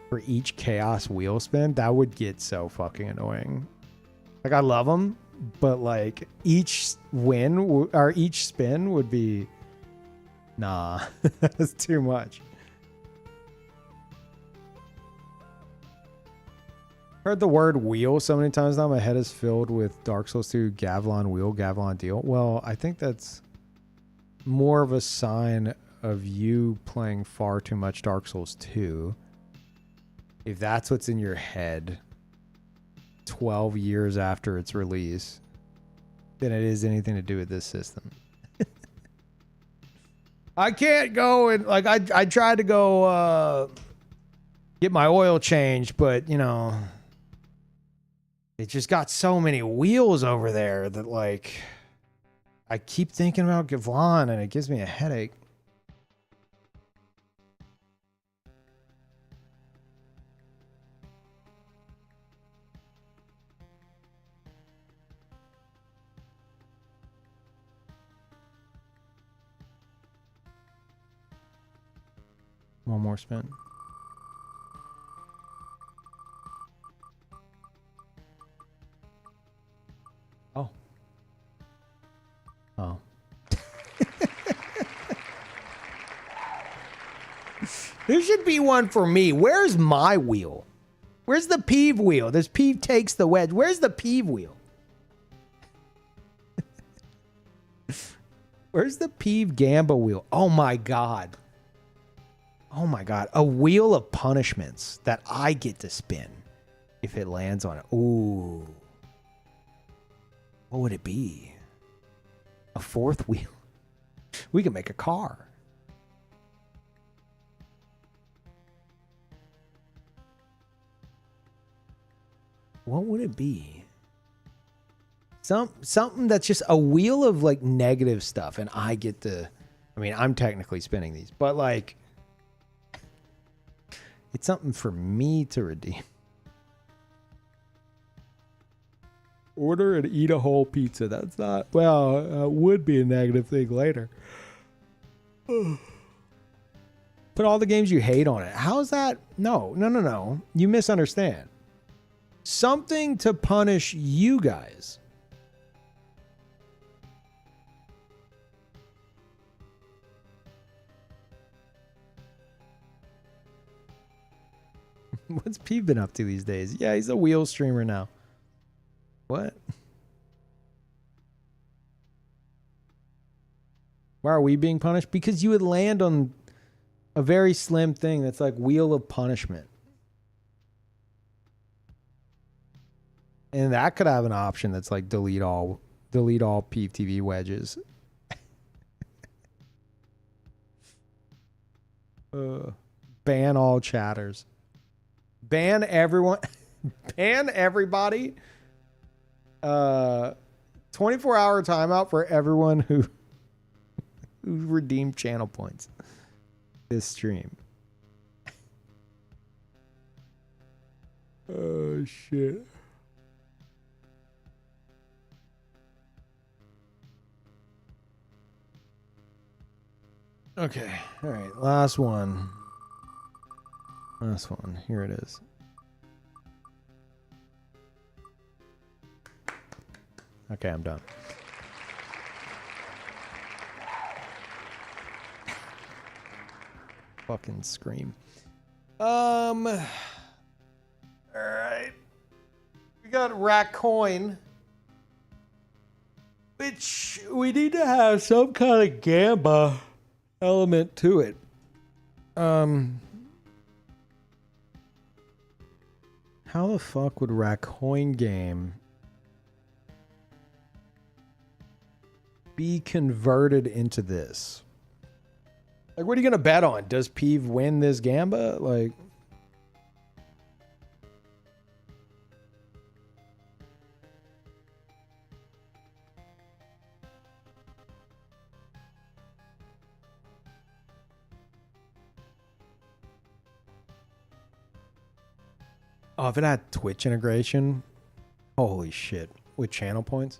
For each Chaos wheel spin, that would get so fucking annoying. Like, I love them, but like each win or each spin would be, nah, that's too much. Heard the word wheel so many times now, my head is filled with Dark Souls 2 Gavlon wheel, Gavlon deal. Well, I think that's more of a sign of you playing far too much Dark Souls 2. If that's what's in your head 12 years after its release, then it is anything to do with this system. I can't go and, like, I tried to go get my oil changed, but, you know, it just got so many wheels over there that, like, I keep thinking about Gavlon and it gives me a headache. One more spin. Oh. Oh. There should be one for me. Where's my wheel? Where's the Peeve wheel? There's Peeve takes the wedge. Where's the Peeve wheel? Where's the Peeve Gamba wheel? Oh my God. Oh my God. A wheel of punishments that I get to spin if it lands on it. Ooh. What would it be? A fourth wheel? We can make a car. What would it be? Something that's just a wheel of like negative stuff and I get to, I mean, I'm technically spinning these, but like it's something for me to redeem. Order and eat a whole pizza. That's not, well, would be a negative thing later. Put all the games you hate on it. How's that? No. You misunderstand. Something to punish you guys. What's Peeve been up to these days? Yeah, he's a wheel streamer now. What? Why are we being punished? Because you would land on a very slim thing that's like wheel of punishment. And that could have an option that's like delete all Peeve TV wedges. Ban all chatters. Ban everyone. Ban everybody. 24-hour timeout for everyone who redeemed channel points this stream. Oh shit. Okay. All right. Last one. Last one. Here it is. Okay, I'm done. Fucking scream. All right. We got Rat Coin, which we need to have some kind of gamba element to it. How the fuck would Rat Coin game be converted into this? Like, what are you gonna bet on? Does Peeve win this gamba? Like, oh, if it had Twitch integration, holy shit, with channel points.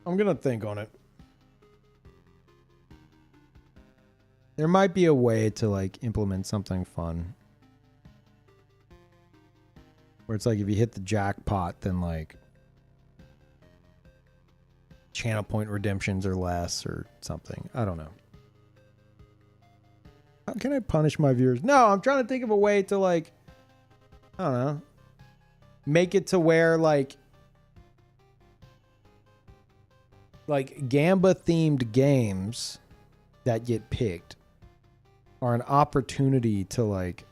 I'm gonna think on it. There might be a way to like implement something fun. Where it's like if you hit the jackpot, then like channel point redemptions are less or something. I don't know. How can I punish my viewers? No, I'm trying to think of a way to like, I don't know, make it to where like gamba themed games that get picked are an opportunity to like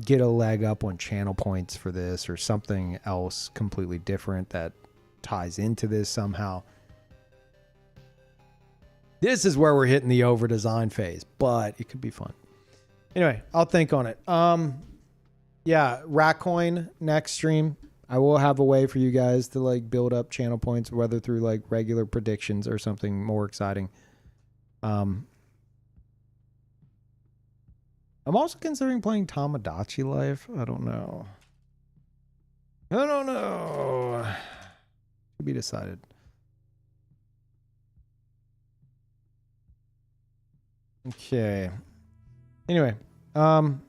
get a leg up on channel points for this or something else completely different that ties into this somehow. This is where we're hitting the over design phase, but it could be fun. Anyway, I'll think on it. Yeah, Ratcoin next stream. I will have a way for you guys to like build up channel points, whether through like regular predictions or something more exciting. I'm also considering playing Tamagotchi Life. I don't know. To be decided. Okay. Anyway, I'm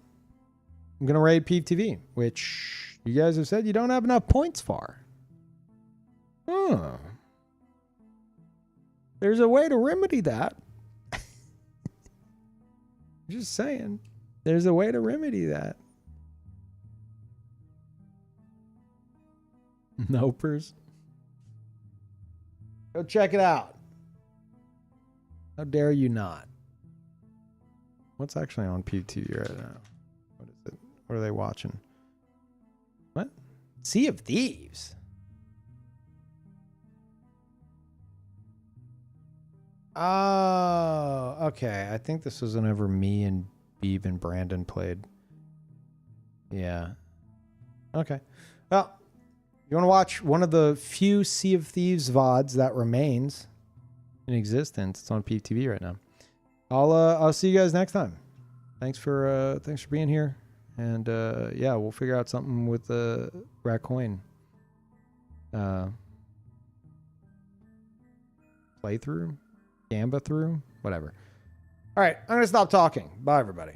gonna raid Peeve TV, which you guys have said you don't have enough points for. There's a way to remedy that. Just saying. There's a way to remedy that. Nopers. Go check it out. How dare you not? What's actually on Peeve TV right now? What is it? What are they watching? What? Sea of Thieves? Oh, okay. I think this was whenever me and Peeve and Brandon played. Yeah. Okay. Well, you want to watch one of the few Sea of Thieves VODs that remains in existence? It's on Peeve TV right now. I'll see you guys next time. Thanks for being here. And yeah, we'll figure out something with the Ratcoin playthrough, gamba through, whatever. All right, I'm gonna stop talking. Bye, everybody.